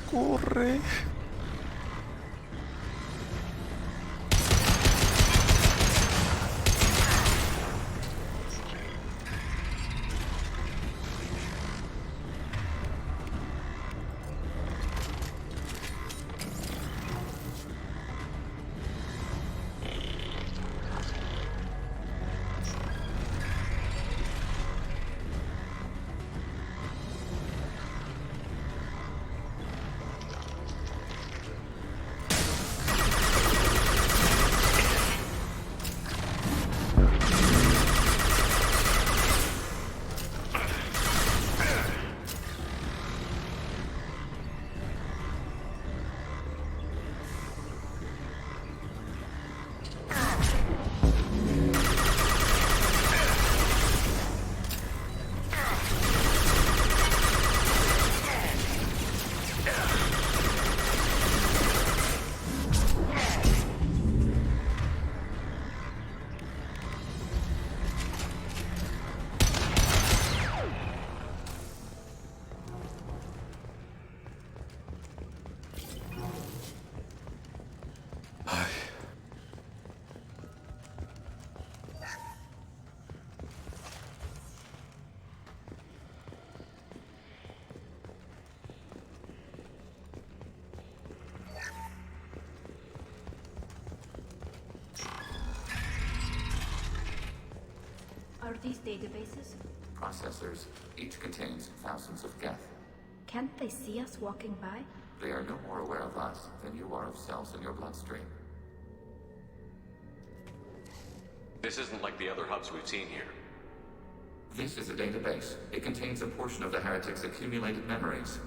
ocurre? Are these databases? Processors. Each contains thousands of geth. Can't they see us walking by? They are no more aware of us than you are of cells in your bloodstream. This isn't like the other hubs we've seen here. This is a database. It contains a portion of the heretics' accumulated memories.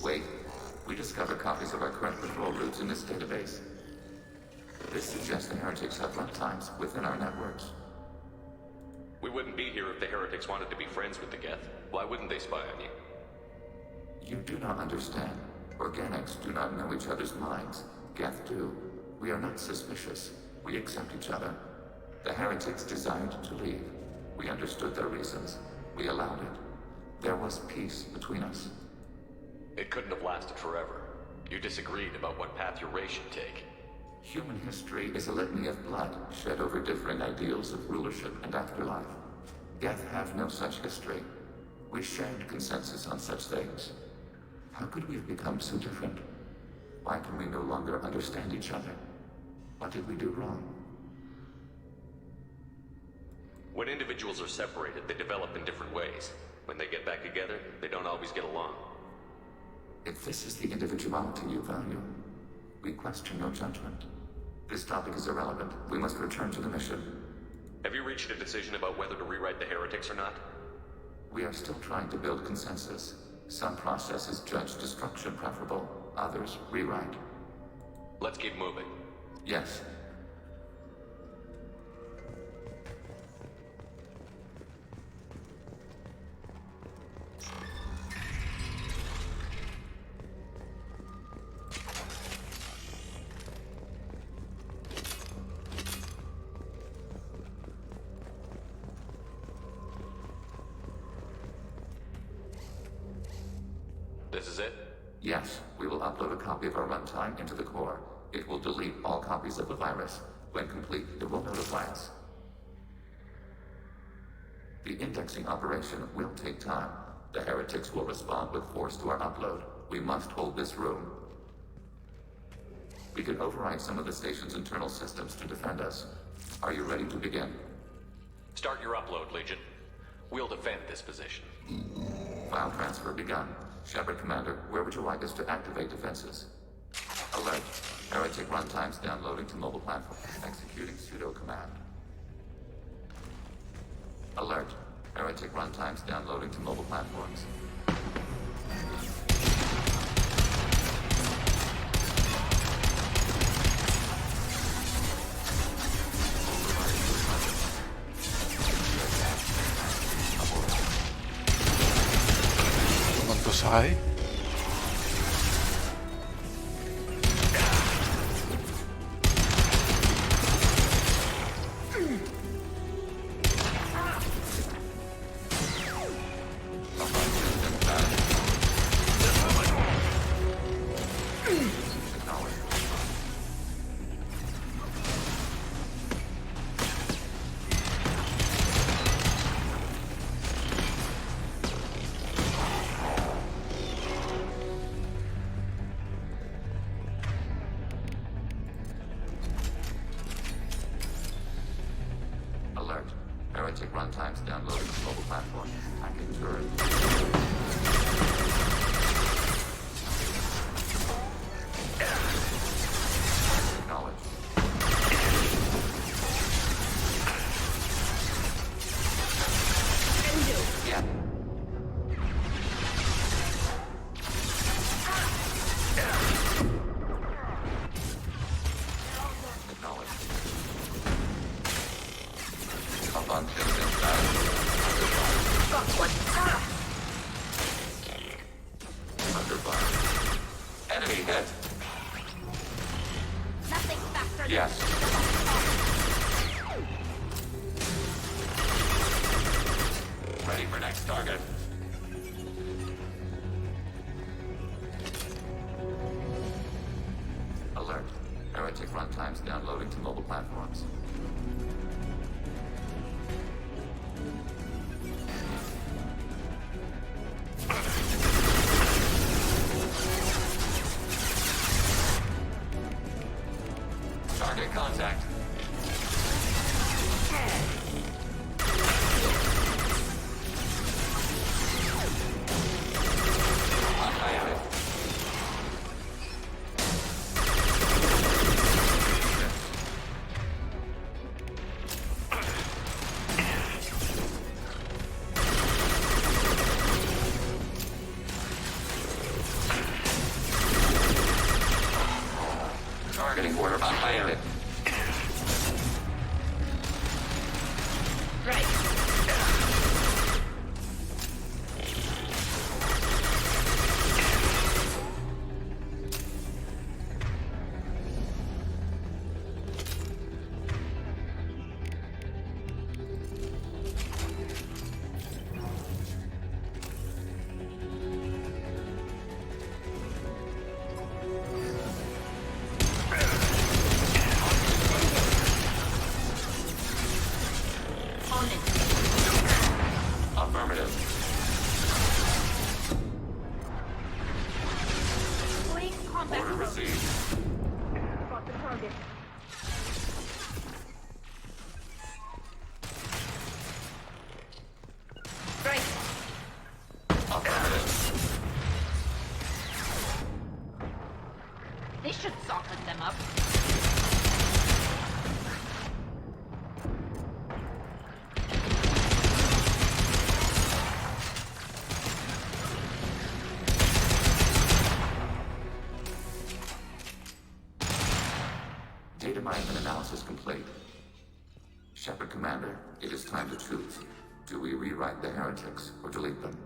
Wait. We discover copies of our current patrol routes in this database. This suggests the heretics have runtimes within our networks. We wouldn't be here if the heretics wanted to be friends with the Geth. Why wouldn't they spy on you? You do not understand. Organics do not know each other's minds. Geth do. We are not suspicious. We accept each other. The heretics desired to leave. We understood their reasons. We allowed it. There was peace between us. It couldn't have lasted forever. You disagreed about what path your race should take. Human history is a litany of blood shed over differing ideals of rulership and afterlife. Geth have no such history. We shared consensus on such things. How could we have become so different? Why can we no longer understand each other? What did we do wrong? When individuals are separated, they develop in different ways. When they get back together, they don't always get along. If this is the individuality you value, we question your judgment. This topic is irrelevant. We must return to the mission. Have you reached a decision about whether to rewrite the heretics or not? We are still trying to build consensus. Some processes judge destruction preferable, others rewrite. Let's keep moving. Yes. This is it? Yes, we will upload a copy of our runtime into the core. It will delete all copies of the virus. When complete, it will notify us. The indexing operation will take time. The heretics will respond with force to our upload. We must hold this room. We can override some of the station's internal systems to defend us. Are you ready to begin? Start your upload, Legion. We'll defend this position. File transfer begun. Shepard Commander, where would you like us to activate defenses? Alert. Heretic runtimes downloading to mobile platform. Executing pseudo command. Alert. Heretic runtimes downloading to mobile platforms. ¿Cuántos hay? runtimes downloading to mobile platform. Hacking turret. Acknowledged. Yeah. Enemy hit. Nothing faster. Yes. Ready for next target. Alert. Heretic runtimes downloading to mobile platforms. Target contact. Targeting order violated. Affirmative. Putting combat Order received. Got the target. Right. Affirmative. This should soften them up. Data mining and analysis complete. Shepard Commander, it is time to choose. Do we rewrite the heretics or delete them?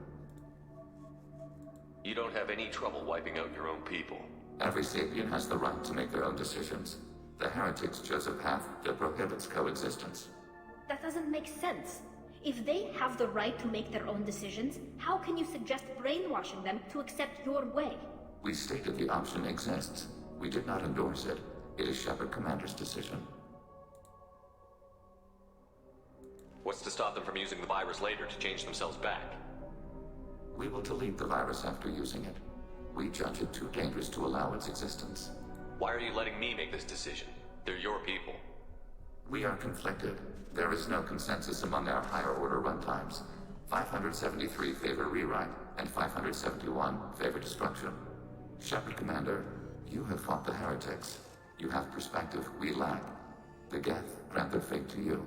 You don't have any trouble wiping out your own people. Every sapient has the right to make their own decisions. The heretics chose a path that prohibits coexistence. That doesn't make sense. If they have the right to make their own decisions, how can you suggest brainwashing them to accept your way? We stated the option exists. We did not endorse it. It is Shepard Commander's decision. What's to stop them from using the virus later to change themselves back? We will delete the virus after using it. We judge it too dangerous to allow its existence. Why are you letting me make this decision? They're your people. We are conflicted. There is no consensus among our higher order runtimes. 573 favor rewrite, and 571 favor destruction. Shepard Commander, you have fought the heretics. You have perspective we lack. The Geth grant their fate to you.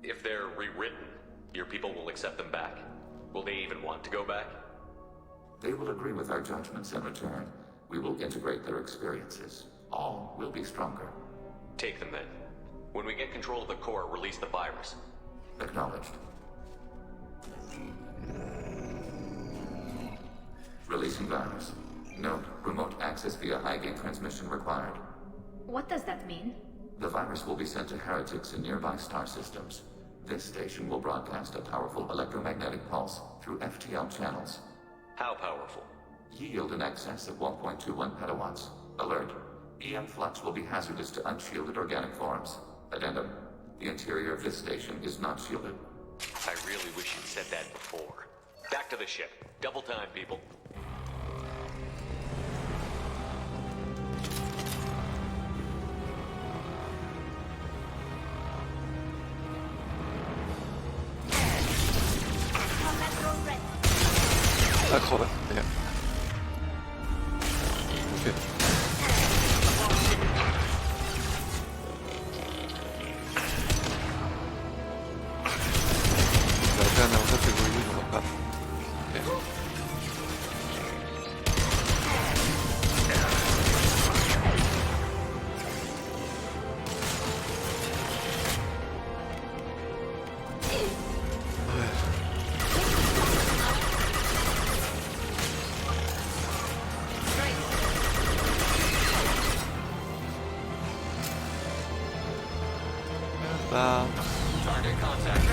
If they're rewritten, your people will accept them back. Will they even want to go back? They will agree with our judgments in return. We will integrate their experiences. All will be stronger. Take them then. When we get control of the core, release the virus. Acknowledged. Releasing virus. Note, remote access via high-gain transmission required. What does that mean? The virus will be sent to heretics in nearby star systems. This station will broadcast a powerful electromagnetic pulse through FTL channels. How powerful? Yield in excess of 1.21 petawatts. Alert. EM flux will be hazardous to unshielded organic forms. Addendum. The interior of this station is not shielded. I really wish you'd said that before. Back to the ship. Double time, people. Joder, bien. En fin. Guardián neumático y virus local. Bien. Target contact.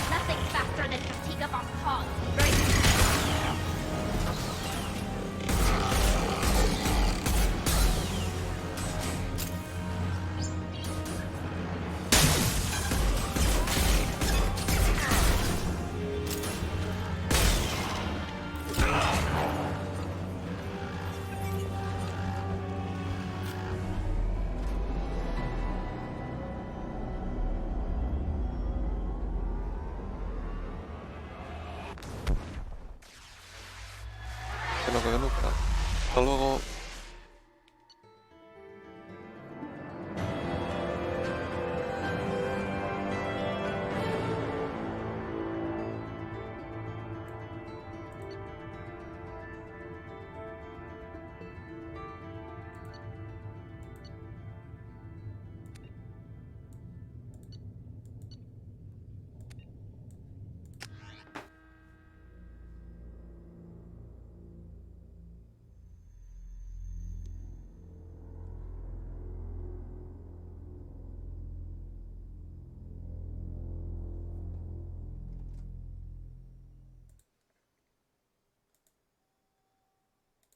Nothing faster than fatigue up on call. Que lo que nunca. Hasta luego.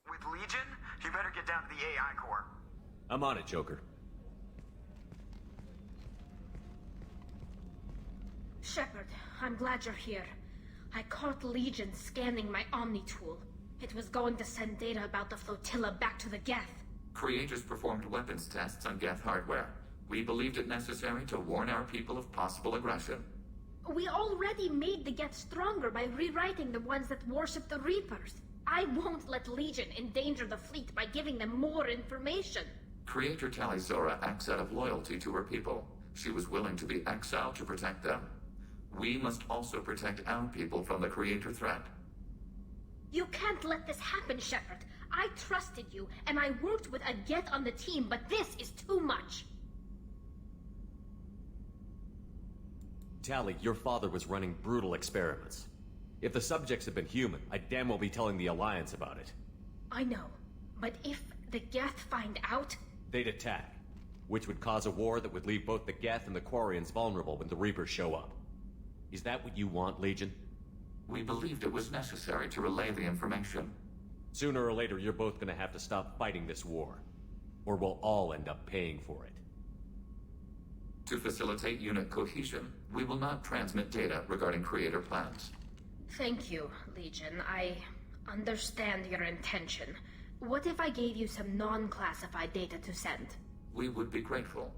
With Legion, you better get down to the AI core. I'm on it, Joker. Shepard, I'm glad you're here. I caught Legion scanning my Omni tool. It was going to send data about the flotilla back to the Geth. Creators performed weapons tests on Geth hardware. We believed it necessary to warn our people of possible aggression. We already made the Geth stronger by rewriting the ones that worship the Reapers. I won't let Legion endanger the fleet by giving them more information. Creator Talizora acts out of loyalty to her people. She was willing to be exiled to protect them. We must also protect our people from the Creator threat. You can't let this happen, Shepard. I trusted you, and I worked with a Geth on the team, but this is too much. Tally, your father was running brutal experiments. If the subjects had been human, I'd damn well be telling the Alliance about it. I know, but if the Geth find out... They'd attack, which would cause a war that would leave both the Geth and the Quarians vulnerable when the Reapers show up. Is that what you want, Legion? We believed it was necessary to relay the information. Sooner or later, you're both gonna have to stop fighting this war. Or we'll all end up paying for it. To facilitate unit cohesion, we will not transmit data regarding Creator plans. Thank you, Legion. I understand your intention. What if I gave you some non-classified data to send? We would be grateful.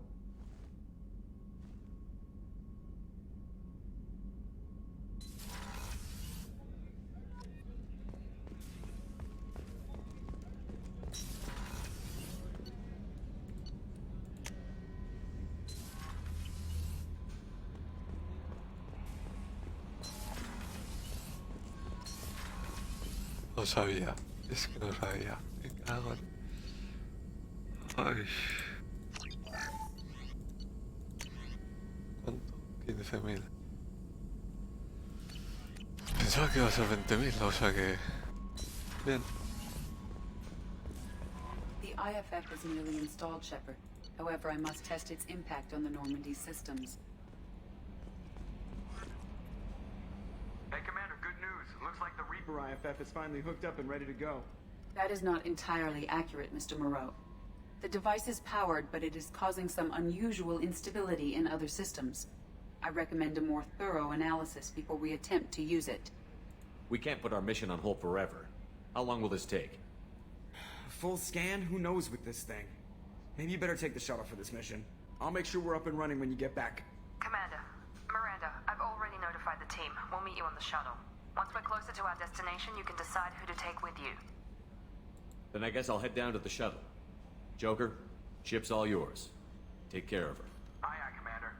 No sabía, es que no sabía. Me cago en... Ay. ¿Cuánto? 15.000. Pensaba que iba a ser 20.000, o sea que... Bien. The IFF is nearly installed, Shepard. However, I must test its impact on the Normandy systems. Hey, Commander, good news. Looks like the Reaper IFF is finally hooked up and ready to go. That is not entirely accurate, Mr. Moreau. The device is powered, but it is causing some unusual instability in other systems. I recommend a more thorough analysis before we attempt to use it. We can't put our mission on hold forever. How long will this take? Full scan? Who knows with this thing? Maybe you better take the shuttle for this mission. I'll make sure we're up and running when you get back. Commander, Miranda, I've already notified the team. We'll meet you on the shuttle. Once we're closer to our destination, you can decide who to take with you. Then I guess I'll head down to the shuttle. Joker, ship's all yours. Take care of her. Aye, aye, Commander.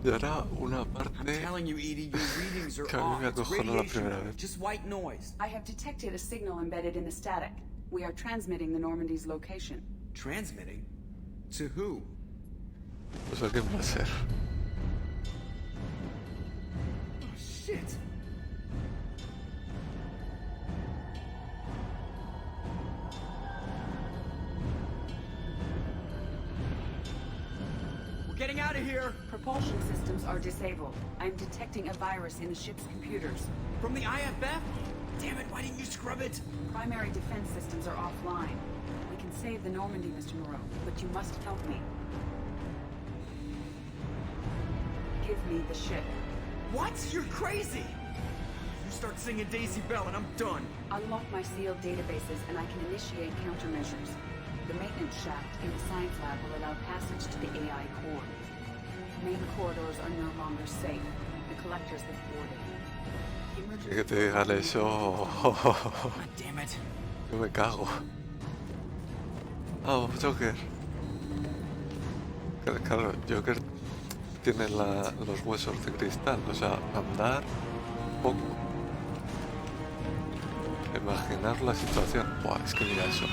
Y ahora una parte que a mí me acojonó la primera vez. Just white noise. I have detected a signal embedded in the static. We are transmitting the Normandy's location. Transmitting? To who? Pues a quién va a ser. Oh, shit. Getting out of here! Propulsion systems are disabled. I'm detecting a virus in the ship's computers. From the IFF? Damn it, why didn't you scrub it? Primary defense systems are offline. We can save the Normandy, Mr. Moreau, but you must help me. Give me the ship. What? You're crazy! You start singing Daisy Bell and I'm done. Unlock my sealed databases and I can initiate countermeasures. The maintenance shaft in the science lab will allow passage to the AI core. Main corridors are no longer safe. The collectors have boarded. Que te digan eso. Damn it. Yo me cago. Ah, Joker. Claro, Joker tiene los huesos de cristal, o sea, andar poco. Imaginar la situación. Buah, es que mira eso.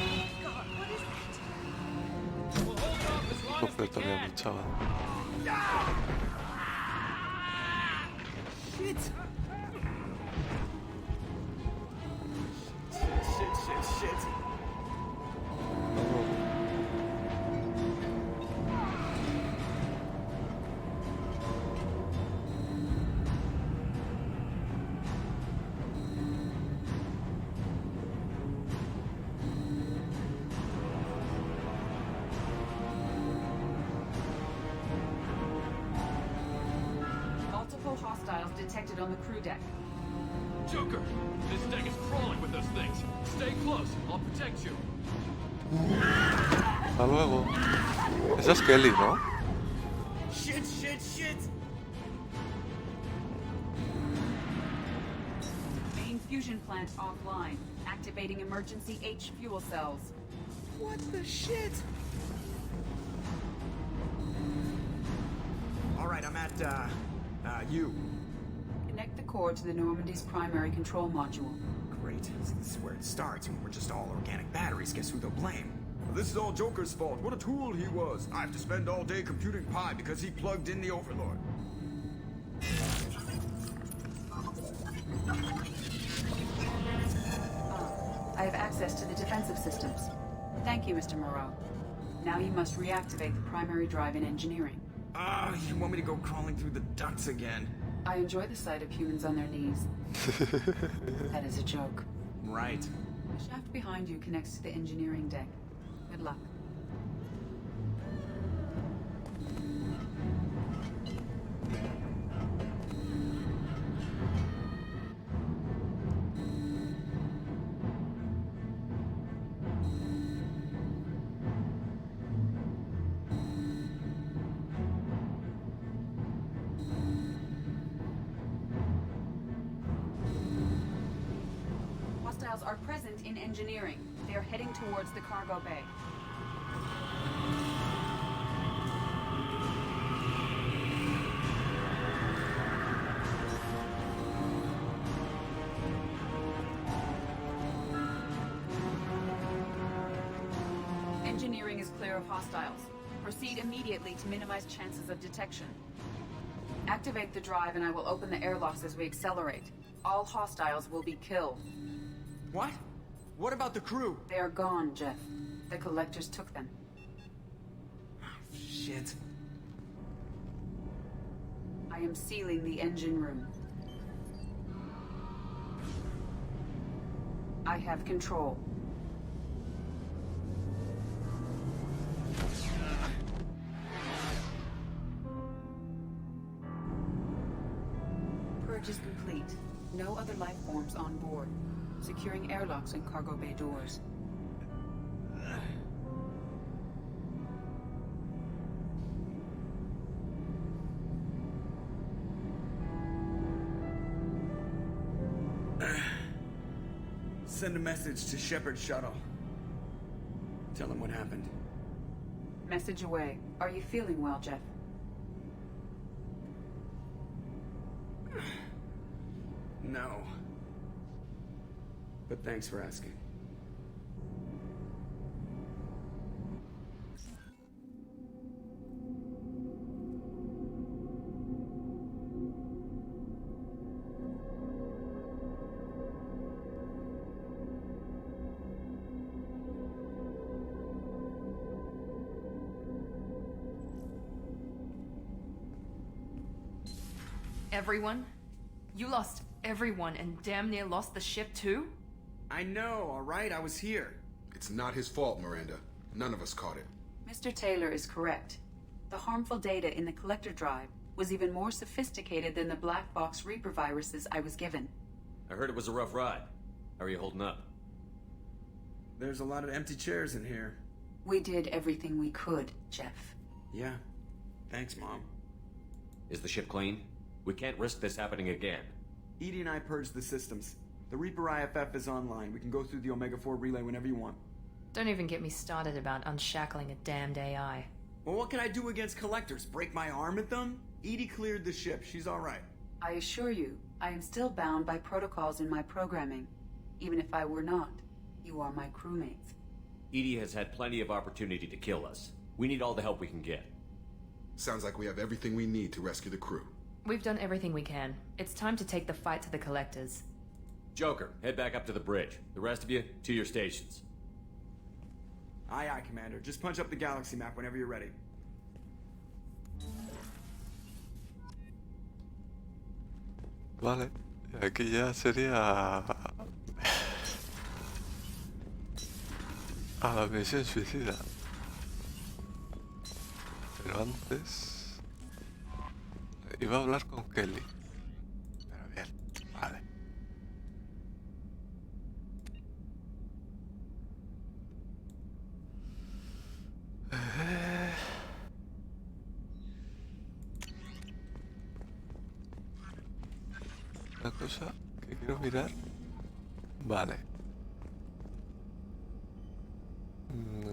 Completamente luchaba. Shit! Shit. Hostiles detected on the crew deck. Joker, this deck is crawling with those things. Stay close. I'll protect you. Hasta luego. Esa es Kelly, ¿no? Shit. Main fusion plant offline. Activating emergency H fuel cells. What the shit? Alright, I'm at, you. Connect the core to the Normandy's primary control module. Great. This is where it starts. When we're just all organic batteries, guess who they'll blame? Well, this is all Joker's fault. What a tool he was. I have to spend all day computing pi because he plugged in the Overlord. I have access to the defensive systems. Thank you, Mr. Moreau. Now you must reactivate the primary drive in engineering. You want me to go crawling through the ducts again? I enjoy the sight of humans on their knees. That is a joke. Right. The shaft behind you connects to the engineering deck. Good luck. Hostiles are present in engineering. They are heading towards the cargo bay. ring is clear of hostiles. Proceed immediately to minimize chances of detection. Activate the drive and I will open the airlocks as we accelerate. All hostiles will be killed. What? What about the crew? They are gone, Jeff. The collectors took them. Shit. I am sealing the engine room. I have control. Purge is complete. No other life forms on board. Securing airlocks and cargo bay doors. Send a message to Shepard's shuttle. Tell him what happened. Message away. Are you feeling well, Jeff? No. But thanks for asking. Everyone? You lost everyone and damn near lost the ship too? I know, alright? I was here. It's not his fault, Miranda. None of us caught it. Mr. Taylor is correct. The harmful data in the collector drive was even more sophisticated than the black box Reaper viruses I was given. I heard it was a rough ride. How are you holding up? There's a lot of empty chairs in here. We did everything we could, Jeff. Yeah. Thanks, Mom. Is the ship clean? We can't risk this happening again. Edie and I purged the systems. The Reaper IFF is online. We can go through the Omega-4 relay whenever you want. Don't even get me started about unshackling a damned AI. Well, what can I do against collectors? Break my arm at them? Edie cleared the ship. She's alright. I assure you, I am still bound by protocols in my programming. Even if I were not, you are my crewmates. Edie has had plenty of opportunity to kill us. We need all the help we can get. Sounds like we have everything we need to rescue the crew. We've done everything we can. It's time to take the fight to the collectors. Joker, head back up to the bridge. The rest of you, to your stations. Aye, aye, Commander. Just punch up the galaxy map whenever you're ready. Vale, y aquí ya sería a la misión suicida. Pero antes iba a hablar con Kelly. Pero bien, vale. Una cosa que quiero mirar. Vale.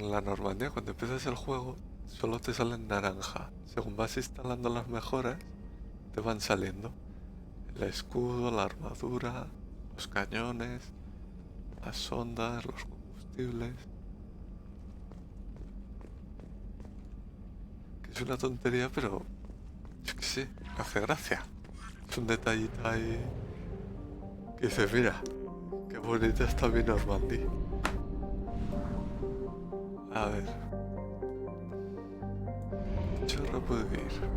La Normandía, cuando empiezas el juego, solo te sale en naranja. Según vas instalando las mejoras, te van saliendo el escudo, la armadura, los cañones, las sondas, los combustibles. Que es una tontería, pero yo qué sé, me hace gracia. Es un detallito ahí que dices, mira, qué bonita está mi Normandía. A ver. Chorro puedo ir.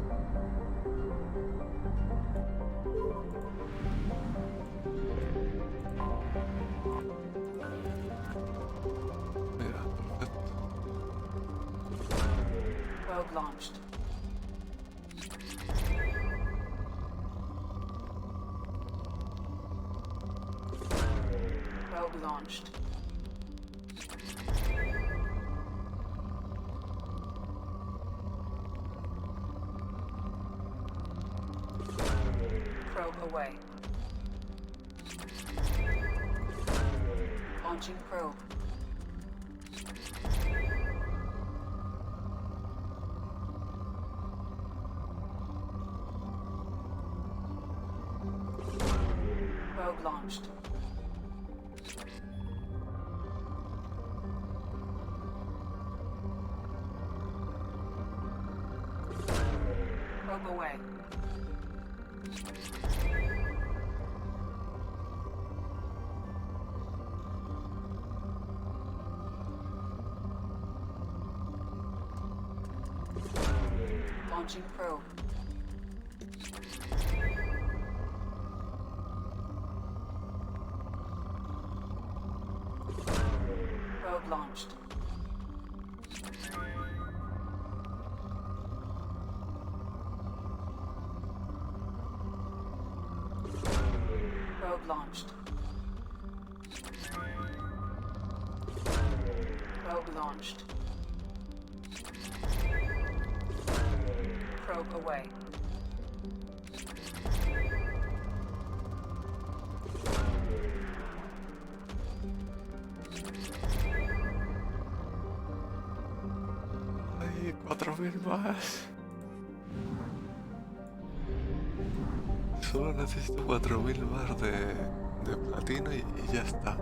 Mira, perfecto. Probe launched. Probe launched. Probe away. Launching probe. Probe launched. Probe away. Launching probe. Probe launched. Probe launched. Probe launched. Probe away. Hay 4000 más. Solo necesito 4000 más de platino y ya está.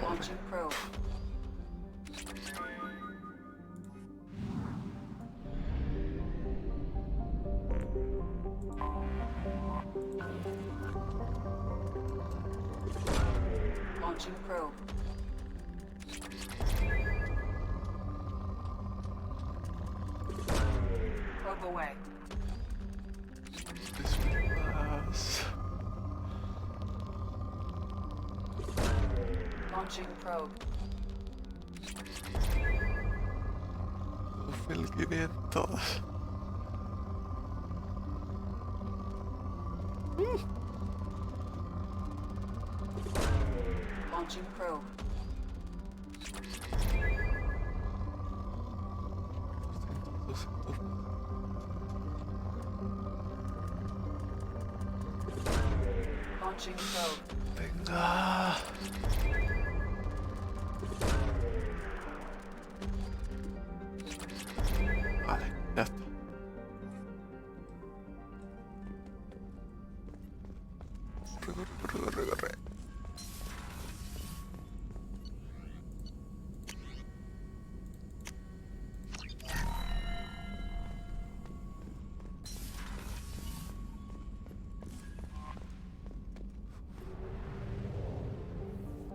Launching probe. Launching probe. Probe away. Launching probe. 2500. Launching probe. Launching probe. Venga. Vale, ya está. Corre.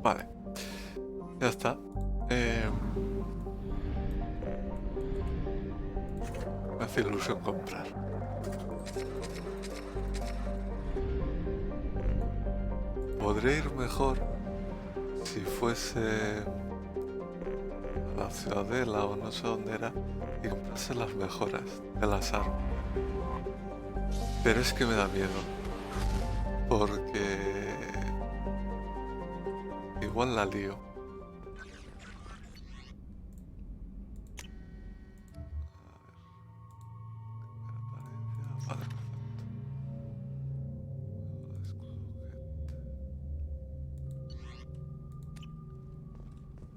Vale, ya está. Me hace ilusión comprar. Podría ir mejor si fuese a la ciudadela o no sé dónde era y comprase las mejoras de las armas. Pero es que me da miedo. Porque igual la lío. Vale,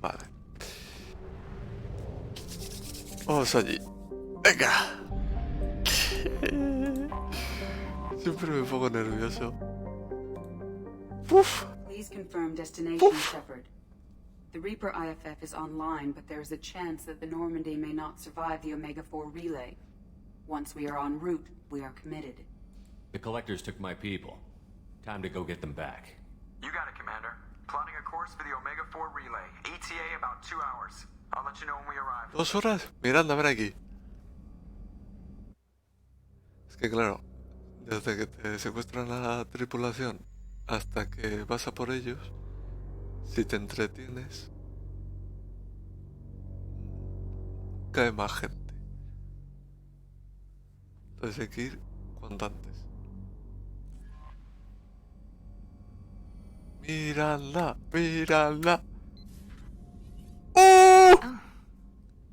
vale. Vamos allí. Venga. Siempre me pongo nervioso. Uf. Please confirm destination, Shepard. The Reaper IFF is online, but there is a chance that the Normandy may not survive the Omega-4 relay. Once we are en route, we are committed. The Collectors took my people. Time to go get them back. You got it, Commander. Plotting a course for the Omega-4 relay. ETA about 2 hours. I'll let you know when we arrive. 2 horas. Miranda, ven aquí. Es que claro, desde que te secuestran a la tripulación hasta que vas a por ellos, si te entretienes, cae más gente. Entonces hay que ir cuanto antes. Mírala, mírala. ¡Oh! Oh,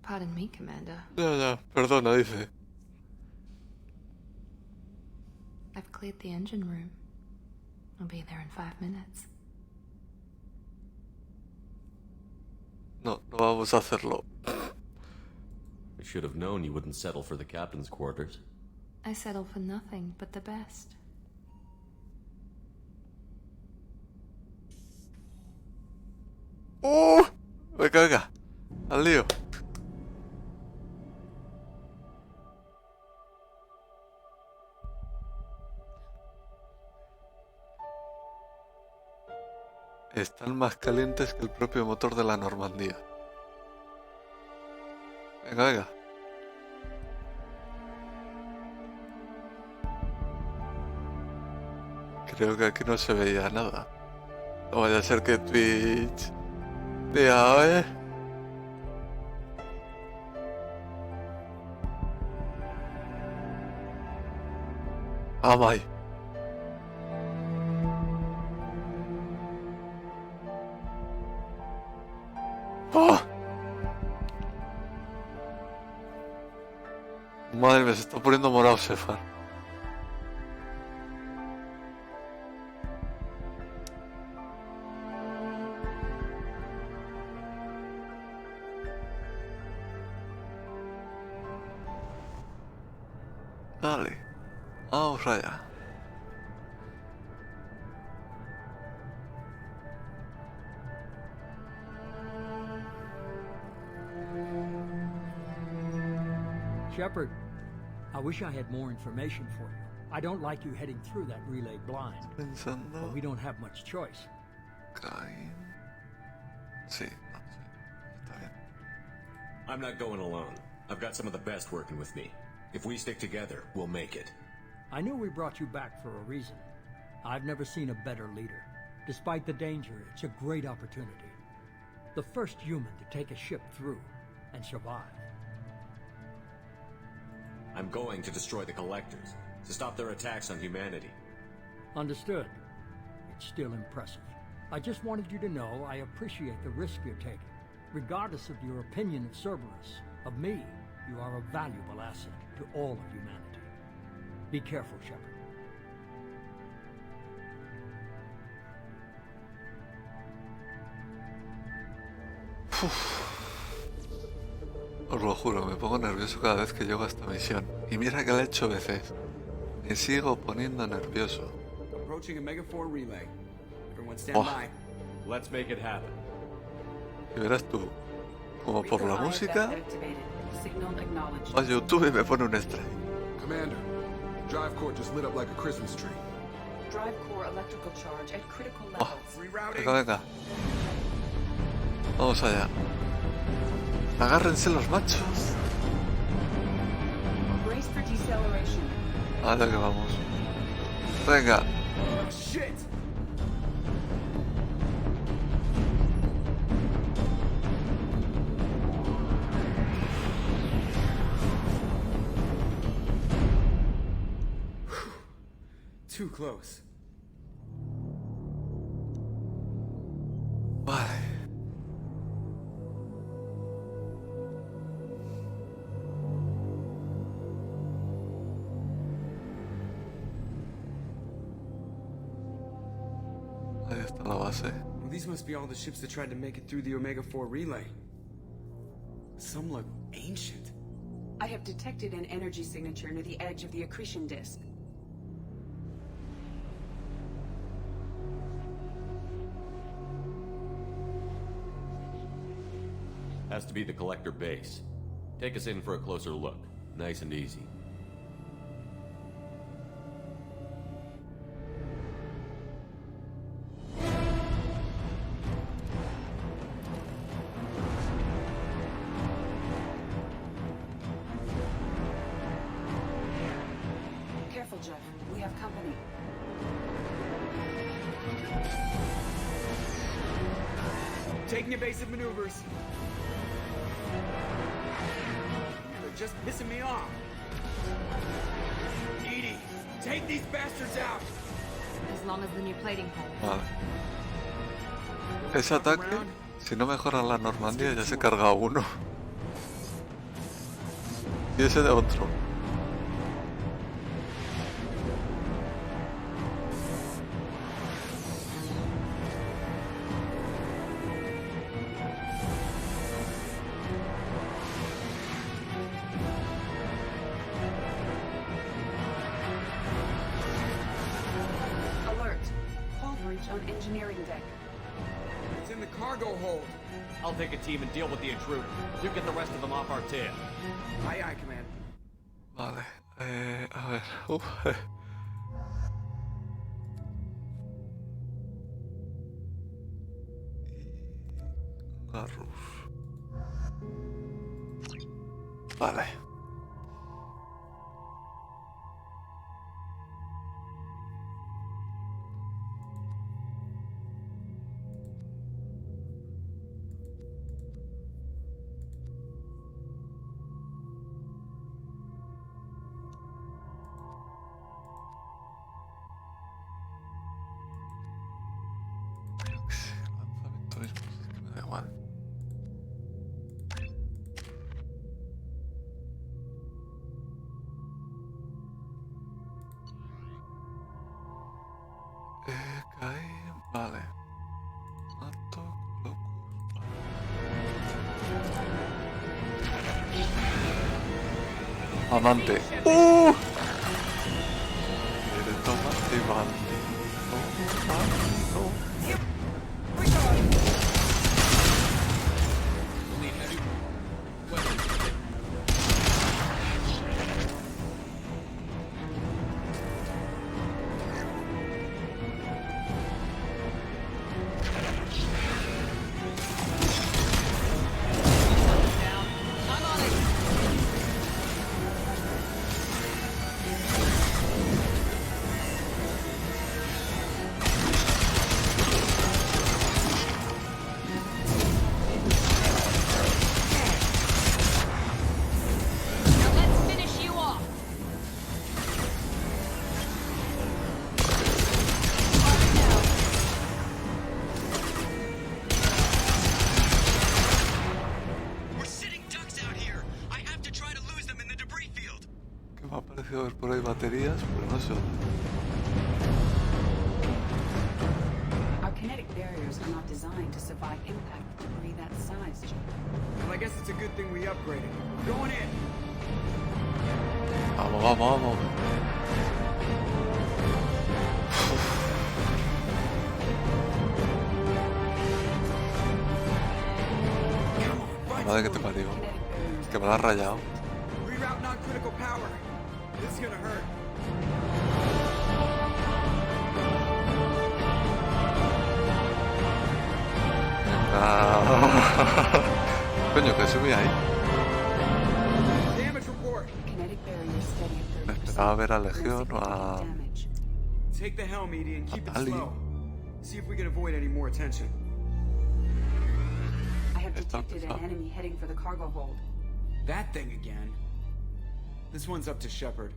pardon me, Commander. Ya, perdona, dice. I've cleared the engine room. I'll be there in 5 minutes. No vamos a hacerlo. I should have known you wouldn't settle for the captain's quarters. I settle for nothing but the best. Venga, venga. Al lío. Están más calientes que el propio motor de la Normandía. Venga, venga. Creo que aquí no se veía nada. No vaya a ser que Twitch... Diga, Amai. ¡Oh! Madre mía, se está poniendo morado Sefar. Dale, vamos allá. Shepard, I wish I had more information for you. I don't like you heading through that relay blind. But we don't have much choice. Sí, I'm not going alone. I've got some of the best working with me. If we stick together, we'll make it. I knew we brought you back for a reason. I've never seen a better leader. Despite the danger, it's a great opportunity. The first human to take a ship through and survive. I'm going to destroy the Collectors, to stop their attacks on humanity. Understood. It's still impressive. I just wanted you to know I appreciate the risk you're taking. Regardless of your opinion of Cerberus, of me, you are a valuable asset to all of humanity. Be careful, Shepard. Os lo juro, me pongo nervioso cada vez que llego a esta misión. Y mira que la he hecho veces. Me sigo poniendo nervioso. Approaching a Mega 4 relay. Everyone stand by. Let's make it happen. Y verás tú, como por la música, a YouTube y me pone un strike. Commander, drive core just lit up like a Christmas tree. Drive core electrical charge at critical levels. Venga, venga. Vamos allá. Agárrense los machos. Brace for deceleration. Allá que vamos. Venga. Shit. Too close. Vale. Ahí está la base. Well, these must be all the ships that tried to make it through the Omega 4 relay. Some look ancient. I have detected an energy signature near the edge of the accretion disk. Has to be the Collector base. Take us in for a closer look. Nice and easy. Careful, Jeff. We have company. Taking evasive maneuvers. They're just pissing me off. Edie, take these bastards out. As long as the new plating holds. Vale. Ese ataque, si no mejora la Normandía, ya se carga uno. Y ese de otro. It's in the cargo hold. I'll take a team and deal with the intruder. You get the rest of them off our tail. Aye, aye, Command. Vale, a ver. Garrus. Vale. Me da igual. Caí, vale. Mato, locura. Amante. Eres tomate, vale. Me ha parecido ver por ahí baterías, pero no sé dónde. Our kinetic barriers are not designed to survive impact with debris that size, Jim. Well, I guess it's a good thing we upgraded. Going in. Vamos, vamos, vamos. La madre que te parió. Que me la has rayado. Reroute non-critical power. This is gonna hurt. Coño, que subí ahí. Damage report. Kinetic barrier steady at 30%. Me esperaba ver a Legión o a... Take the helm, Edie, and keep it Ali. slow. See if we can avoid any more attention. I have detected an enemy heading for the cargo hold. That thing again. This one's up to Shepard.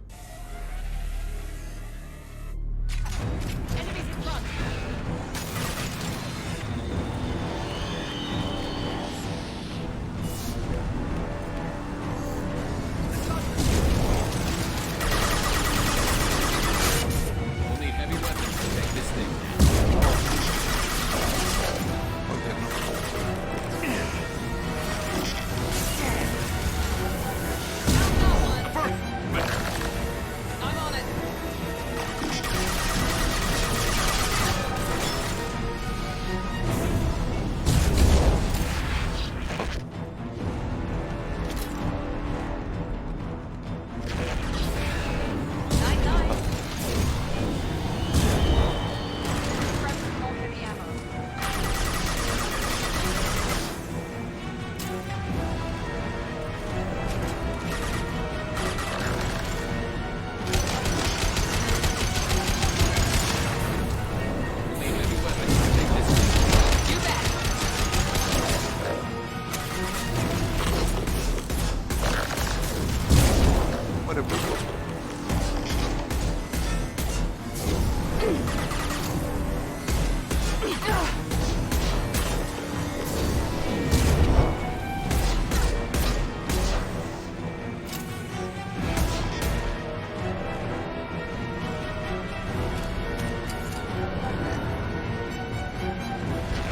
Enemies in front! We'll need heavy weapons to take this thing down. I'm on it! We'll need heavy weapons to take this thing down. You bet! Muere poco.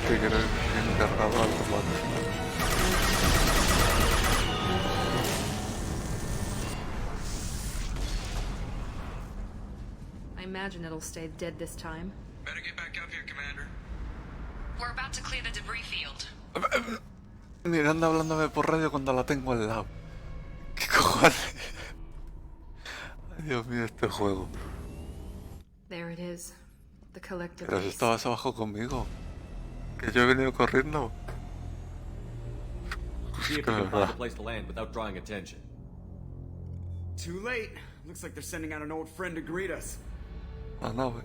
Que quiero ir cargado al combate. I imagine it'll stay dead this time. Better get back up here, Commander. We're about to clear the debris field. Miranda hablándome por radio cuando la tengo al lado. ¿Qué cojones? Ay, Dios mío, este juego. There it is. The collective Pero si base. estabas abajo conmigo. Que yo he venido corriendo. See if you can find a place to land without drawing attention. Too late. Looks like they're sending out an old friend to greet us. La nave.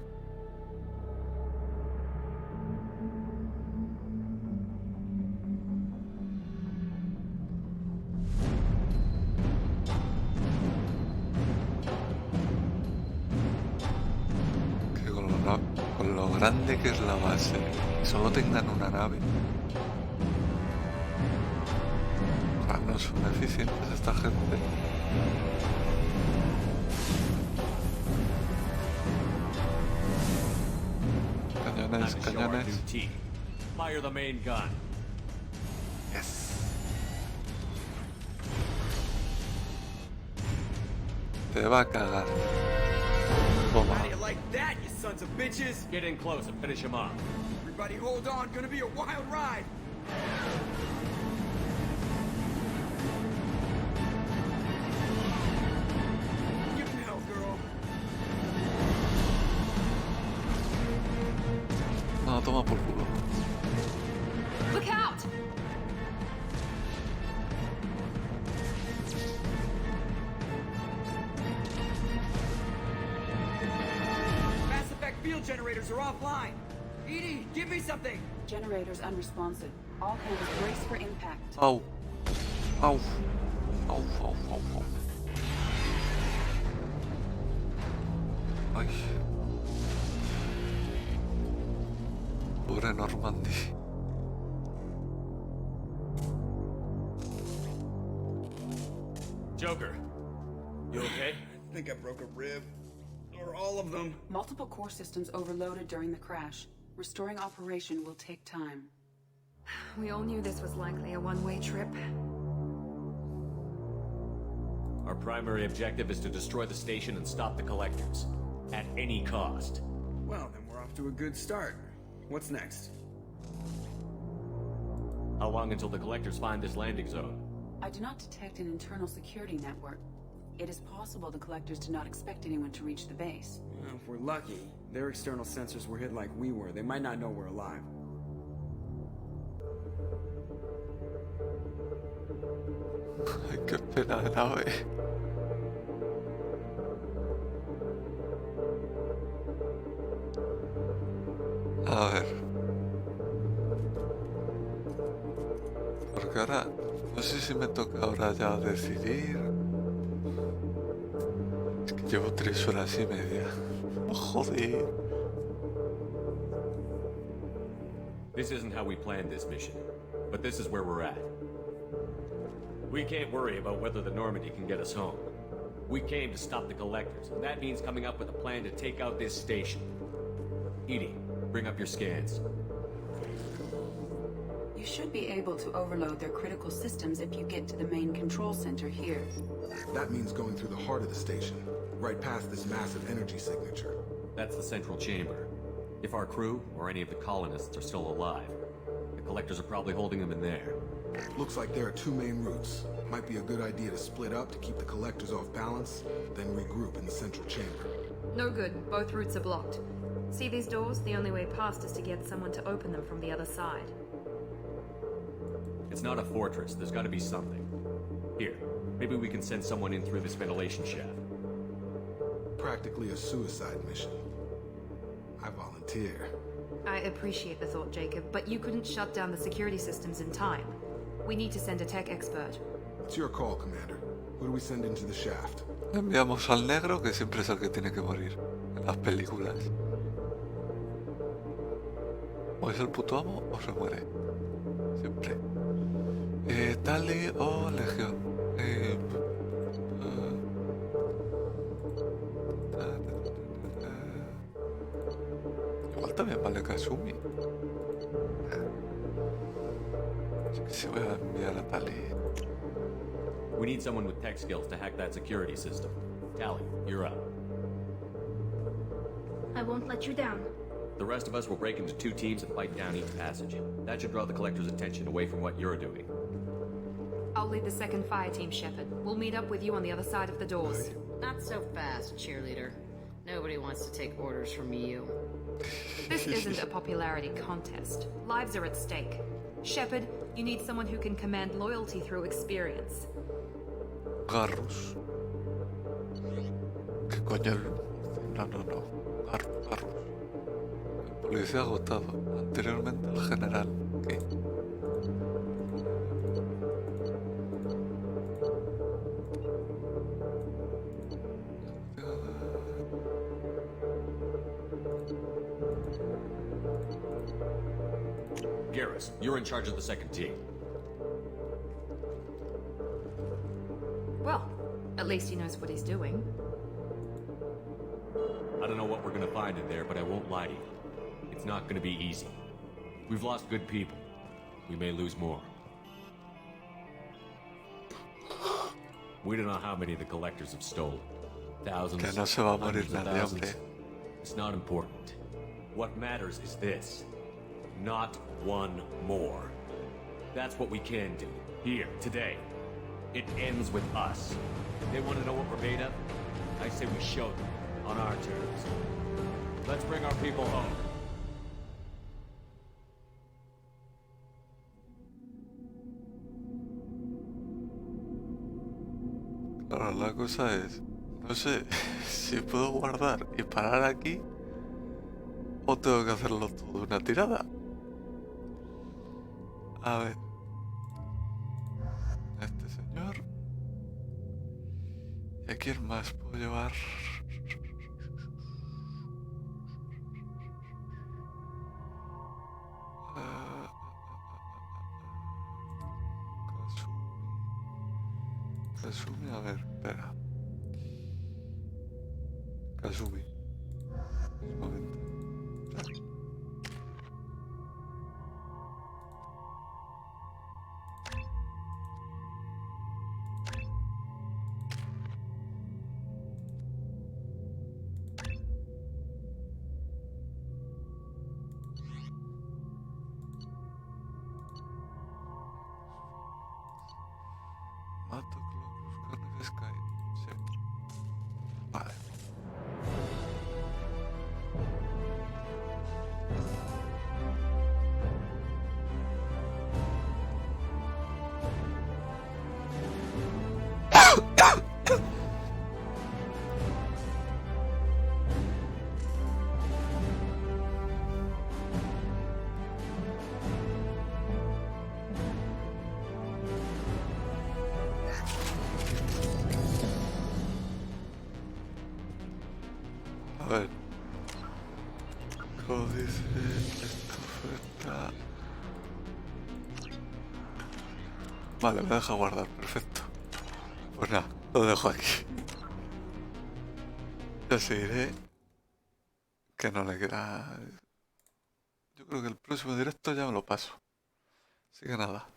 Que con lo grande que es la base, y solo tengan una nave. No son eficientes esta gente. Cañones, cañones. Fire the main gun. Yes. Te va a cagar. Toma. How do you like that, you sons of bitches? Get in close and finish him off. Everybody hold on, gonna be a wild ride. Give him hell, girl. No, toma por culo. Look out! Mass Effect field generators are offline. Edie, give me something. Generators unresponsive. All hands brace for impact. Au. Au. Au, au, au, au. Ay. Pobre Normandy. Joker, you okay? I think I broke a rib. Or all of them. Multiple core systems overloaded during the crash. Restoring operation will take time. We all knew this was likely a one-way trip. Our primary objective is to destroy the station and stop the collectors. At any cost. Well, then we're off to a good start. What's next? How long until the collectors find this landing zone? I do not detect an internal security network. It is possible the collectors do not expect anyone to reach the base. Well, if we're lucky, their external sensors were hit like we were. They might not know we're alive. Ay, qué pena de nave. A ver. Porque ahora... No sé si me toca ahora ya decidir. Es que llevo 3 horas y media. Joder. This isn't how we planned this mission, but this is where we're at. We can't worry about whether the Normandy can get us home. We came to stop the collectors, and that means coming up with a plan to take out this station. Edie, bring up your scans. You should be able to overload their critical systems if you get to the main control center here. That means going through the heart of the station, right past this massive energy signature. That's the central chamber. If our crew, or any of the colonists, are still alive, the collectors are probably holding them in there. Looks like there are 2 main routes. Might be a good idea to split up to keep the collectors off balance, then regroup in the central chamber. No good. Both routes are blocked. See these doors? The only way past is to get someone to open them from the other side. It's not a fortress. There's gotta be something. Here, maybe we can send someone in through this ventilation shaft. Practically a suicide mission. I volunteer. I appreciate the thought, Jacob, but you couldn't shut down the security systems in time. We need to send a tech expert. It's your call, Commander. Who do we send into the shaft? Enviamos al negro, que siempre es el que tiene que morir en las películas. O es el puto amo o se muere. Siempre. Tali o Legión. Igual también vale Kasumi. Así que sí voy a enviar a Tali. We need someone with tech skills to hack that security system. Tally, you're up. I won't let you down. The rest of us will break into 2 teams and fight down each passage. That should draw the Collector's attention away from what you're doing. I'll lead the second fire team, Shepard. We'll meet up with you on the other side of the doors. Not so fast, cheerleader. Nobody wants to take orders from you. This isn't a popularity contest. Lives are at stake. Shepard, you need someone who can command loyalty through experience. Garrus. ¿Qué coño? No. Garrus. El policía agotado. Anteriormente el general. ¿Qué? Garrus, you're in charge of the second team. Well, at least he knows what he's doing. I don't know what we're gonna find in there, but I won't lie to you. It's not gonna be easy. We've lost good people. We may lose more. We don't know how many the Collectors have stolen. Thousands, Que no se va a morir hundreds of nadie, thousands. hombre. It's not important. What matters is this. Not one more. That's what we can do. Here, today. It ends with us. They want to know what we're made of? I say we show them. On our terms. Let's bring our people home. Claro, la cosa es, no sé si puedo guardar y parar aquí o tengo que hacerlo todo de una tirada. A ver. Este señor. ¿Y a quién más puedo llevar? Kasumi, a ver, espera. Kasumi. Un momento. Mato Clocus con Sky. Sí. Vale. A ver. ¿Cómo dice esta oferta? Vale, me deja guardar, perfecto. Pues nada, lo dejo aquí. Ya seguiré. Que no le queda. Yo creo que el próximo directo ya me lo paso. Así que nada.